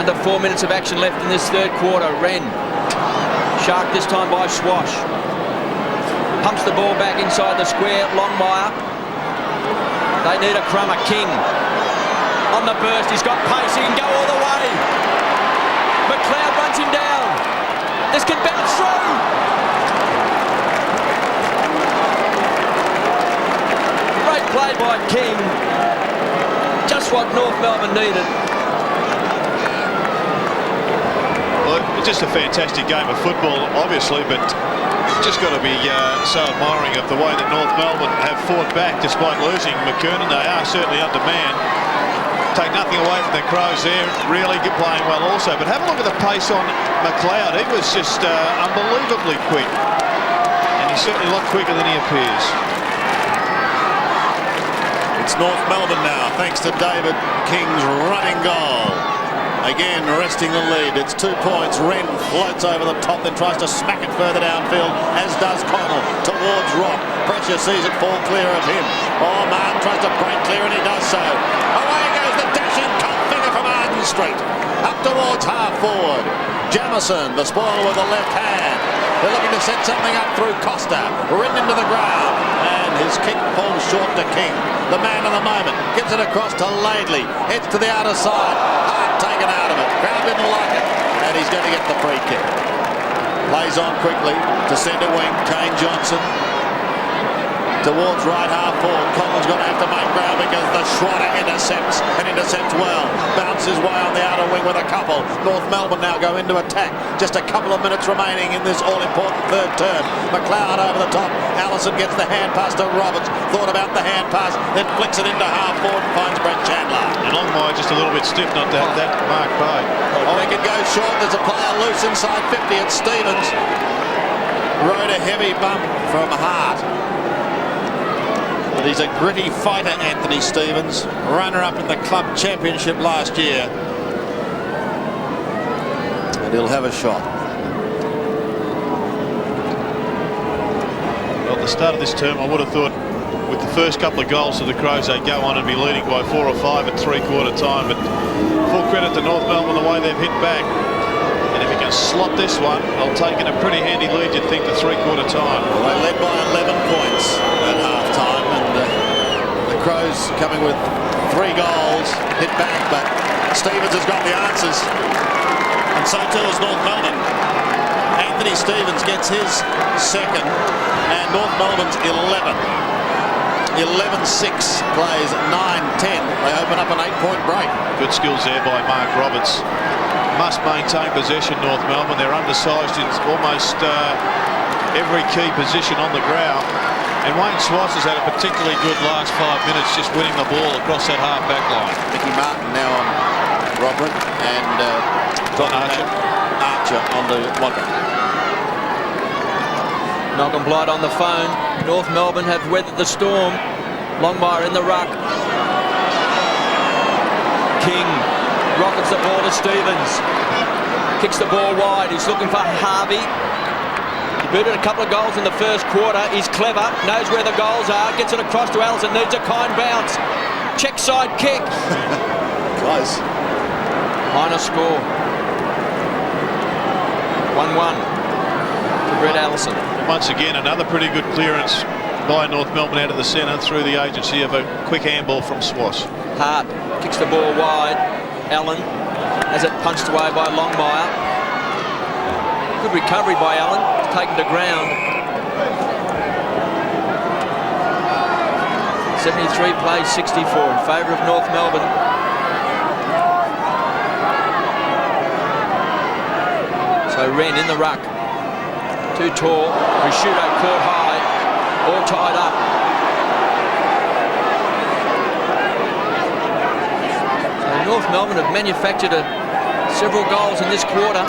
[SPEAKER 3] Under 4 minutes of action left in this third quarter. Wren. Shark this time by Swash. Pumps the ball back inside the square. Longmire. They need a crummer. King. On the burst. He's got pace. He can go all the way. McLeod runs him down. This can bounce through. Great play by King. Just what North Melbourne needed.
[SPEAKER 1] Well, just a fantastic game of football, obviously, but just got to be so admiring of the way that North Melbourne have fought back despite losing McKernan. They are certainly undermanned. Take nothing away from the Crows there, really good playing well also. But have a look at the pace on McLeod. He was just unbelievably quick. And he's certainly a lot quicker than he appears.
[SPEAKER 2] It's North Melbourne now, thanks to David King's running goal. Again, resting the lead. It's 2 points. Wren floats over the top, then tries to smack it further downfield, as does Connell towards Rock. Pressure sees it fall clear of him. Oh, Martin tries to break clear, and he does so. Away goes the dashing cold finger from Arden Street. Up towards half forward. Jamison, the spoiler with the left hand. They're looking to set something up through Costa. Ridden into the ground. And His kick falls short to King. The man of the moment gets it across to Laidley. Heads to the outer side. Hart taken out of it. Crowd didn't like it. And he's going to get the free kick. Plays on quickly to centre wing. Kane Johnson towards right half forward. Collins going to have to make ground because the Schwatter intercepts and intercepts well. Bounces way on the outer wing with a couple. North Melbourne now go into attack. Just a couple of minutes remaining in this all-important third term. McLeod over the top. Allison gets the hand pass to Roberts. Thought about the hand pass, then flicks it into half forward and finds Brett Chandler.
[SPEAKER 1] And Longmire just a little bit stiff not to have that mark by.
[SPEAKER 2] Oh, he can go short. There's a player loose inside 50. It's Stevens. Rode a heavy bump from Hart. But he's a gritty fighter, Anthony Stevens. Runner-up in the club championship last year. And he'll have a shot.
[SPEAKER 1] Well, at the start of this term, I would have thought with the first couple of goals of the Crows, they'd go on and be leading by 4 or 5 at three-quarter time. But full credit to North Melbourne the way they've hit back. And if he can slot this one, they'll take in a pretty handy lead, you'd think, to three-quarter time.
[SPEAKER 2] Well, they led by 11 points at half-time, and the Crows coming with 3 goals, hit back, but Stevens has got the answers. And so too is North Melbourne. Anthony Stevens gets his second, and North Melbourne's 11. 11-6 plays 9-10. They open up an 8-point break.
[SPEAKER 1] Good skills there by Mark Roberts. Must maintain possession, North Melbourne. They're undersized in almost every key position on the ground. And Wayne Swice has had a particularly good last 5 minutes, just winning the ball across that half-back line.
[SPEAKER 2] Mickey Martin now on Robert and
[SPEAKER 1] Don
[SPEAKER 2] Archer on the Wadra.
[SPEAKER 3] Malcolm Blight on the phone. North Melbourne have weathered the storm. Longmire in the ruck. King rockets the ball to Stevens. Kicks the ball wide. He's looking for Harvey. He booted a couple of goals in the first quarter. He's clever. Knows where the goals are. Gets it across to Allison. Needs a kind bounce. Check side kick.
[SPEAKER 2] Close.
[SPEAKER 3] Minor score. 1-1 to Brett Allison.
[SPEAKER 1] Once again, another pretty good clearance by North Melbourne out of the centre through the agency of a quick handball from Swass.
[SPEAKER 3] Hart kicks the ball wide. Allen has it punched away by Longmire. Good recovery by Allen. Taken to ground. 73 plays 64 in favour of North Melbourne. So Wren in the ruck. Too tall. Risciuto caught high. All tied up. So North Melbourne have manufactured several goals in this quarter.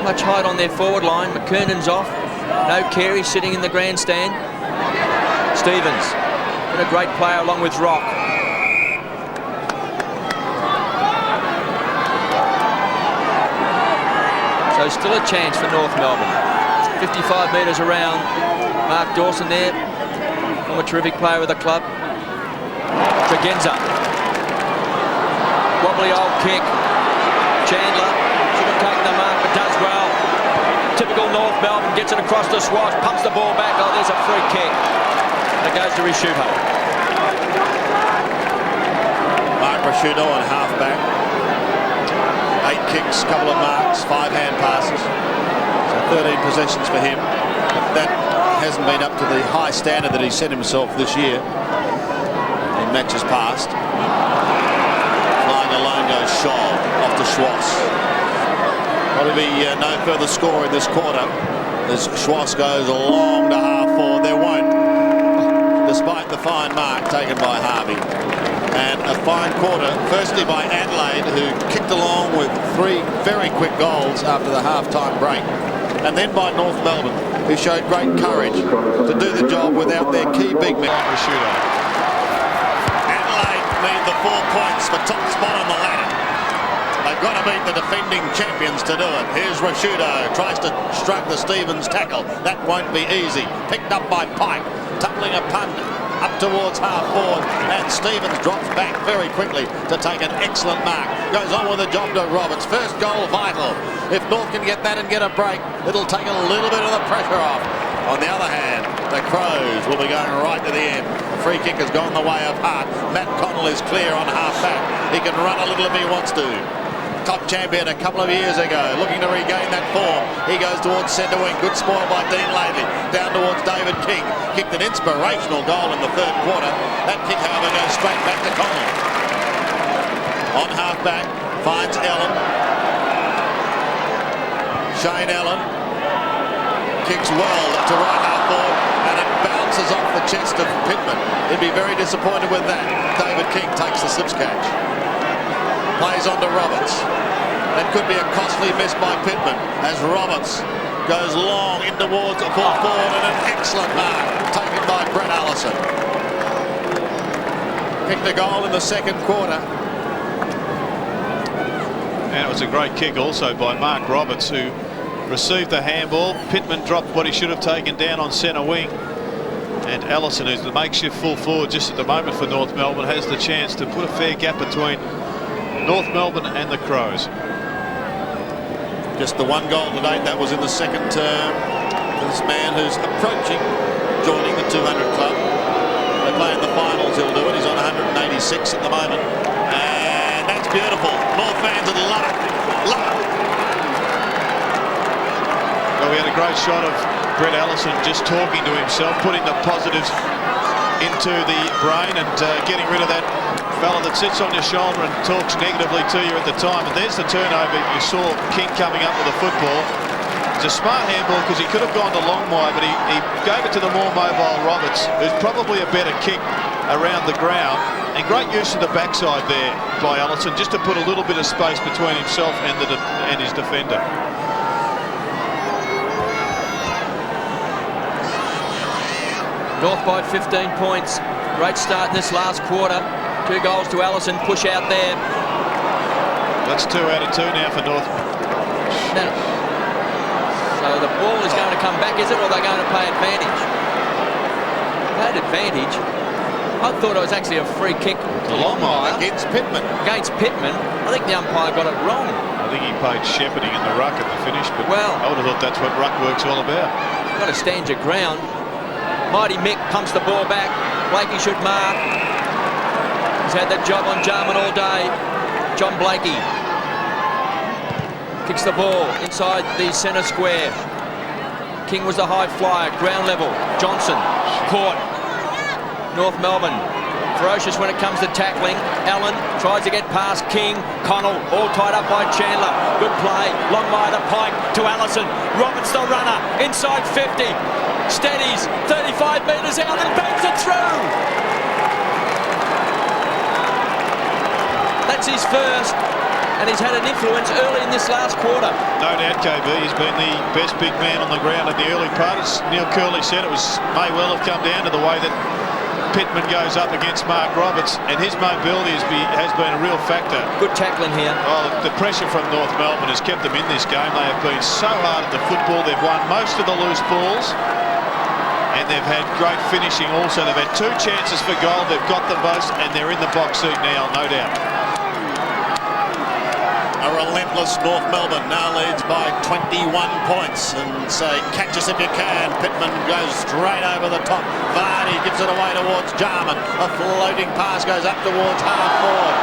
[SPEAKER 3] Much height on their forward line. McKernan's off. No Carey sitting in the grandstand. Stevens. Been a great player along with Rock. So still a chance for North Melbourne. 55 metres around. Mark Dawson there. Former terrific player with the club. Tregenza. Wobbly old kick. Chandler should have taken the mark, but does well. Typical North Melbourne. Gets it across the Swash. Pumps the ball back. Oh, there's a free kick. And it goes to Risciuto.
[SPEAKER 2] Mark Risciuto on half-back. 8 kicks, couple of marks, 5 hand passes. So 13 possessions for him. That hasn't been up to the high standard that he set himself this year in matches past. Flying alone goes Shaw off to Schwass. There'll be no further score in this quarter as Schwass goes along to half-forward. There won't, despite the fine mark taken by Harvey. And a fine quarter, firstly by Adelaide, who kicked along with 3 very quick goals after the half-time break. And then by North Melbourne, who showed great courage to do the job without their key big man. Adelaide need the 4 points for top spot on the ladder. They've got to beat the defending champions to do it. Here's Risciuto, tries to stroke the Stevens tackle. That won't be easy. Picked up by Pike, tumbling a punt up towards half-forward, and Stevens drops back very quickly to take an excellent mark. Goes on with the job to Roberts. First goal vital. If North can get that and get a break, it'll take a little bit of the pressure off. On the other hand, the Crows will be going right to the end. The free kick has gone the way of Hart. Matt Connell is clear on half-back. He can run a little if he wants to. Top champion a couple of years ago, looking to regain that form. He goes towards centre wing. Good spoil by Dean Laidley. Down towards David King. Kicked an inspirational goal in the third quarter. That kick, however, goes straight back to Connell. On half-back, finds Ellen. Shane Ellen kicks well to right half forward, and it bounces off the chest of Pittman. He'd be very disappointed with that. David King takes the slips catch. Plays on to Roberts. That could be a costly miss by Pittman as Roberts goes long in towards a full forward, and an excellent mark taken by Brett Allison. Kicked a goal in the second quarter.
[SPEAKER 1] And it was a great kick also by Mark Roberts, who received the handball. Pittman dropped what he should have taken down on centre wing. And Allison, who's the makeshift full forward just at the moment for North Melbourne, has the chance to put a fair gap between North Melbourne and the Crows.
[SPEAKER 2] Just the one goal to date. That was in the second term for this man who's approaching joining the 200 club. They play in the finals, he'll do it. He's on 186 at the moment. And that's beautiful. North fans would love it. Love it.
[SPEAKER 1] Well, we had a great shot of Brett Allison just talking to himself, putting the positives into the brain and getting rid of that fella that sits on your shoulder and talks negatively to you at the time. And there's the turnover. You saw King coming up with the football. It's a smart handball because he could have gone to Longmire, but he gave it to the more mobile Roberts, who's probably a better kick around the ground. And great use of the backside there by Allison, just to put a little bit of space between himself and his defender.
[SPEAKER 3] North by 15 points. Great start in this last quarter. 2 goals to Allison. Push out there.
[SPEAKER 1] That's 2 out of 2 now for North.
[SPEAKER 3] Now, so the ball is going to come back, is it, or are they going to play advantage? Played advantage. I thought it was actually a free kick to Longmire.
[SPEAKER 2] Against Pittman.
[SPEAKER 3] Against Pittman. I think the umpire got it wrong.
[SPEAKER 1] I think he played shepherding in the ruck at the finish, but
[SPEAKER 3] well,
[SPEAKER 1] I would have thought that's what ruck work's all about.
[SPEAKER 3] Got to stand your ground. Mighty Mick pumps the ball back. Blakey should mark. He's had that job on Jarman all day. John Blakey kicks the ball inside the centre square. King was the high flyer, ground level. Johnson caught. North Melbourne ferocious when it comes to tackling. Allen tries to get past King. Connell all tied up by Chandler. Good play. Longmire the pike to Allison. Roberts the runner inside 50. Steadies 35 metres out and bangs it through. That's his first, and he's had an influence early in this last quarter.
[SPEAKER 1] No doubt, KB. He's been the best big man on the ground in the early part. As Neil Curley said, it may well have come down to the way that Pittman goes up against Mark Roberts, and his mobility has been a real factor.
[SPEAKER 3] Good tackling here.
[SPEAKER 1] Oh, the pressure from North Melbourne has kept them in this game. They have been so hard at the football. They've won most of the loose balls, and they've had great finishing also. They've had 2 chances for goal. They've got the most, and they're in the box seat now, no doubt.
[SPEAKER 2] A relentless North Melbourne now leads by 21 points, and say catch us if you can. Pittman goes straight over the top. Vardy gives it away towards Jarman. A floating pass goes up towards half forward.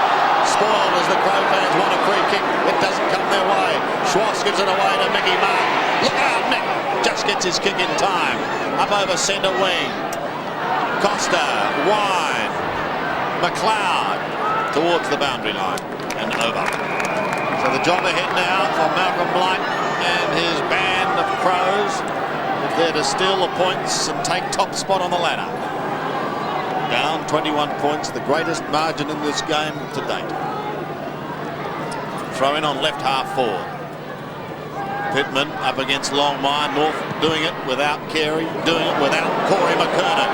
[SPEAKER 2] Spoiled as the Crow fans want a free kick. It doesn't come their way. Schwartz gives it away to Mickey Martin. Look out, Mick! Just gets his kick in time. Up over centre wing. Costa, Wine, McLeod towards the boundary line and over. So the job ahead now for Malcolm Blight and his band of Crows, if they're to steal the points and take top spot on the ladder. Down 21 points, the greatest margin in this game to date. Throw in on left half forward. Pittman up against Longmire. North doing it without Carey, doing it without Corey McKernan.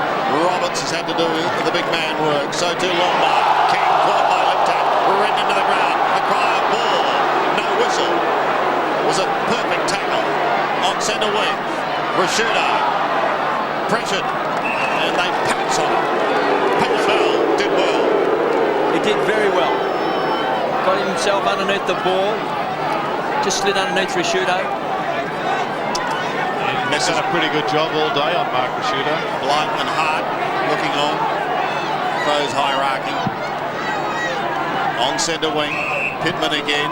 [SPEAKER 2] Roberts has had to do the big man work. So too Longmire. King caught by Liptak, ridden into the ground. A cry of ball. No whistle. It was a perfect tackle on centre wing. Rashudo pressured, and they pounce on it. Pacewell did well.
[SPEAKER 3] He did very well. Got himself underneath the ball. Just slid underneath Rashudo.
[SPEAKER 1] And He's done a pretty good job all day on Mark Rashudo.
[SPEAKER 2] Blight and Hart looking on. Crows hierarchy. On centre wing. Pittman again.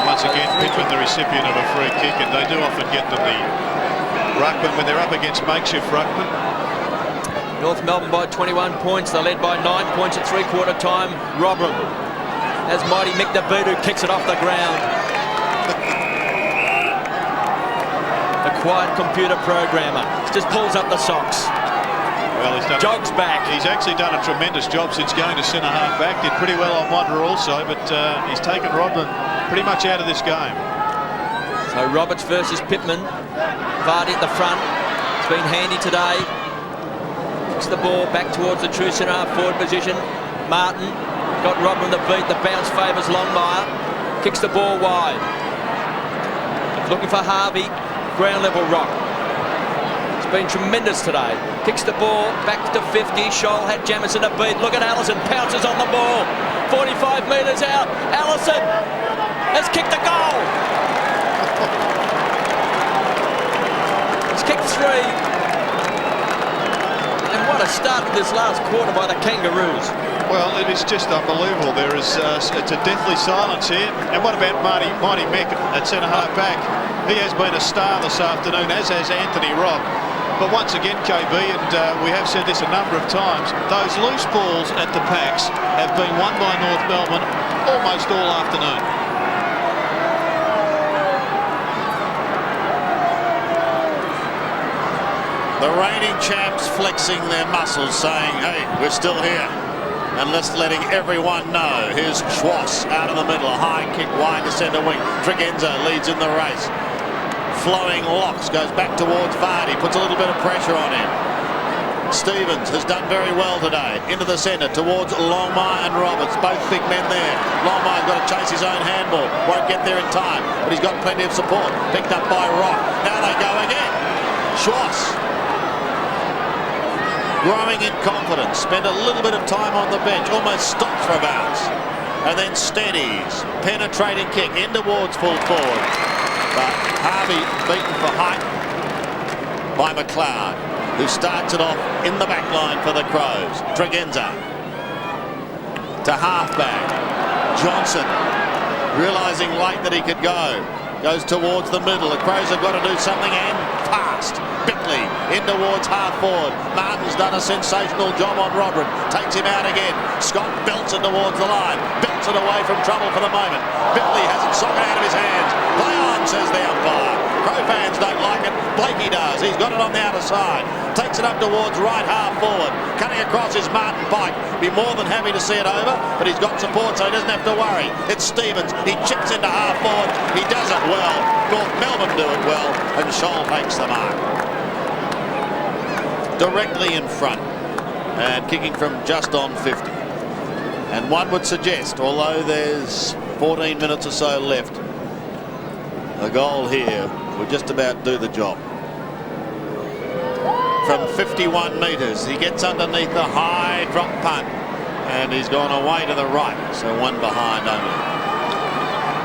[SPEAKER 1] Once again, Pittman the recipient of a free kick, and they do often get them the ruckman when they're up against makeshift ruckman.
[SPEAKER 3] North Melbourne by 21 points. They're led by 9 points at three-quarter time. Robert. As mighty Mick the Boot who kicks it off the ground. The quiet computer programmer just pulls up the socks.
[SPEAKER 1] Well, he's done.
[SPEAKER 3] Jogs back.
[SPEAKER 1] He's actually done a tremendous job since going to centre half back. Did pretty well on Wonder also, but he's taken Rodman pretty much out of this game.
[SPEAKER 3] So Roberts versus Pittman. Vardy at the front. It's been handy today. Kicks the ball back towards the true centre half forward position. Martin got Rodman the beat. The bounce favours Longmire. Kicks the ball wide. Looking for Harvey. Ground level rock. It's been tremendous today. Kicks the ball back to 50. Scholl had Jamison to beat. Look at Allison. Pounces on the ball. 45 metres out. Allison has kicked a goal. He's kicked 3. And what a start to this last quarter by the Kangaroos.
[SPEAKER 1] Well, it is just unbelievable. There is it's a deathly silence here. And what about Mighty Mick at centre half back? He has been a star this afternoon, as has Anthony Robb. But once again, KB, and we have said this a number of times, those loose balls at the packs have been won by North Melbourne almost all afternoon.
[SPEAKER 2] The reigning champs flexing their muscles, saying, hey, we're still here. And just letting everyone know. Here's Schwass out of the middle. High kick wide to centre wing. Tregenza leads in the race. Flowing locks, goes back towards Vardy, puts a little bit of pressure on him. Stevens has done very well today. Into the centre towards Longmire and Roberts, both big men there. Longmire's got to chase his own handball, won't get there in time, but he's got plenty of support. Picked up by Rock. Now they go again. Schwass growing in confidence, spent a little bit of time on the bench, almost stops for a bounce, and then steadies. Penetrating kick in towards full forward. But Harvey beaten for height by McLeod, who starts it off in the back line for the Crows. Tregenza to halfback. Johnson, realising late that he could go, goes towards the middle. The Crows have got to do something, and fast. Bickley in towards half forward. Martin's done a sensational job on Rodman. Takes him out again. Scott belts it towards the line. Belts it away from trouble for the moment. Bickley has it socked out of his hands. Play on, says the umpire. Crow fans don't like it. Blakey does. He's got it on the outer side. Takes it up towards right half forward. Cutting across is Martin Pike. Be more than happy to see it over, but he's got support, so he doesn't have to worry. It's Stevens. He chips into half forward. He does it well. North Melbourne do it well, and Scholl takes the mark. Directly in front and kicking from just on 50. And one would suggest, although there's 14 minutes or so left, a goal here would just about do the job. From 51 metres, he gets underneath the high drop punt, and he's gone away to the right, so one behind only.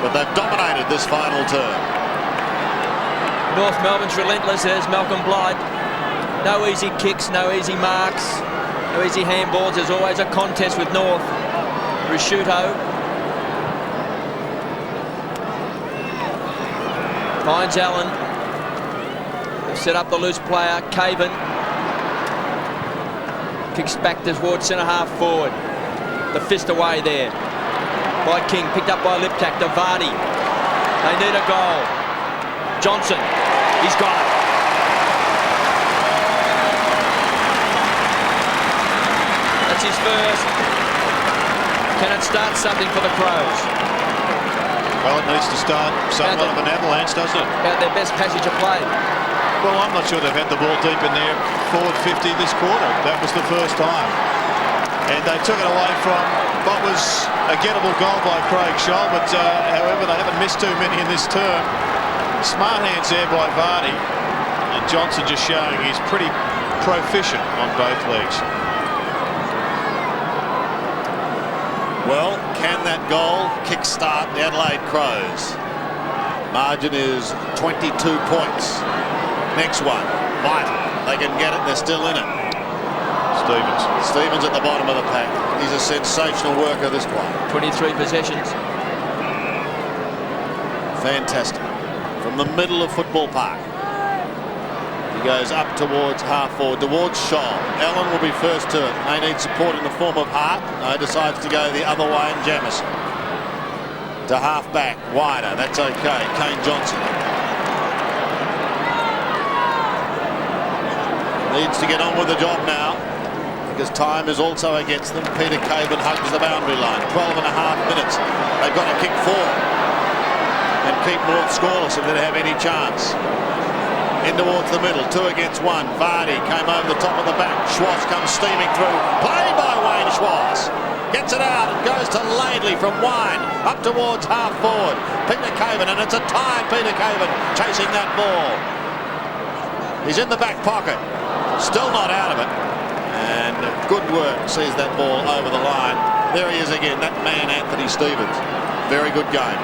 [SPEAKER 2] But they've dominated this final term.
[SPEAKER 3] North Melbourne's relentless. There's Malcolm Blight. No easy kicks, no easy marks, no easy handballs. There's always a contest with North. Rashudo finds Allen. They've set up the loose player, Caven. Kicks back towards centre half forward. The fist away there by King, picked up by Liptak to Vardy. They need a goal. Johnson, he's got it. That's his first. Can it start something for the Crows?
[SPEAKER 1] Well, it needs to start somewhat of an avalanche, doesn't it?
[SPEAKER 3] About their best passage of play.
[SPEAKER 1] Well, I'm not sure they've had the ball deep in their forward 50 this quarter. That was the first time. And they took it away from what was a gettable goal by Craig Scholl, but however, they haven't missed too many in this term. Smart hands there by Vardy. And Johnson just showing he's pretty proficient on both legs.
[SPEAKER 2] Well, Can that goal kickstart the Adelaide Crows? Margin is 22 points. Next one, vital. They can get it, they're still in it. Stevens at the bottom of the pack. He's a sensational worker, this player.
[SPEAKER 3] 23 possessions.
[SPEAKER 2] Fantastic. From the middle of Football Park. He goes up towards half forward, towards Shaw. Allen will be first to it. They need support in the form of Hart. No, decides to go the other way, and Jamison. To half back, wider, that's okay. Kane Johnson. Needs to get on with the job now, because time is also against them. Peter Caven hugs the boundary line. 12 and a half minutes. They've got to kick 4 and keep North scoreless if they have any chance. In towards the middle, 2 against 1. Vardy came over the top of the back. Schwartz comes steaming through. Played by Wayne Schwartz. Gets it out and goes to Laidley from Wine. Up towards half forward. Peter Caven, and it's a tie. Peter Caven chasing that ball. He's in the back pocket. Still not out of it. And good work. Sees that ball over the line. There he is again. That man, Anthony Stevens. Very good game.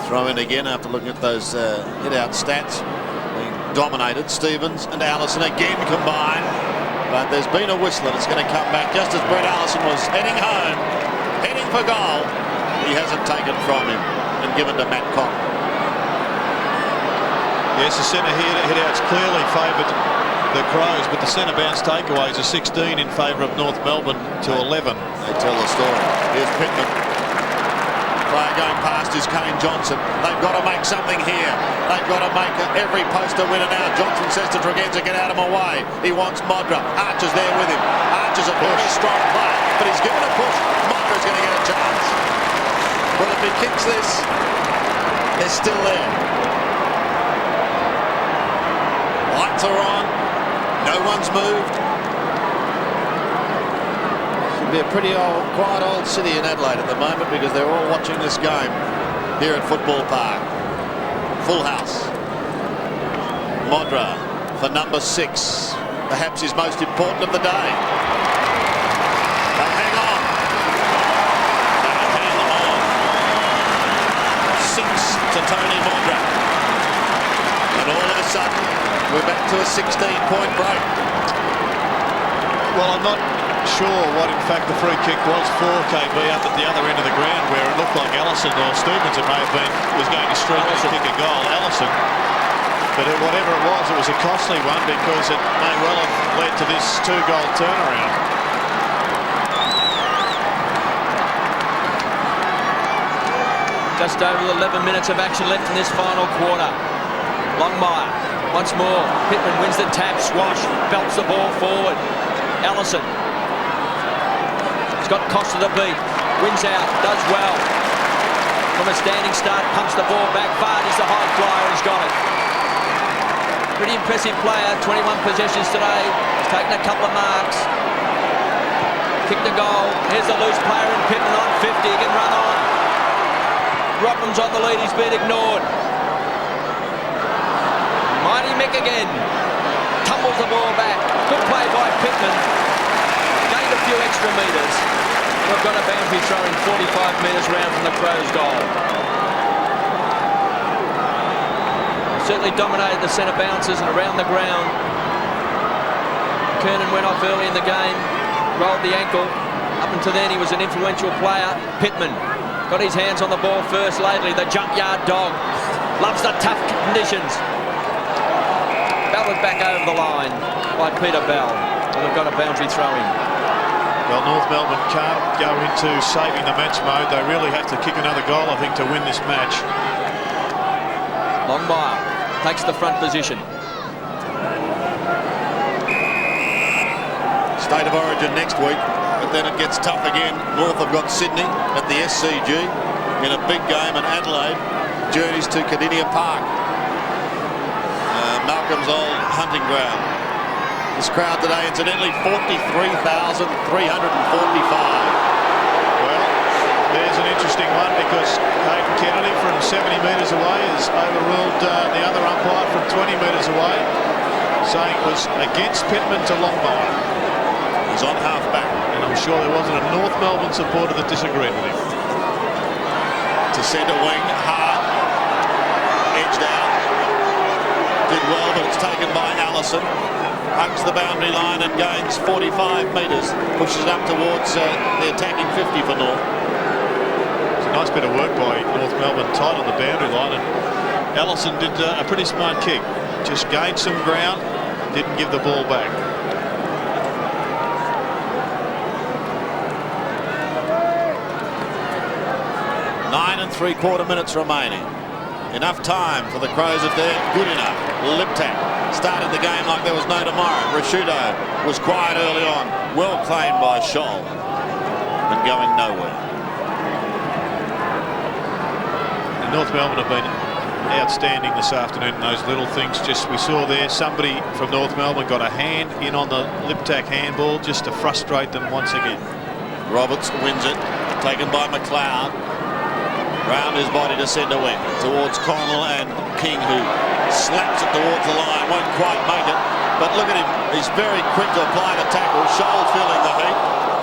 [SPEAKER 2] Throw in again after looking at those hit-out stats. Being dominated. Stevens and Allison again combined. But there's been a whistle and it's going to come back just as Brett Allison was heading home, heading for goal. He hasn't taken from him and given to Matt Cock.
[SPEAKER 1] Yes, the centre hit-outs clearly favoured the Crows, but the centre bounce takeaways are 16 in favour of North Melbourne to 11.
[SPEAKER 2] They tell the story. Here's Pittman. Player going past is Kane Johnson. They've got to make something here. They've got to make every poster winner now. Johnson says to Tregenza, get out of my way. He wants Modra. Archer's there with him. Archer's a very strong player, but he's given a push. Modra's going to get a chance. Well, if he kicks this, they're still there. Lights are on. No one's moved. Be a pretty quiet old city in Adelaide at the moment because they're all watching this game here at Football Park. Full house. Modra for number 6, perhaps his most important of the day. They hang on. They don't hand them on. 6 to Tony Modra. And all of a sudden, we're back to a 16-point break.
[SPEAKER 1] Well, I'm not sure what in fact the free kick was for KB up at the other end of the ground, where it looked like Allison or Stevens, it may have been, was going to streak and kick a goal. Allison. But whatever it was a costly one because it may well have led to this 2-goal turnaround.
[SPEAKER 3] Just over 11 minutes of action left in this final quarter. Longmire once more. Pittman wins the tap. Swash belts the ball forward. Allison. He's got Costa to beat. Wins out. Does well. From a standing start. Pumps the ball back. Vardy's the high flyer. He's got it. Pretty impressive player. 21 possessions today. He's taken a couple of marks. Kicked the goal. Here's the loose player in Pittman on 50. He can run on. Rodman's on the lead. He's been ignored. Mighty Mick again. Tumbles the ball back. Good play by Pittman. Gained a few extra metres. We've got a boundary throwing 45 metres round from the Crows' goal. Certainly dominated the centre bounces and around the ground. Kernan went off early in the game. Rolled the ankle. Up until then he was an influential player. Pittman got his hands on the ball first. Lately the jump yard dog. Loves the tough conditions. Belted back over the line by Peter Bell. And they've got a boundary throw in.
[SPEAKER 1] Well, North Melbourne can't go into saving the match mode. They really have to kick another goal, I think, to win this match.
[SPEAKER 3] Longmire takes the front position.
[SPEAKER 2] State of origin next week, but then it gets tough again. North have got Sydney at the SCG in a big game, and Adelaide journeys to Cardinia Park, Malcolm's old hunting ground. This crowd today, incidentally, 43,345.
[SPEAKER 1] Well, there's an interesting one because Hayden Kennedy from 70 metres away has overruled the other umpire from 20 metres away. saying it was against Pittman to Longmire.
[SPEAKER 2] He's on half-back.
[SPEAKER 1] And I'm sure there wasn't a North Melbourne supporter that disagreed with him.
[SPEAKER 2] To centre wing, Hart. Edged out. Did well, but it's taken by Allison. Hugs the boundary line and gains 45 metres. Pushes it up towards the attacking 50 for North.
[SPEAKER 1] It's a nice bit of work by North Melbourne, tight on the boundary line. And Allison did a pretty smart kick. Just gained some ground, didn't give the ball back.
[SPEAKER 2] 9 3/4 minutes remaining. Enough time for the Crows if they're good enough. Liptak started the game like there was no tomorrow. Rashudo was quiet early on. Well claimed by Scholl. And going nowhere.
[SPEAKER 1] And North Melbourne have been outstanding this afternoon in those little things. Just we saw there somebody from North Melbourne got a hand in on the Liptak handball just to frustrate them once again.
[SPEAKER 2] Roberts wins it. Taken by McLeod. Round his body to centre wing towards Connell and King, who slaps it towards the line, won't quite make it, but look at him, he's very quick to apply the tackle. Scholl feeling the heat.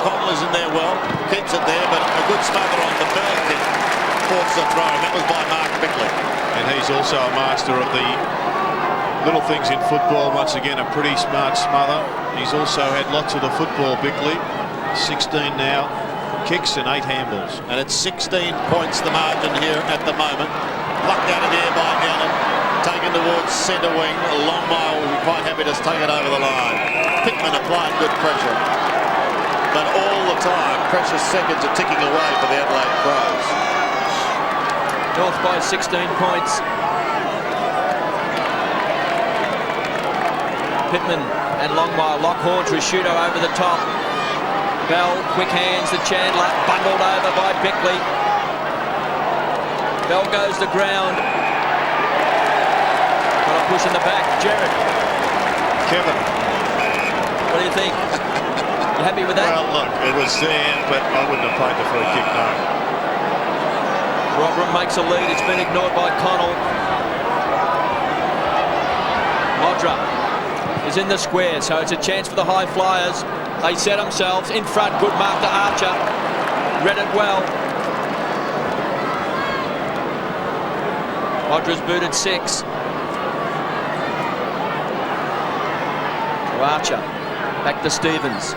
[SPEAKER 2] Connell is in there well, keeps it there, but a good smother on the bird kick forces a throw, and that was by Mark Bickley.
[SPEAKER 1] And he's also a master of the little things in football. Once again, a pretty smart smother. He's also had lots of the football, Bickley. 16 now. Kicks and 8 handballs.
[SPEAKER 2] And it's 16 points the margin here at the moment. Plucked out of the air by Allen. Taken towards centre wing. Longmire will be quite happy to take it over the line. Pittman applied good pressure. But all the time, precious seconds are ticking away for the Adelaide Crows.
[SPEAKER 3] North by 16 points. Pittman and Longmire lock horns. Rashudo over the top. Bell, quick hands to Chandler, bundled over by Bickley. Bell goes to ground. Got a push in the back. Jared.
[SPEAKER 1] Kevin.
[SPEAKER 3] What do you think? You happy with that?
[SPEAKER 1] Well, look, it was there, but I wouldn't have played the free kick, no.
[SPEAKER 3] Robert makes a lead. It's been ignored by Connell. Modra is in the square, so it's a chance for the high flyers. They set themselves in front. Good mark to Archer. Read it well. Modra's booted 6. To Archer. Back to Stevens.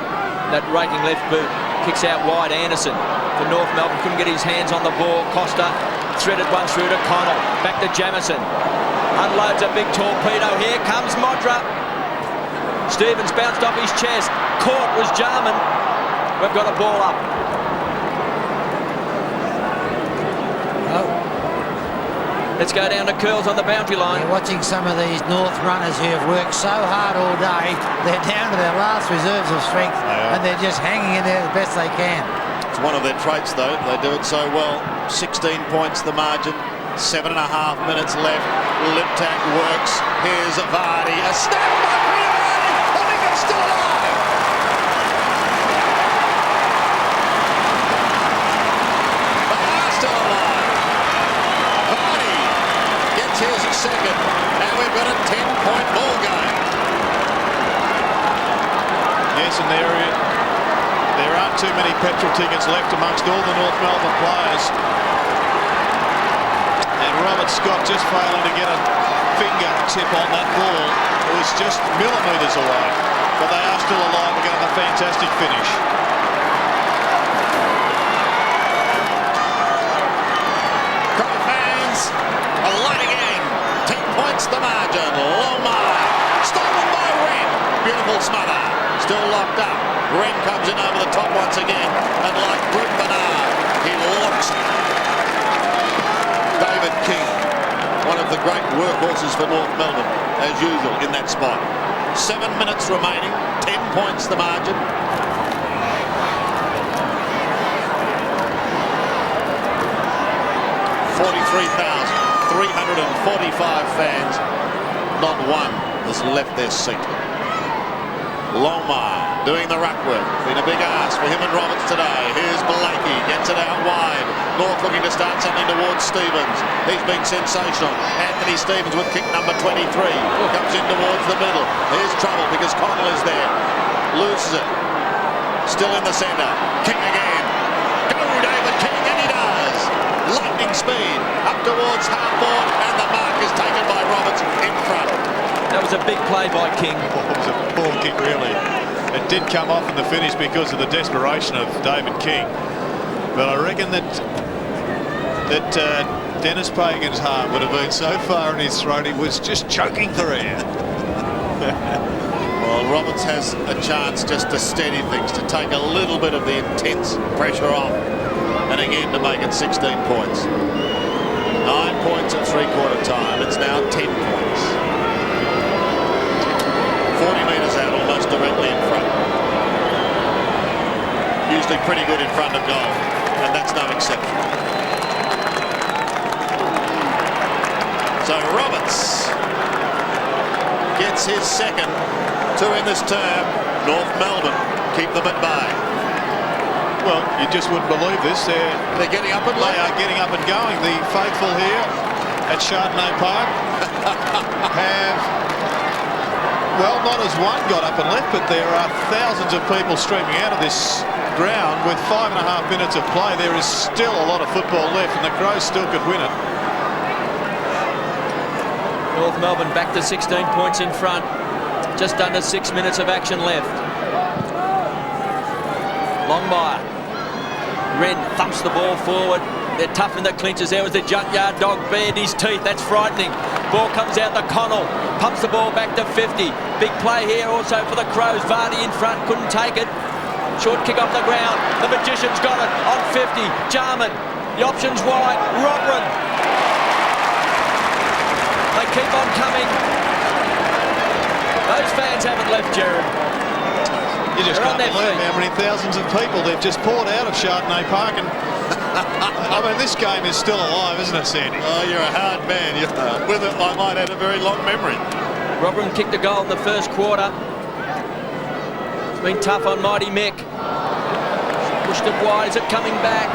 [SPEAKER 3] That raking left boot. Kicks out wide. Anderson for North Melbourne. Couldn't get his hands on the ball. Costa threaded one through to Connell. Back to Jamison. Unloads a big torpedo. Here comes Modra. Stevens bounced off his chest. Caught was Jarman. We've got a ball up.
[SPEAKER 4] Oh.
[SPEAKER 3] Let's go down to Curls on the boundary line.
[SPEAKER 4] You're watching some of these North runners who have worked so hard all day. They're down to their last reserves of strength, and they're just hanging in there the best they can.
[SPEAKER 2] It's one of their traits, though. They do it so well. 16 points the margin. 7.5 minutes left. Liptak works. Here's Vardy. A snap by Vardy. I think it's still alive. They are still alive. Vardy gets his second, and we've got a 10-point ball game.
[SPEAKER 1] Yes, and there aren't too many petrol tickets left amongst all the North Melbourne players. And Robert Scott just failing to get a fingertip on that ball. It was just millimetres away. But they are still alive. We're going to have a fantastic finish.
[SPEAKER 2] Crow fans, a light again. 10 points the margin. Longmire. Stolen by Wren. Beautiful smother. Still locked up. Wren comes in over the top once again. And like Brett Bernard, he locks David King, one of the great workhorses for North Melbourne, as usual, in that spot. 7 minutes remaining, 10 points the margin. 43,345 fans. Not one has left their seat. Longmire doing the ruck work. Been a big ask for him and Roberts today. Here's Blakey, gets it out wide. North looking to start something towards Stevens. He's been sensational. Anthony Stevens with kick number 23. Comes in towards the middle. Here's trouble because Connell is there. Loses it. Still in the centre. King again. Go David King, and he does. Lightning speed up towards half forward, and the mark is taken by Roberts in front.
[SPEAKER 3] That was a big play by King.
[SPEAKER 1] It was a poor kick, really. It did come off in the finish because of the desperation of David King. But I reckon that Dennis Pagan's heart would have been so far in his throat he was just choking for air.
[SPEAKER 2] Well, Roberts has a chance just to steady things, to take a little bit of the intense pressure off, and again to make it 16 points. 9 points at three-quarter time. It's now 10 points. 40 metres out, almost directly in front. Usually pretty good in front of goal, and that's no exception. So Roberts gets his second, 2 in this term. North Melbourne keep them at bay.
[SPEAKER 1] Well, you just wouldn't believe this.
[SPEAKER 2] They're getting up and
[SPEAKER 1] They are getting up and going. The faithful here at Chardonnay Park have, well, not as one got up and left, but there are thousands of people streaming out of this ground with 5.5 minutes of play. There is still a lot of football left, and the Crows still could win it.
[SPEAKER 3] North Melbourne back to 16 points in front. Just under 6 minutes of action left. Longmire. Wren thumps the ball forward. They're tough in the clinches. There was the junkyard dog, bared his teeth. That's frightening. Ball comes out to Connell. Pumps the ball back to 50. Big play here also for the Crows. Vardy in front, couldn't take it. Short kick off the ground. The Magician's got it on 50. Jarman. The option's wide. Robrin. They keep on coming. Those fans haven't left, Jared.
[SPEAKER 1] You just
[SPEAKER 3] They're on
[SPEAKER 1] can't
[SPEAKER 3] their
[SPEAKER 1] believe
[SPEAKER 3] feet.
[SPEAKER 1] how many thousands of people they've just poured out of Chardonnay Park. And I mean, this game is still alive, isn't it, Sandy?
[SPEAKER 2] Oh, you're a hard man. With it, I might have a very long memory.
[SPEAKER 3] Robin kicked a goal in the first quarter. It's been tough on Mighty Mick. Pushed it wide. Is it coming back?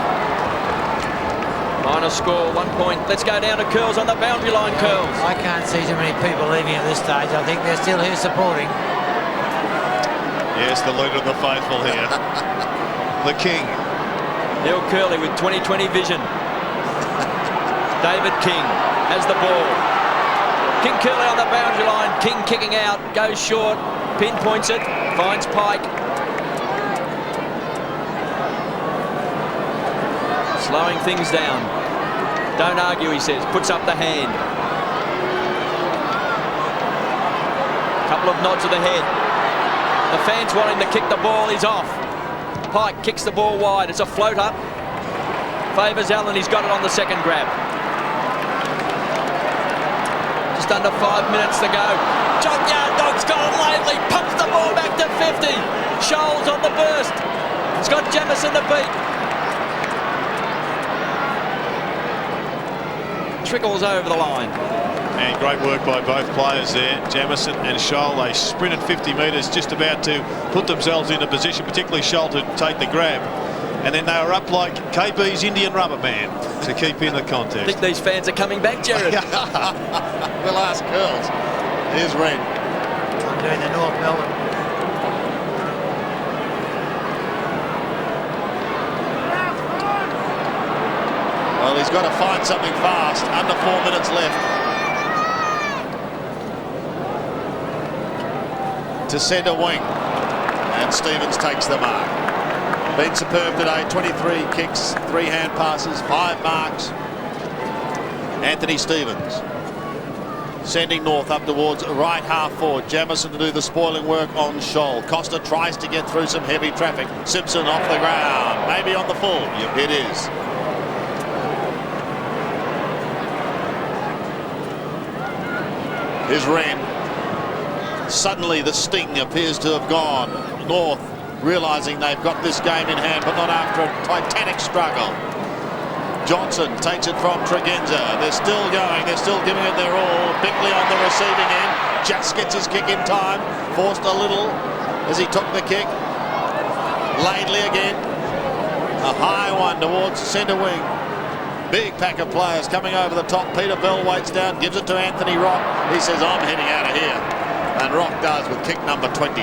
[SPEAKER 3] Minor score, 1 point. Let's go down to Curls on the boundary line, Curls.
[SPEAKER 4] I can't see too many people leaving at this stage. I think they're still here supporting.
[SPEAKER 1] Yes, the leader of the faithful here. The King.
[SPEAKER 3] Neil Curley with 20/20 vision. David King has the ball. King Curley on the boundary line. King kicking out, goes short, pinpoints it, finds Pike. Slowing things down. Don't argue, he says. Puts up the hand. Couple of nods of the head. The fans want him to kick the ball. He's off. Pike kicks the ball wide. It's a float up. Favours Allen. He's got it on the second grab. Just under 5 minutes to go. Junkyard Dog's got it lately. Pumps the ball back to 50. Scholes on the burst. It's got Jamison to beat. Trickles over the line.
[SPEAKER 1] And great work by both players there, Jamison and Scholl. They sprinted 50 metres, just about to put themselves in a position, particularly Scholl, to take the grab. And then they were up like KB's Indian Rubber Man to keep in the
[SPEAKER 3] I
[SPEAKER 1] contest.
[SPEAKER 3] think these fans are coming back, Jared.
[SPEAKER 2] We'll ask Curls. Here's Wren.
[SPEAKER 4] I'm doing the North Melbourne.
[SPEAKER 2] Well, he's got to find something fast. Under 4 minutes left. To centre wing. And Stevens takes the mark. Been superb today. 23 kicks, 3 hand passes, 5 marks. Anthony Stevens sending North up towards right half forward. Jamison to do the spoiling work on Scholl. Costa tries to get through some heavy traffic. Simpson off the ground. Maybe on the full. Yep, it is. Here's Wren. Suddenly the sting appears to have gone. North realising they've got this game in hand, but not after a titanic struggle. Johnson takes it from Tregenza. They're still going. They're still giving it their all. Bickley on the receiving end. Just gets his kick in time. Forced a little as he took the kick. Laidley again. A high one towards centre wing. Big pack of players coming over the top. Peter Bell waits down, gives it to Anthony Rock. He says, I'm heading out of here. And Rock does with kick number 22.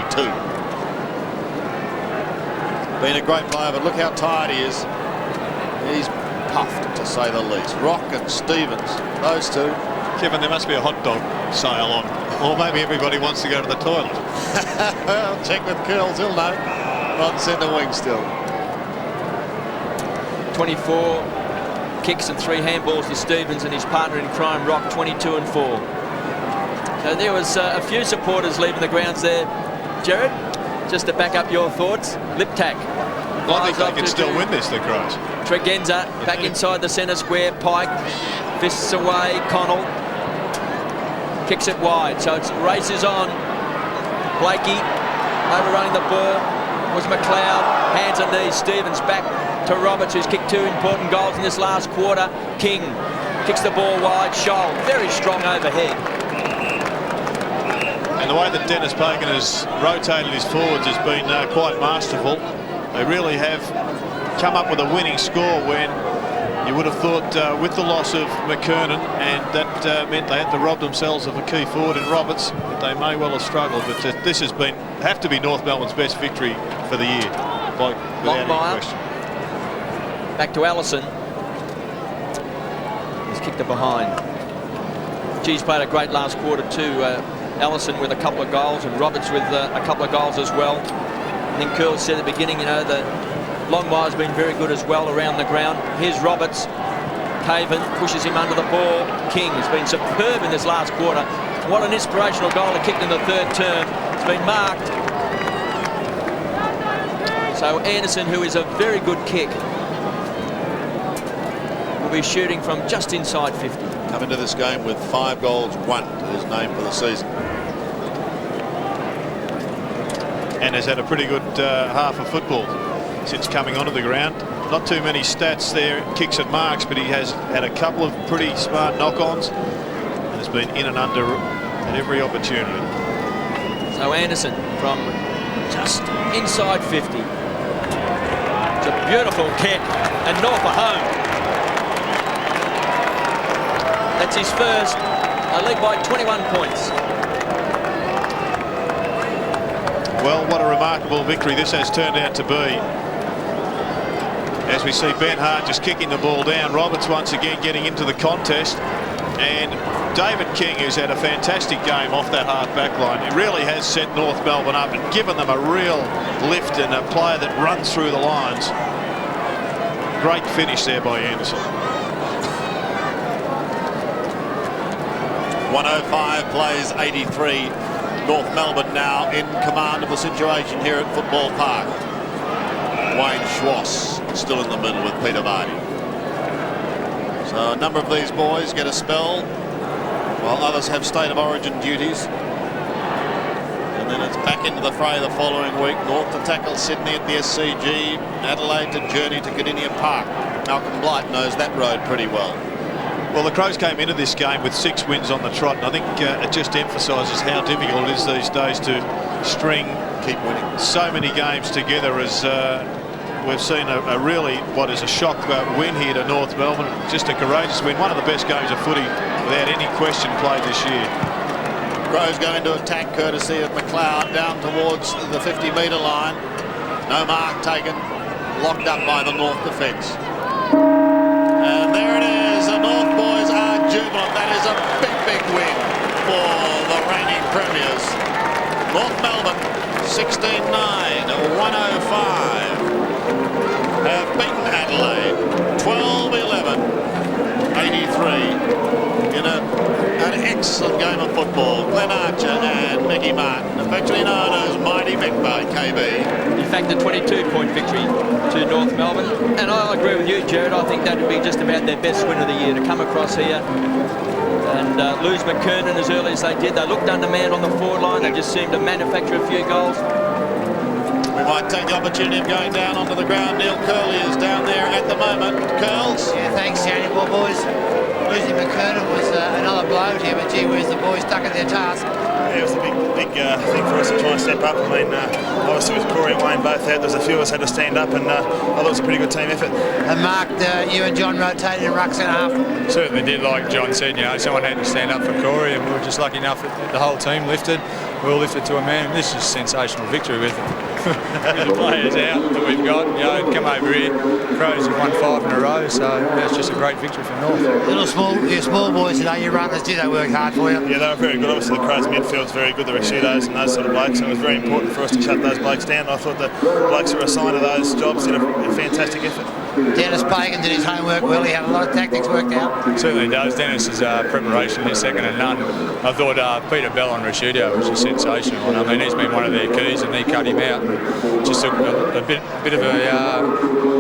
[SPEAKER 2] Been a great player, but look how tired he is. He's puffed, to say the least. Rock and Stevens, those two.
[SPEAKER 1] Kevin, there must be a hot dog sale on. Or maybe everybody wants to go to the toilet.
[SPEAKER 2] Well, check with Curls, he'll know. On centre wing still.
[SPEAKER 3] 24 kicks and 3 handballs to Stevens and his partner in crime, Rock, 22 and 4. So there was a few supporters leaving the grounds there. Jared, just to back up your thoughts, Liptak.
[SPEAKER 1] I think they can still win this, the Crows.
[SPEAKER 3] Tregenza back inside the centre square. Pike fists away. Connell kicks it wide. So it's races on. Blakey overrunning the ball was McLeod. Hands and knees. Stevens back to Roberts, who's kicked 2 important goals in this last quarter. King kicks the ball wide. Scholl very strong overhead.
[SPEAKER 1] And the way that Dennis Pagan has rotated his forwards has been quite masterful. They really have come up with a winning score when you would have thought with the loss of McKernan, and that meant they had to rob themselves of a key forward in Roberts, that they may well have struggled. But this has been, have to be North Melbourne's best victory for the year, without any question.
[SPEAKER 3] Back to Allison. He's kicked it behind. G's played a great last quarter too. Allison with a couple of goals and Roberts with a couple of goals as well. I think Curl said at the beginning, you know, that Longmire's been very good as well around the ground. Here's Roberts. Caven pushes him under the ball. King has been superb in this last quarter. What an inspirational goal he kicked in the 3rd term. It's been marked. So Anderson, who is a very good kick, will be shooting from just inside 50.
[SPEAKER 2] Come into this game with 5 goals, 1 to his name for the season.
[SPEAKER 1] And has had a pretty good half of football since coming onto the ground. Not too many stats there, kicks and marks, but he has had a couple of pretty smart knock-ons and has been in and under at every opportunity.
[SPEAKER 3] So Anderson from just inside 50. It's a beautiful kick, and North are home. That's his first. They lead by 21 points.
[SPEAKER 1] Well, what a remarkable victory this has turned out to be. As we see Ben Hart just kicking the ball down. Roberts once again getting into the contest. And David King, who's had a fantastic game off that half back line. He really has set North Melbourne up and given them a real lift, and a player that runs through the lines. Great finish there by Anderson.
[SPEAKER 2] 105 plays 83. North Melbourne now in command of the situation here at Football Park. Wayne Schwass still in the middle with Peter Vardy. So a number of these boys get a spell while others have state of origin duties. And then it's back into the fray the following week. North to tackle Sydney at the SCG. Adelaide to journey to Cardinia Park. Malcolm Blight knows that road pretty well.
[SPEAKER 1] Well, the Crows came into this game with 6 wins on the trot, and I think it just emphasises how difficult it is these days to string,
[SPEAKER 2] keep winning
[SPEAKER 1] so many games together, as we've seen a really, what is a shock win here to North Melbourne. Just a courageous win, one of the best games of footy without any question played this year.
[SPEAKER 2] Crows go into attack courtesy of McLeod down towards the 50-metre line. No mark taken, locked up by the North defence. And there it is, the North boys are jubilant. That is a big, big win for the reigning premiers. North Melbourne, 16-9, 105, have beaten Adelaide, 12-11, 83, in an excellent game of football. Glenn Archer and Mickey Martin, affectionately known as Mighty Mick by KB.
[SPEAKER 3] In fact, a 22-point victory to North Melbourne. And I agree with you, Jared. I think that would be just about their best win of the year, to come across here and lose McKernan as early as they did. They looked undermanned on the forward line. They just seemed to manufacture a few goals.
[SPEAKER 2] We might take the opportunity of going down onto the ground. Neil Curley is down there at the moment. Curls?
[SPEAKER 4] Yeah, thanks, Johnny. Well, boys, losing McKernan was another blow here, but gee whiz, the boys stuck at their task.
[SPEAKER 5] Yeah, it was a big thing for us to try and step up. I mean, obviously with Corey and Wayne both out, there's a few of us had to stand up, and I thought it was a pretty good team effort.
[SPEAKER 4] And Mark, you and John rotated in ruck centre half.
[SPEAKER 6] Certainly did, like John said, someone had to stand up for Corey, and we were just lucky enough that the whole team lifted. We all lifted to a man. This is a sensational victory with the players out that we've got. Come over here, Crows have won 5 in a row, so it's just a great victory for North.
[SPEAKER 4] You small boys today, you runners, do they work hard for you?
[SPEAKER 5] Yeah, they were very good. Obviously, the Crows midfield's very good. The Rashidos and those sort of blokes, and it was very important for us to shut those blokes down. I thought the blokes who were assigned to those jobs did a fantastic effort.
[SPEAKER 4] Dennis Pagan did his homework well. He had a lot of tactics worked out.
[SPEAKER 6] Certainly does. Dennis's preparation is second to none. I thought Peter Bell on Rashido was just sensational. And I mean, he's been one of their keys, and he cut him out. And just a bit of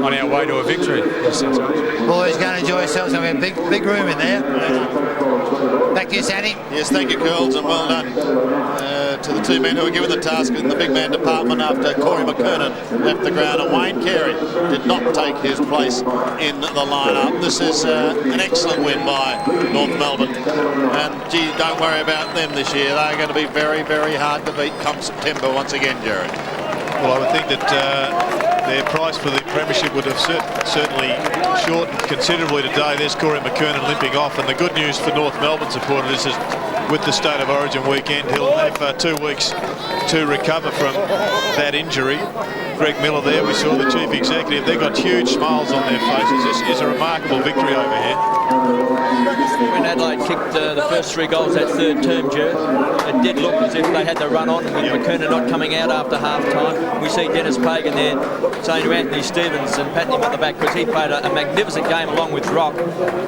[SPEAKER 6] on our way to a victory.
[SPEAKER 4] Boys, going to enjoy yourselves. We have a big room in there. Back to you, Sandy.
[SPEAKER 2] Yes, thank you, Curls, and well done to the two men who were given the task in the big man department after Corey McKernan left the ground, and Wayne Carey did not take his place in the lineup. This is an excellent win by North Melbourne, and gee, don't worry about them this year. They're going to be very, very hard to beat come September once again, Jared.
[SPEAKER 1] Well, I would think that their price for the premiership would have certainly shortened considerably today. There's Corey McKernan limping off, and the good news for North Melbourne supporters is with the State of Origin weekend, he'll have 2 weeks to recover from that injury. Greg Miller there, we saw the chief executive. They've got huge smiles on their faces. This is a remarkable victory over here.
[SPEAKER 3] When Adelaide kicked the first 3 goals that third term, Jared, it did look as if they had the run on with McKernan not coming out after half-time. We see Dennis Pagan there saying to Anthony Stevens and patting him on the back because he played a magnificent game along with Rock.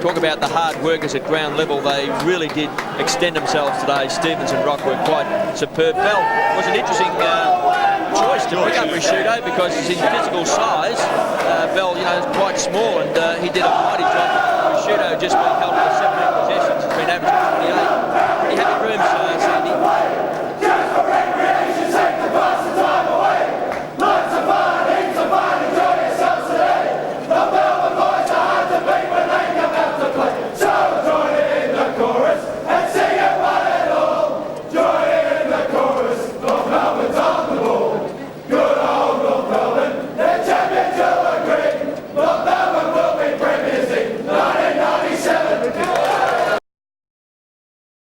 [SPEAKER 3] Talk about the hard workers at ground level. They really did extend themselves today. Stevens and Rock were quite superb. Bell was an interesting choice to pick up Rashido because he's in physical size. Bell, is quite small, and he did a mighty job. Rashido just been held for 17 possessions. He's been averaging 28. You have your rooms, Sandy.